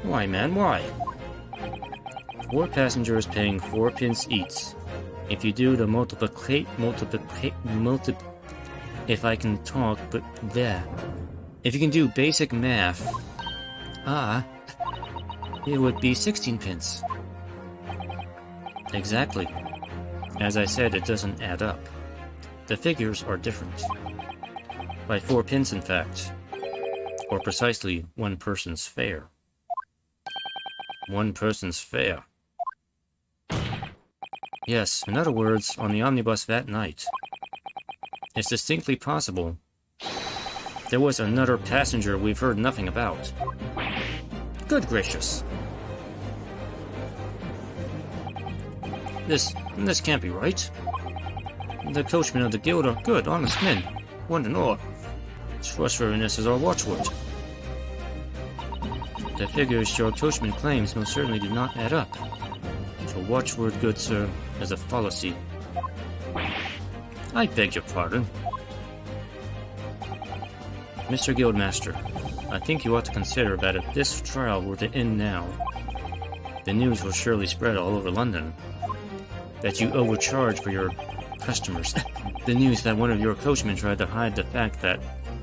Why, man, why? 4 passengers paying 4 pence each. If you do the if I can talk, but there. If you can do basic math, it would be 16 pence. Exactly. As I said, it doesn't add up. The figures are different. By 4 pence, in fact. Or precisely 1 person's fare. 1 person's fare. Yes, in other words, on the omnibus that night, it's distinctly possible there was another passenger we've heard nothing about. Good gracious. This can't be right. The coachman of the guild are good, honest men. One and all. Trustworthiness is our watchword. The figures your coachman claims most certainly do not add up. Your watchword, good sir, is a fallacy. I beg your pardon. Mr. Guildmaster, I think you ought to consider that if this trial were to end now, the news will surely spread all over London that you overcharge for your customers. The news that one of your coachmen tried to hide the fact that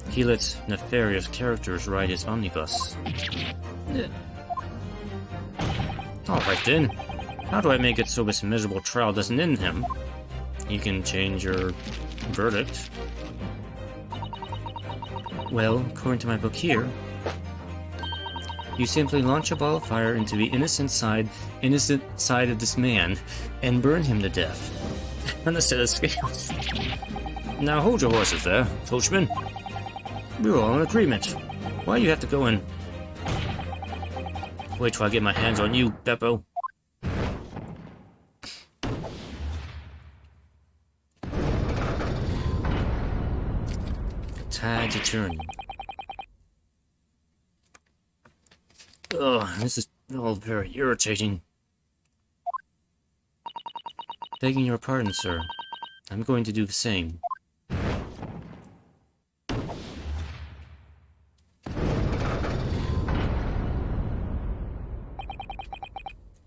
he lets nefarious characters ride his omnibus. Alright then. How do I make it so this miserable trial doesn't end him? You can change your verdict. Well, according to my book here, you simply launch a ball of fire into the innocent side of this man and burn him to death. On a set of scales. Now hold your horses there, coachman. We're all in agreement. Why do you have to go in? Wait till I get my hands on you, Beppo. Tides are turning. Ugh, this is all very irritating. Begging your pardon, sir. I'm going to do the same.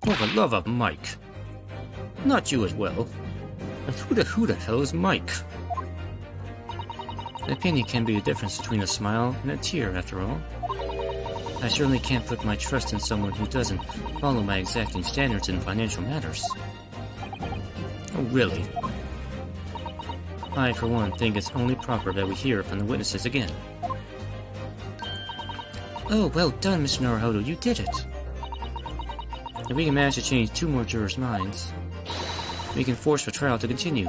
For the love of Mike. Not you as well. And who the hell is Mike? A penny can be the difference between a smile and a tear, after all. I certainly can't put my trust in someone who doesn't follow my exacting standards in financial matters. Oh, really? I, for one, think it's only proper that we hear from the witnesses again. Oh, well done, Mr. Naruhodo, you did it! If we can manage to change 2 more jurors' minds, we can force the trial to continue.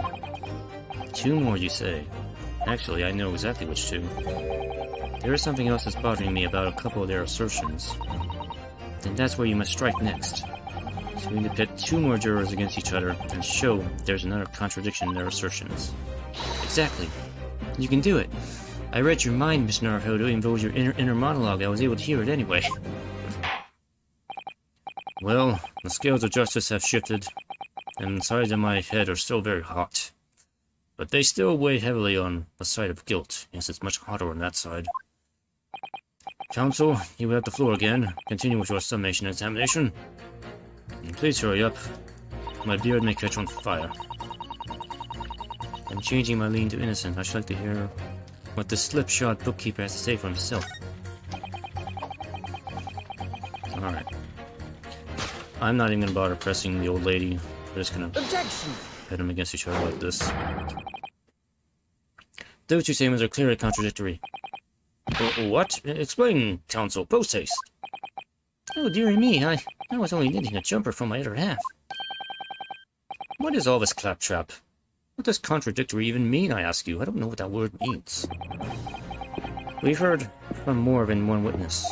2 more, you say? Actually, I know exactly which 2. There is something else that's bothering me about a couple of their assertions. And that's where you must strike next. So we need to pit 2 more jurors against each other and show there's another contradiction in their assertions. Exactly. You can do it. I read your mind, Miss Naruhodo, even though it was your inner monologue. I was able to hear it anyway. Well, the scales of justice have shifted, and the sides of my head are still very hot. But they still weigh heavily on the side of guilt. Yes, it's much hotter on that side. Counsel, you have the floor again. Continue with your summation examination. And please hurry up. My beard may catch on fire. I'm changing my lien to innocent. I should like to hear what the slipshod bookkeeper has to say for himself. Alright. I'm not even gonna bother pressing the old lady. I'm just gonna pit them against each other like this. Those two statements are clearly contradictory. What? Explain, counsel. Post haste. Oh, dearie me, I was only knitting a jumper for my other half. What is all this claptrap? What does contradictory even mean, I ask you? I don't know what that word means. We've heard from more than one witness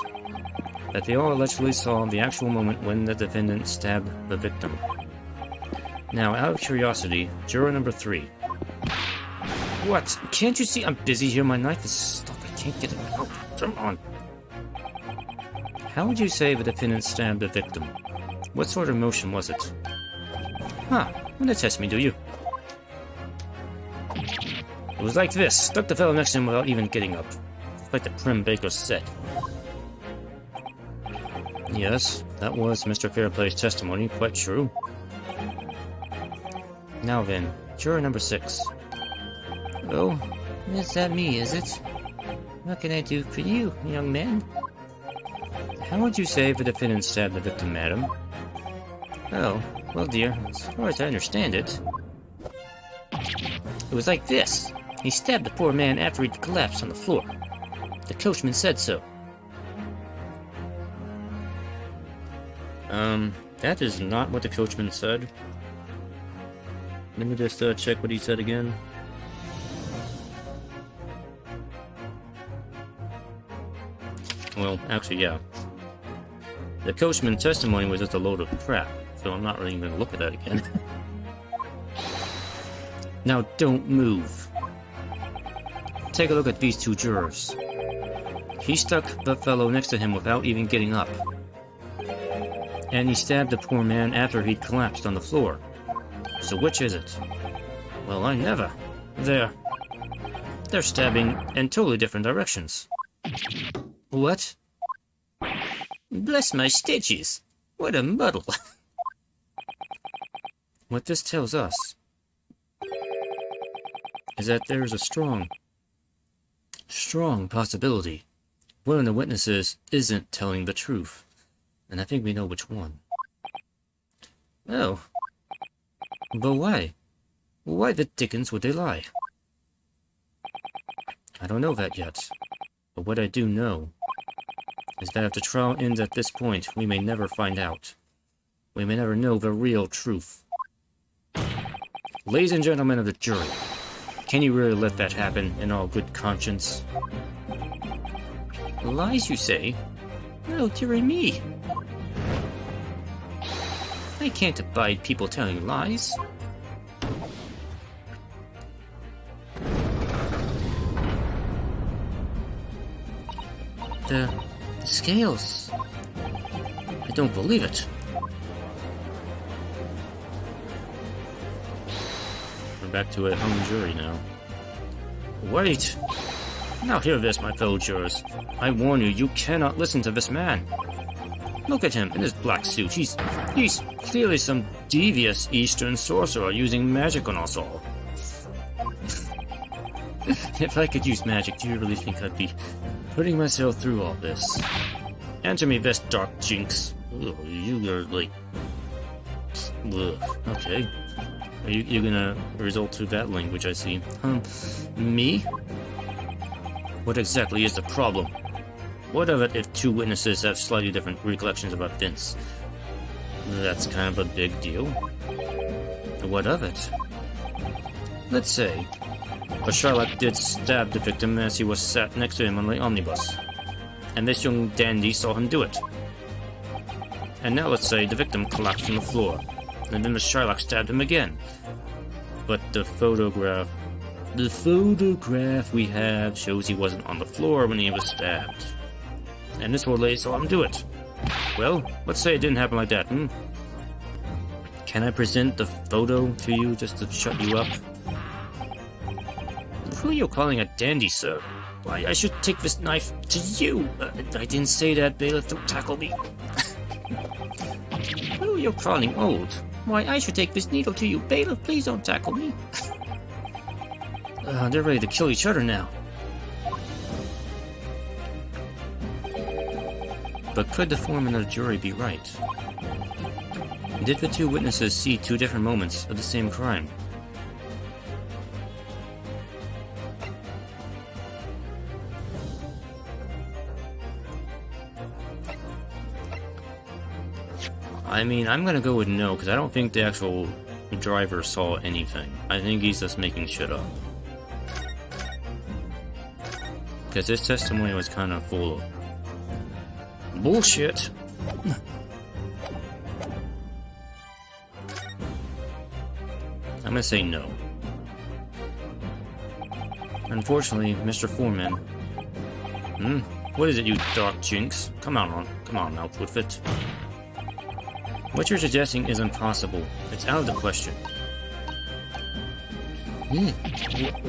that they all allegedly saw the actual moment when the defendant stabbed the victim. Now, out of curiosity, juror number 3. What? Can't you see I'm busy here? My knife is stuck. I can't get it out. Come on. How would you say the defendant stabbed the victim? What sort of motion was it? Huh. Wanna test me, do you? It was like this. Stuck the fellow next to him without even getting up. Like the prim baker said. Yes, that was Mr. Fairplay's testimony. Quite true. Now then, juror number 6. Oh, is that me, is it? What can I do for you, young man? How would you say the defendant stabbed the victim, madam? Oh, well, dear, as far as I understand it, it was like this. He stabbed the poor man after he'd collapsed on the floor. The coachman said so. That is not what the coachman said. Let me just check what he said again. Well, actually, yeah. The coachman's testimony was just a load of crap, so I'm not really going to look at that again. Now, don't move. Take a look at these two jurors. He stuck the fellow next to him without even getting up. And he stabbed the poor man after he'd collapsed on the floor. So which is it? Well, I never. They're stabbing in totally different directions. What? Bless my stitches! What a muddle! What this tells us is that there's a strong possibility one of the witnesses isn't telling the truth. And I think we know which one. Oh. But why? Why the dickens would they lie? I don't know that yet. But what I do know is that if the trial ends at this point, we may never find out. We may never know the real truth. Ladies and gentlemen of the jury, can you really let that happen in all good conscience? Lies, you say? Oh, dearie me. I can't abide people telling lies. The scales. I don't believe it. We're back to a hung jury now. Wait! Now hear this, my fellow jurors. I warn you, you cannot listen to this man. Look at him in his black suit. He's clearly some devious Eastern sorcerer using magic on us all. If I could use magic, do you really think I'd be putting myself through all this? Answer me this, dark jinx. Ugh, you are like... Ugh, okay. Are you gonna resort to that language, I see? Me? What exactly is the problem? What of it if two witnesses have slightly different recollections about Vince? That's kind of a big deal. What of it? Let's say a Sherlock did stab the victim as he was sat next to him on the omnibus, and this young dandy saw him do it. And now let's say the victim collapsed on the floor, and then the Sherlock stabbed him again. But the photograph we have shows he wasn't on the floor when he was stabbed. And this old lady saw him do it. Well, let's say it didn't happen like that, Can I present the photo to you just to shut you up? Who are you calling a dandy, sir? Why, I should take this knife to you. I didn't say that, bailiff. Don't tackle me. Oh, you're crawling old. Why, I should take this needle to you, bailiff. Please don't tackle me. They're ready to kill each other now. But could the foreman of the jury be right? Did the two witnesses see two different moments of the same crime? I mean, I'm gonna go with no, because I don't think the actual driver saw anything. I think he's just making shit up. Because his testimony was kind of full of bullshit. I'm gonna say no. Unfortunately, Mr. Foreman. What is it, you dark jinx? Come on now, Woodfit. What you're suggesting is impossible. It's out of the question.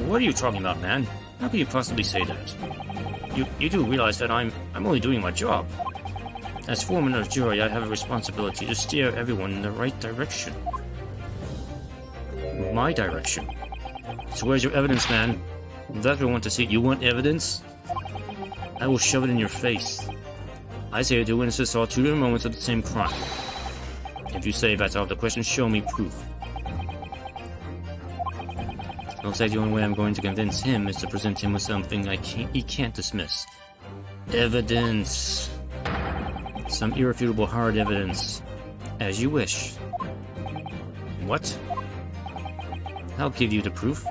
What are you talking about, man? How can you possibly say that? You do realize that I'm only doing my job. As foreman of the jury, I have a responsibility to steer everyone in the right direction. My direction. So where's your evidence, man? That's what I want to see. You want evidence? I will shove it in your face. I say the two witnesses saw two different moments of the same crime. If you say that's out of the question, show me proof. Looks like the only way I'm going to convince him is to present him with something he can't dismiss. Evidence. Some irrefutable hard evidence. As you wish. What? I'll give you the proof.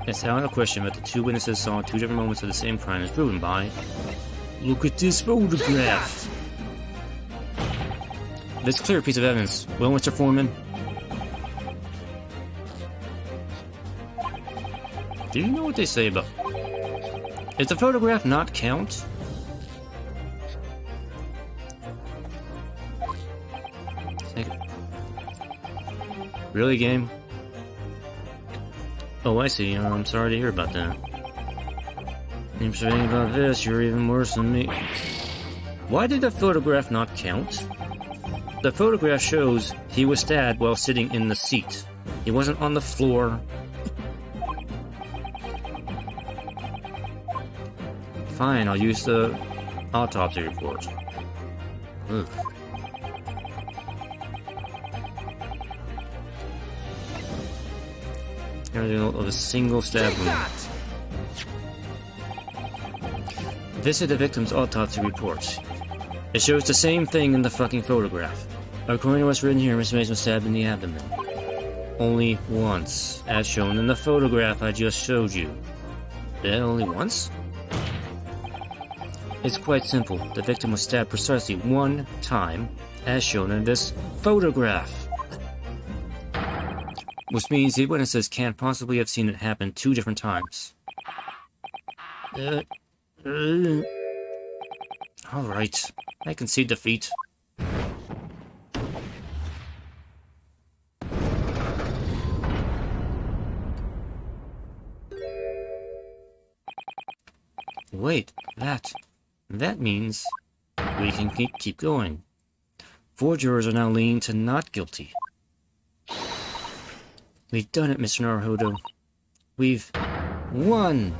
It's out of the question that the two witnesses saw two different moments of the same crime is proven by... Look at this photograph! This clear piece of evidence. Well, Mr. Foreman? Do you know what they say about... Does the photograph not count? Really, game? Oh, I see. I'm sorry to hear about that. You're saying about this, you're even worse than me. Why did the photograph not count? The photograph shows he was stabbed while sitting in the seat. He wasn't on the floor. Fine, I'll use the autopsy report. Ugh. Everything of a single stab wound. This is the victim's autopsy report. It shows the same thing in the fucking photograph. According to what's written here, Miss Mason was stabbed in the abdomen. Only once, as shown in the photograph I just showed you. Yeah, only once? It's quite simple. The victim was stabbed precisely one time, as shown in this photograph. Which means the witnesses can't possibly have seen it happen two different times. Alright, I concede defeat. Wait, that means we can keep going. 4 jurors are now leaning to not guilty. We've done it, Mr. Naruhodo. We've won!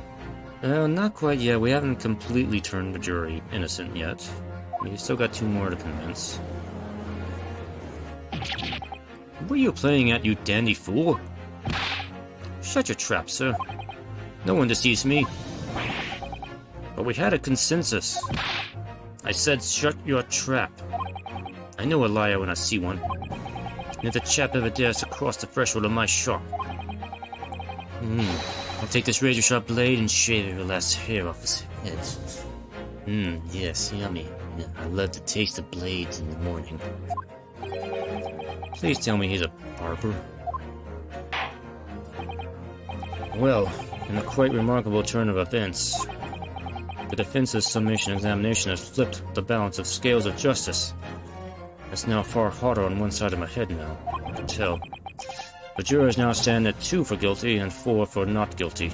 Not quite yet. We haven't completely turned the jury innocent yet. We've still got 2 more to convince. What are you playing at, you dandy fool? Shut your trap, sir. No one deceives me. But we had a consensus. I said shut your trap. I know a liar when I see one. And if the chap ever dares to cross the threshold of my shop... I'll take this razor-sharp blade and shave every last hair off his head. Yes, yummy. Yeah, I love to taste the blades in the morning. Please tell me he's a barber. Well, in a quite remarkable turn of events, the defense's summation examination has flipped the balance of scales of justice. It's now far harder on one side of my head now, I can tell. The jurors now stand at 2 for guilty and 4 for not guilty.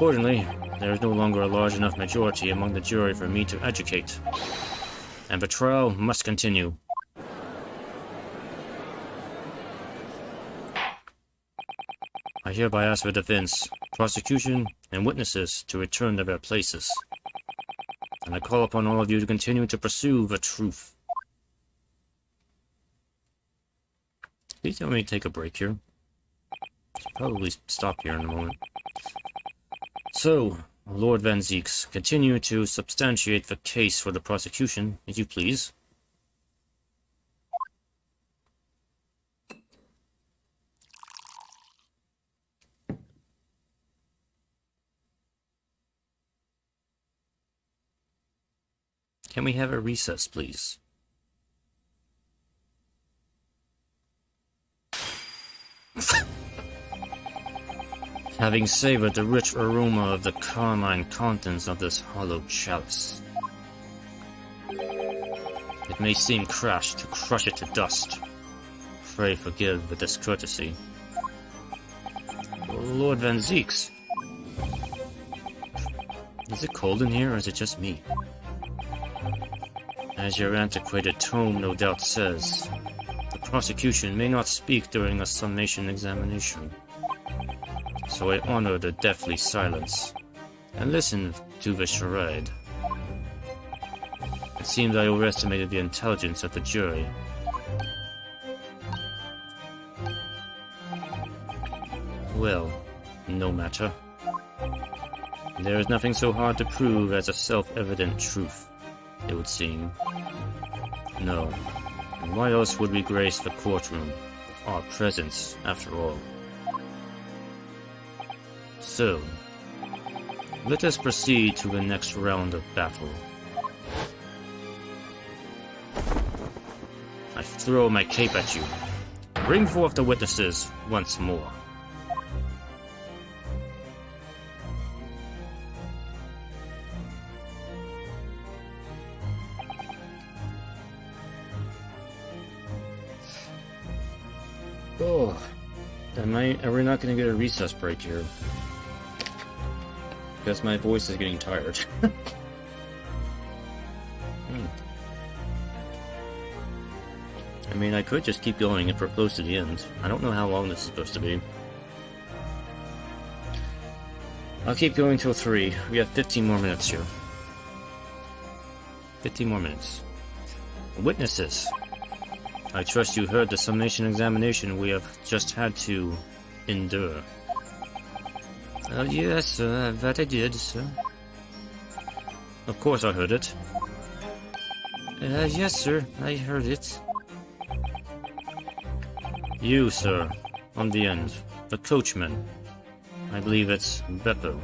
Accordingly, there is no longer a large enough majority among the jury for me to educate, and the trial must continue. I hereby ask the defense, prosecution, and witnesses to return to their places, and I call upon all of you to continue to pursue the truth. Please let me take a break here. Should probably stop here in a moment. So, Lord Van Zieks, continue to substantiate the case for the prosecution, if you please. Can we have a recess, please? Having savored the rich aroma of the carmine contents of this hollow chalice, it may seem crash to crush it to dust. Pray forgive the discourtesy. Lord Van Zieks, is it cold in here, or is it just me? As your antiquated tome no doubt says, the prosecution may not speak during a summation examination. So I honor the deathly silence, and listen to the charade. It seems I overestimated the intelligence of the jury. Well, no matter. There is nothing so hard to prove as a self-evident truth, it would seem. No. And why else would we grace the courtroom? Our presence, after all. So, let us proceed to the next round of battle. I throw my cape at you. Bring forth the witnesses once more. Oh, are we not going to get a recess break here? Because my voice is getting tired. I mean, I could just keep going if we're close to the end. I don't know how long this is supposed to be. I'll keep going till 3. We have 15 more minutes here. 15 more minutes. Witnesses. I trust you heard the summation examination we have just had to endure. Yes, sir, that I did, sir. Of course I heard it. Yes, sir, I heard it. You, sir, on the end, the coachman. I believe it's Debtor.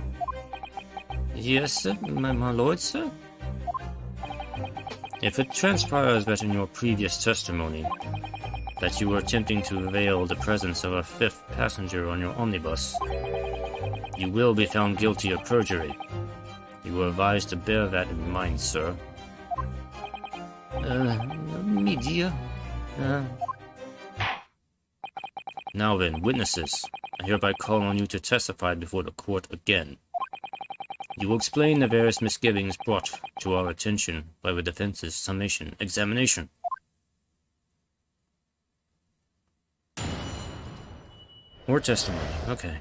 Yes, sir, my lord, sir. If it transpires that in your previous testimony, that you were attempting to veil the presence of a 5th passenger on your omnibus, you will be found guilty of perjury. You are advised to bear that in mind, sir. Me dear. Now then, witnesses, I hereby call on you to testify before the court again. You will explain the various misgivings brought to our attention by the defense's summation examination. More testimony, okay.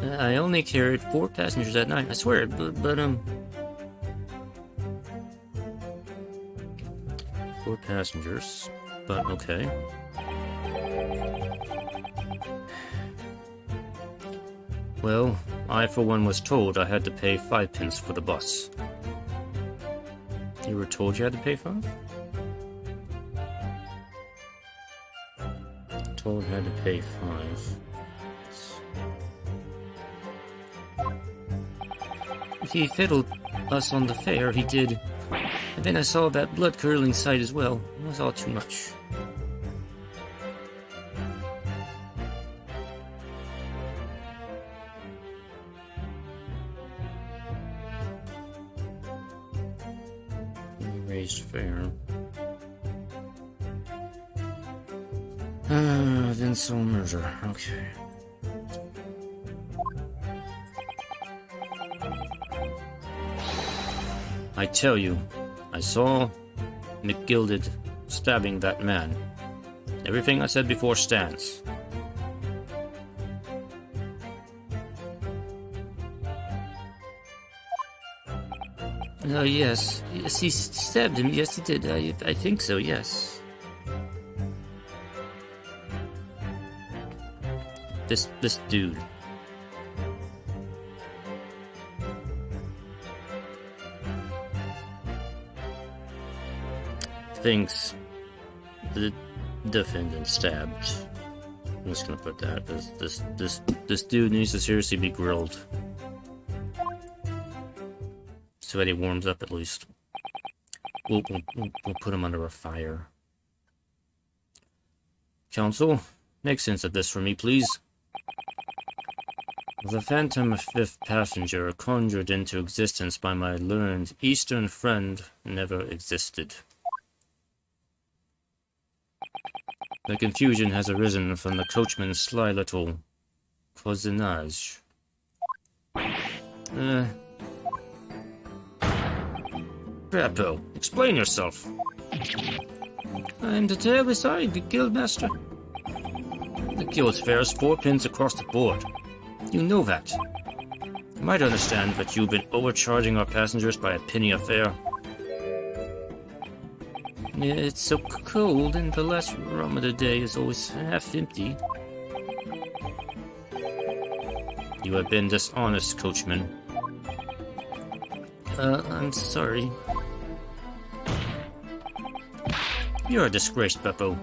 I only carried 4 passengers that night, I swear, but 4 passengers, but okay. Well, I for one was told I had to pay 5 pence for the bus. You were told you had to pay 5? Told I had to pay 5. He fiddled us on the fare, he did. And then I saw that blood-curdling sight as well. It was all too much. Raised fare. then saw murder. Okay. I tell you, I saw McGilded stabbing that man. Everything I said before stands. Yes. Yes, he stabbed him. Yes, he did. I think so, yes. This dude. Thinks the defendant stabbed. I'm just gonna put that. This dude needs to seriously be grilled. So that he warms up at least. We'll put him under a fire. Counsel, make sense of this for me, please. The phantom fifth passenger conjured into existence by my learned Eastern friend never existed. The confusion has arisen from the coachman's sly little cousinage. Beppo, explain yourself. I'm terribly sorry, Guildmaster. The guild's fare is 4 pins across the board. You know that. You might understand that you've been overcharging our passengers by a penny a fare. It's so cold, and the last rum of the day is always half empty. You have been dishonest, coachman. I'm sorry. You're a disgrace, Beppo.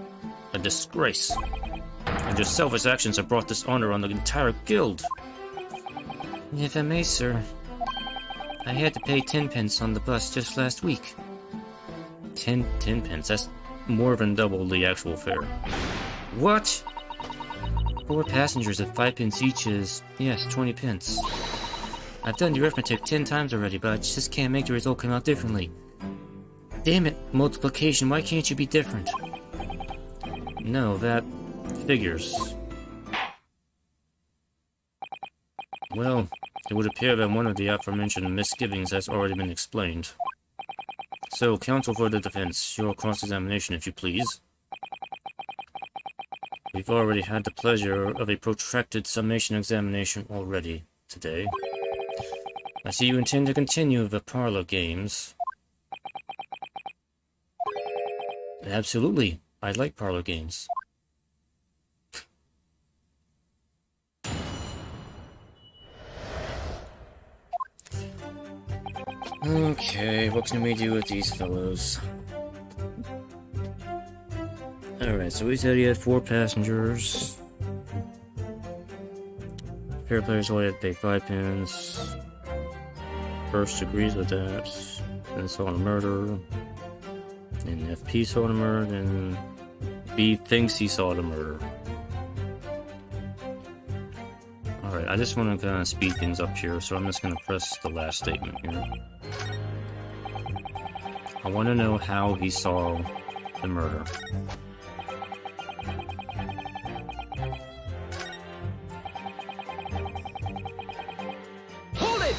A disgrace. And your selfish actions have brought dishonor on the entire guild. If I may, sir. I had to pay 10 pence on the bus just last week. 10 pence? That's more than double the actual fare. What? 4 passengers at 5 pence each is, yes, 20 pence. I've done the arithmetic 10 times already, but I just can't make the result come out differently. Damn it, multiplication, why can't you be different? No, that figures. Well, it would appear that one of the aforementioned misgivings has already been explained. So, counsel for the defense, your cross-examination, if you please. We've already had the pleasure of a protracted summation examination already today. I see you intend to continue the parlor games. Absolutely. I like parlor games. Okay, what can we do with these fellows? Alright, so we said he had 4 passengers. Fair players only had to pay 5 pence. First agrees with that. Then saw a murder. And FP saw the murder, and B thinks he saw the murder. Alright, I just want to kind of speed things up here, so I'm just going to press the last statement here. I want to know how he saw the murder. Hold it!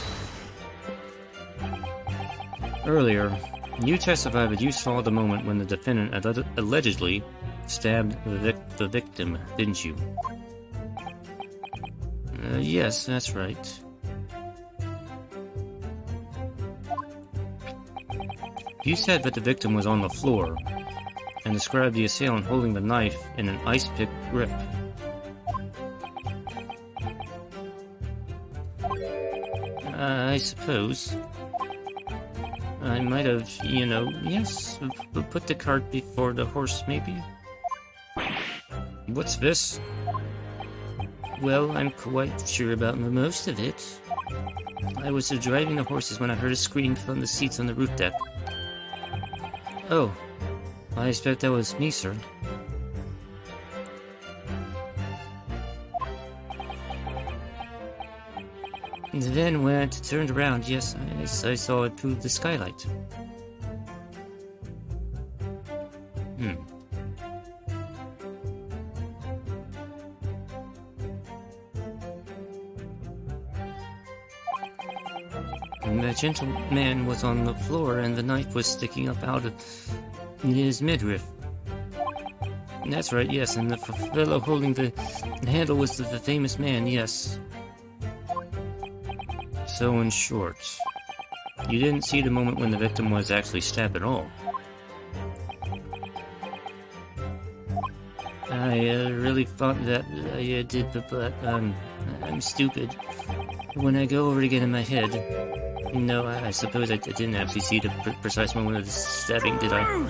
Earlier, you testified that you saw the moment when the defendant allegedly stabbed the victim, didn't you? Yes, that's right. You said that the victim was on the floor, and described the assailant holding the knife in an ice-pick grip. I suppose. I might have, yes, put the cart before the horse, maybe? What's this? Well, I'm quite sure about most of it. I was driving the horses when I heard a scream from the seats on the roof deck. Oh, I expect that was me, sir. And then when I turned around, yes, I saw it through the skylight. The gentleman was on the floor and the knife was sticking up out of his midriff. That's right, yes, and the fellow holding the handle was the famous man, yes. So in short, you didn't see the moment when the victim was actually stabbed at all. I really thought that I did, but I'm stupid. When I go over it again in my head, no, I suppose I didn't actually see the precise moment of the stabbing, did I?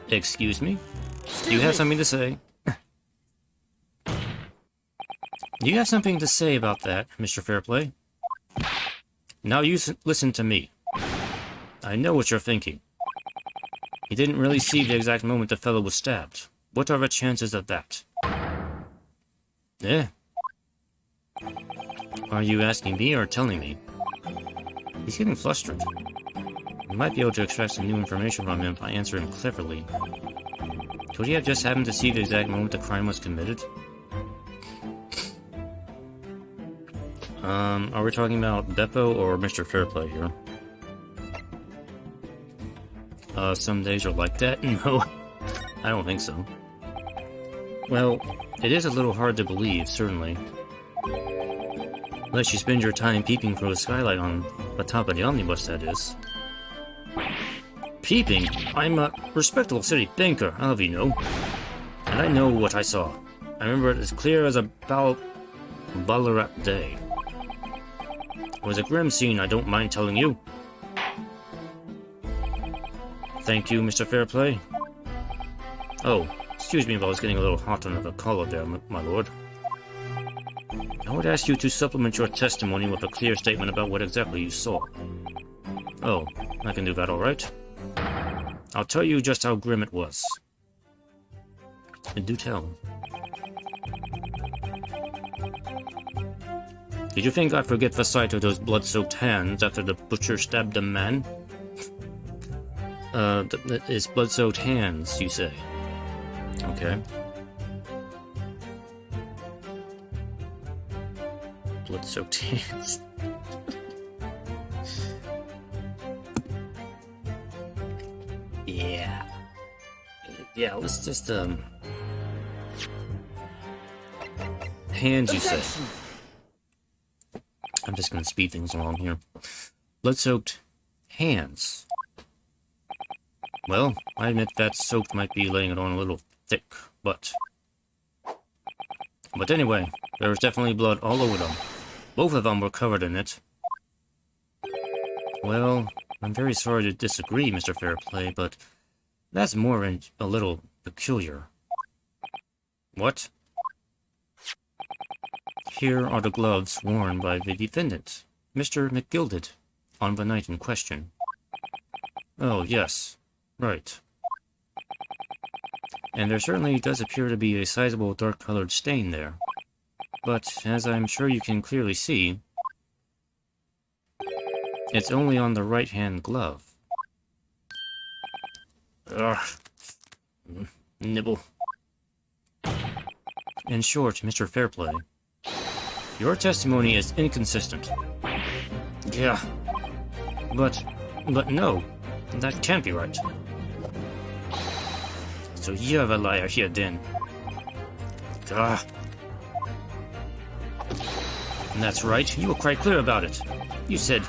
Excuse me? Do you have something to say? Do you have something to say about that, Mr. Fairplay? Now you listen to me. I know what you're thinking. He didn't really see the exact moment the fellow was stabbed. What are the chances of that? Yeah. Are you asking me or telling me? He's getting flustered. You might be able to extract some new information from him if I answer him cleverly. Could he have just happened to see the exact moment the crime was committed? Are we talking about Beppo or Mr. Fairplay here? Some days are like that? No, I don't think so. Well, it is a little hard to believe, certainly. Unless you spend your time peeping through a skylight on the top of the omnibus, that is. Peeping? I'm a respectable city banker, I'll have you know. And I know what I saw. I remember it as clear as a Ballarat day. It was a grim scene, I don't mind telling you. Thank you, Mr. Fairplay. Oh, excuse me if I was getting a little hot under the collar there, my lord. I would ask you to supplement your testimony with a clear statement about what exactly you saw. Oh, I can do that all right. I'll tell you just how grim it was. Do tell. Did you think I'd forget the sight of those blood-soaked hands after the butcher stabbed the man? It's blood-soaked hands, you say. Okay. Blood-soaked hands. Yeah, let's just, hands, you say. I'm just gonna speed things along here. Blood-soaked hands. Well, I admit that soaked might be laying it on a little thick, but anyway, there was definitely blood all over them. Both of them were covered in it. Well, I'm very sorry to disagree, Mr. Fairplay, but that's more than a little peculiar. What? Here are the gloves worn by the defendant, Mr. McGilded, on the night in question. Oh, yes. Right. And there certainly does appear to be a sizable dark-colored stain there. But, as I'm sure you can clearly see, it's only on the right-hand glove. Ugh. Nibble. In short, Mr. Fairplay, your testimony is inconsistent. Yeah. But no, that can't be right. So you're the liar here, then. Ah. That's right, you were quite clear about it. You said,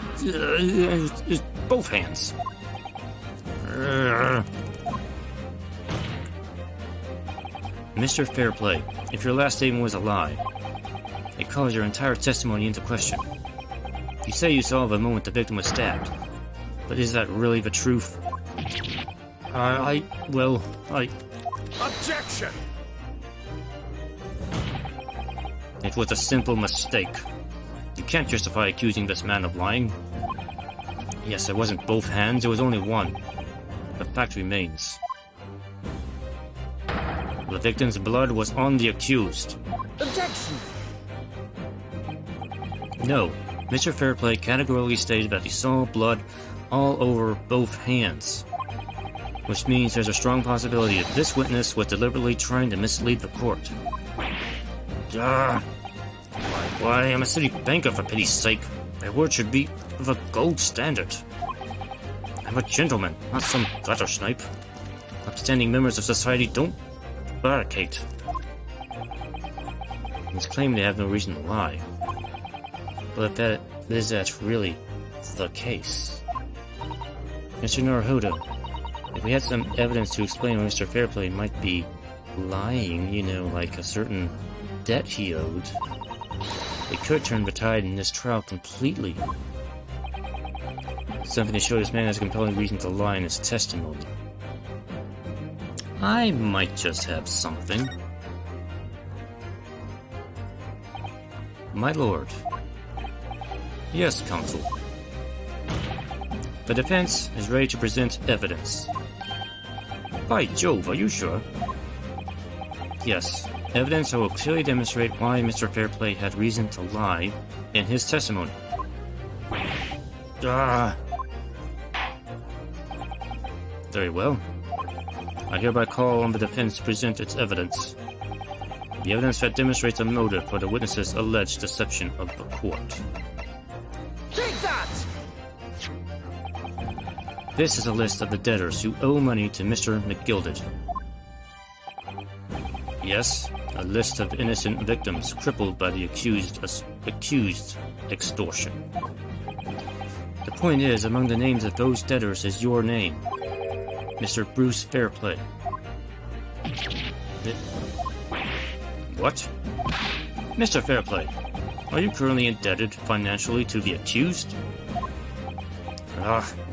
both hands. Mr. Fairplay, if your last statement was a lie, it calls your entire testimony into question. You say you saw the moment the victim was stabbed, but is that really the truth? Objection! It was a simple mistake. You can't justify accusing this man of lying. Yes, it wasn't both hands, it was only one. The fact remains. The victim's blood was on the accused. Objection! No, Mr. Fairplay categorically stated that he saw blood all over both hands. Which means there's a strong possibility that this witness was deliberately trying to mislead the court. Why, I'm a city banker, for pity's sake. My word should be of a gold standard. I'm a gentleman, not some gutter snipe. Upstanding members of society don't barricade. He's claiming they have no reason to lie. But if that really the case? Mr. Naruhodo, if we had some evidence to explain why Mr. Fairplay might be lying, you know, like a certain debt he owed, it could turn the tide in this trial completely. Something to show this man has a compelling reason to lie in his testimony. I might just have something. My lord. Yes, counsel. The defense is ready to present evidence. By Jove, are you sure? Yes, evidence that will clearly demonstrate why Mr. Fairplay had reason to lie in his testimony. Very well. I hereby call on the defense to present its evidence. The evidence that demonstrates a motive for the witness's alleged deception of the court. Take that! This is a list of the debtors who owe money to Mr. McGilded. Yes, a list of innocent victims crippled by the accused extortion. The point is, among the names of those debtors is your name, Mr. Bruce Fairplay. What? Mr. Fairplay, are you currently indebted financially to the accused?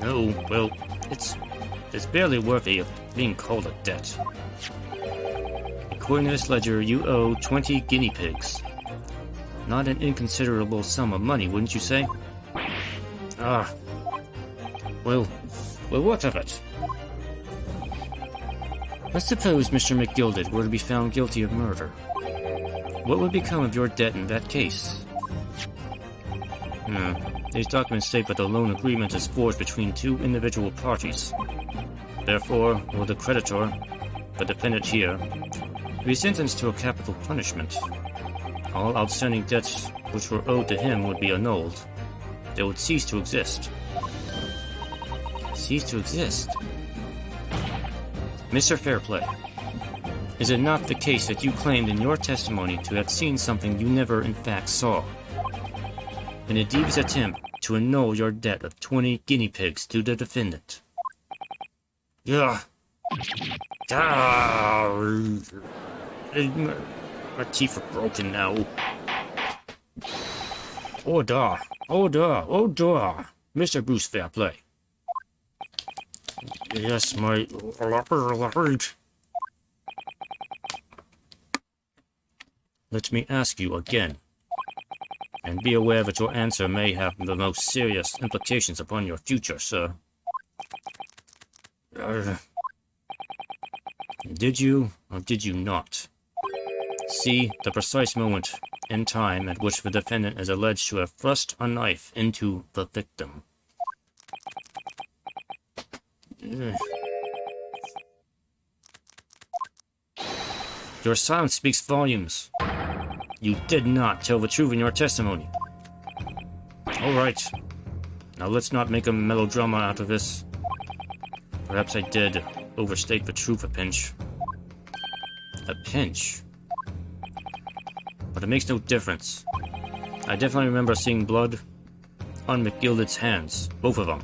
No, well, it's barely worthy of being called a debt. According to this ledger, you owe 20 guinea pigs. Not an inconsiderable sum of money, wouldn't you say? Well, what of it? Let's suppose Mr. McGilded were to be found guilty of murder. What would become of your debt in that case? These documents state that the loan agreement is forged between two individual parties. Therefore, will the creditor, the defendant here, be sentenced to a capital punishment. All outstanding debts which were owed to him would be annulled. They would cease to exist. Cease to exist? Mr. Fairplay, is it not the case that you claimed in your testimony to have seen something you never in fact saw? In a devious attempt to annul your debt of 20 guinea pigs to the defendant. My teeth are broken now. Order! Mr. Bruce Fairplay. Yes, my lord. Let me ask you again. And be aware that your answer may have the most serious implications upon your future, sir. Did you, or did you not, see the precise moment in time at which the defendant is alleged to have thrust a knife into the victim? Your silence speaks volumes. You did not tell the truth in your testimony. Alright. Now let's not make a melodrama out of this. Perhaps I did overstate the truth a pinch. A pinch? But it makes no difference. I definitely remember seeing blood on McGilded's hands. Both of them.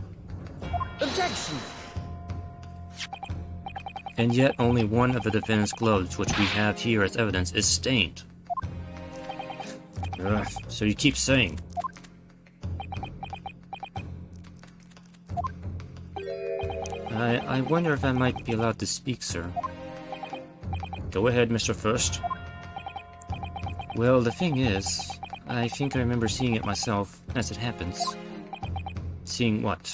Objection! And yet only one of the defendant's gloves, which we have here as evidence, is stained. So you keep saying. I wonder if I might be allowed to speak, sir. Go ahead, Mr. First. Well, the thing is, I think I remember seeing it myself, as it happens. Seeing what?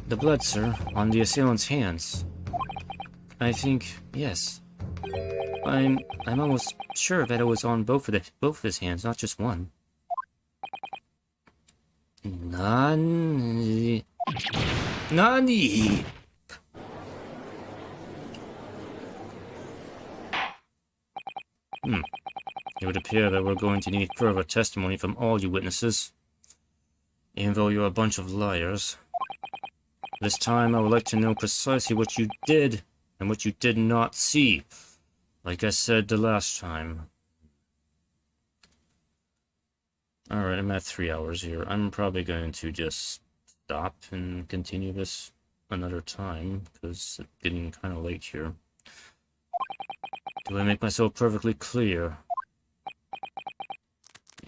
The blood, sir, on the assailant's hands. I think, yes. I'm almost sure that it was on both of his hands, not just one. Nani? It It would appear that we're going to need further testimony from all you witnesses, even though you're a bunch of liars. This time, I would like to know precisely what you did and what you did not see, like I said the last time. Alright, I'm at 3 hours here. I'm probably going to just stop and continue this another time, because it's getting kind of late here. Do I make myself perfectly clear?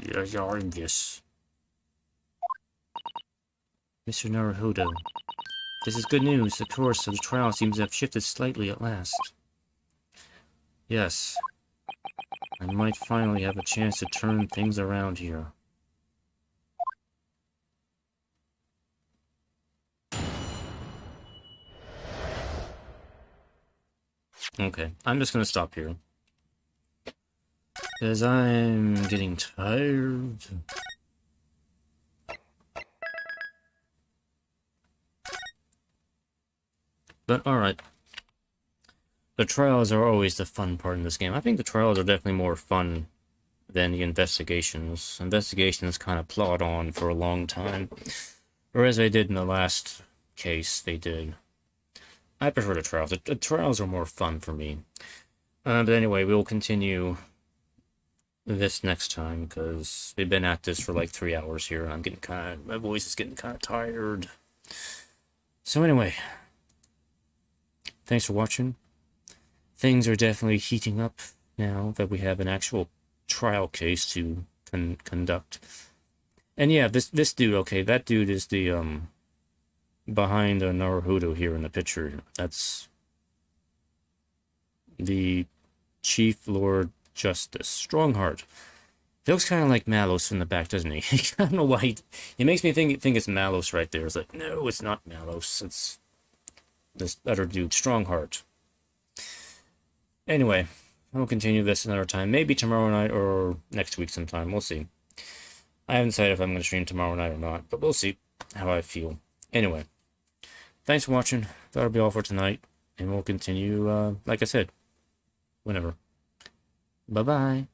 Yes. Mr. Naruhodo, this is good news. The course of the trial seems to have shifted slightly at last. Yes. I might finally have a chance to turn things around here. Okay, I'm just gonna stop here. Because I'm getting tired. But alright. The trials are always the fun part in this game. I think the trials are definitely more fun than the investigations. Investigations kind of plod on for a long time. Whereas they did in the last case, they did. I prefer the trials. The trials are more fun for me. But anyway, we'll continue this next time, because we've been at this for like 3 hours here, and I'm getting my voice is getting kind of tired. So anyway, thanks for watching. Things are definitely heating up now that we have an actual trial case to conduct. And yeah, this dude, okay, that dude is the, behind Naruhodo here in the picture. That's the Chief Lord Justice. Strongheart. He looks kind of like Malos from the back, doesn't he? I don't know why. He makes me think it's Malos right there. It's like, no, it's not Malos. It's this other dude, Strongheart. Anyway, I'll continue this another time. Maybe tomorrow night or next week sometime. We'll see. I haven't decided if I'm going to stream tomorrow night or not, but we'll see how I feel. Anyway, thanks for watching. That'll be all for tonight, and we'll continue, like I said, whenever. Bye-bye.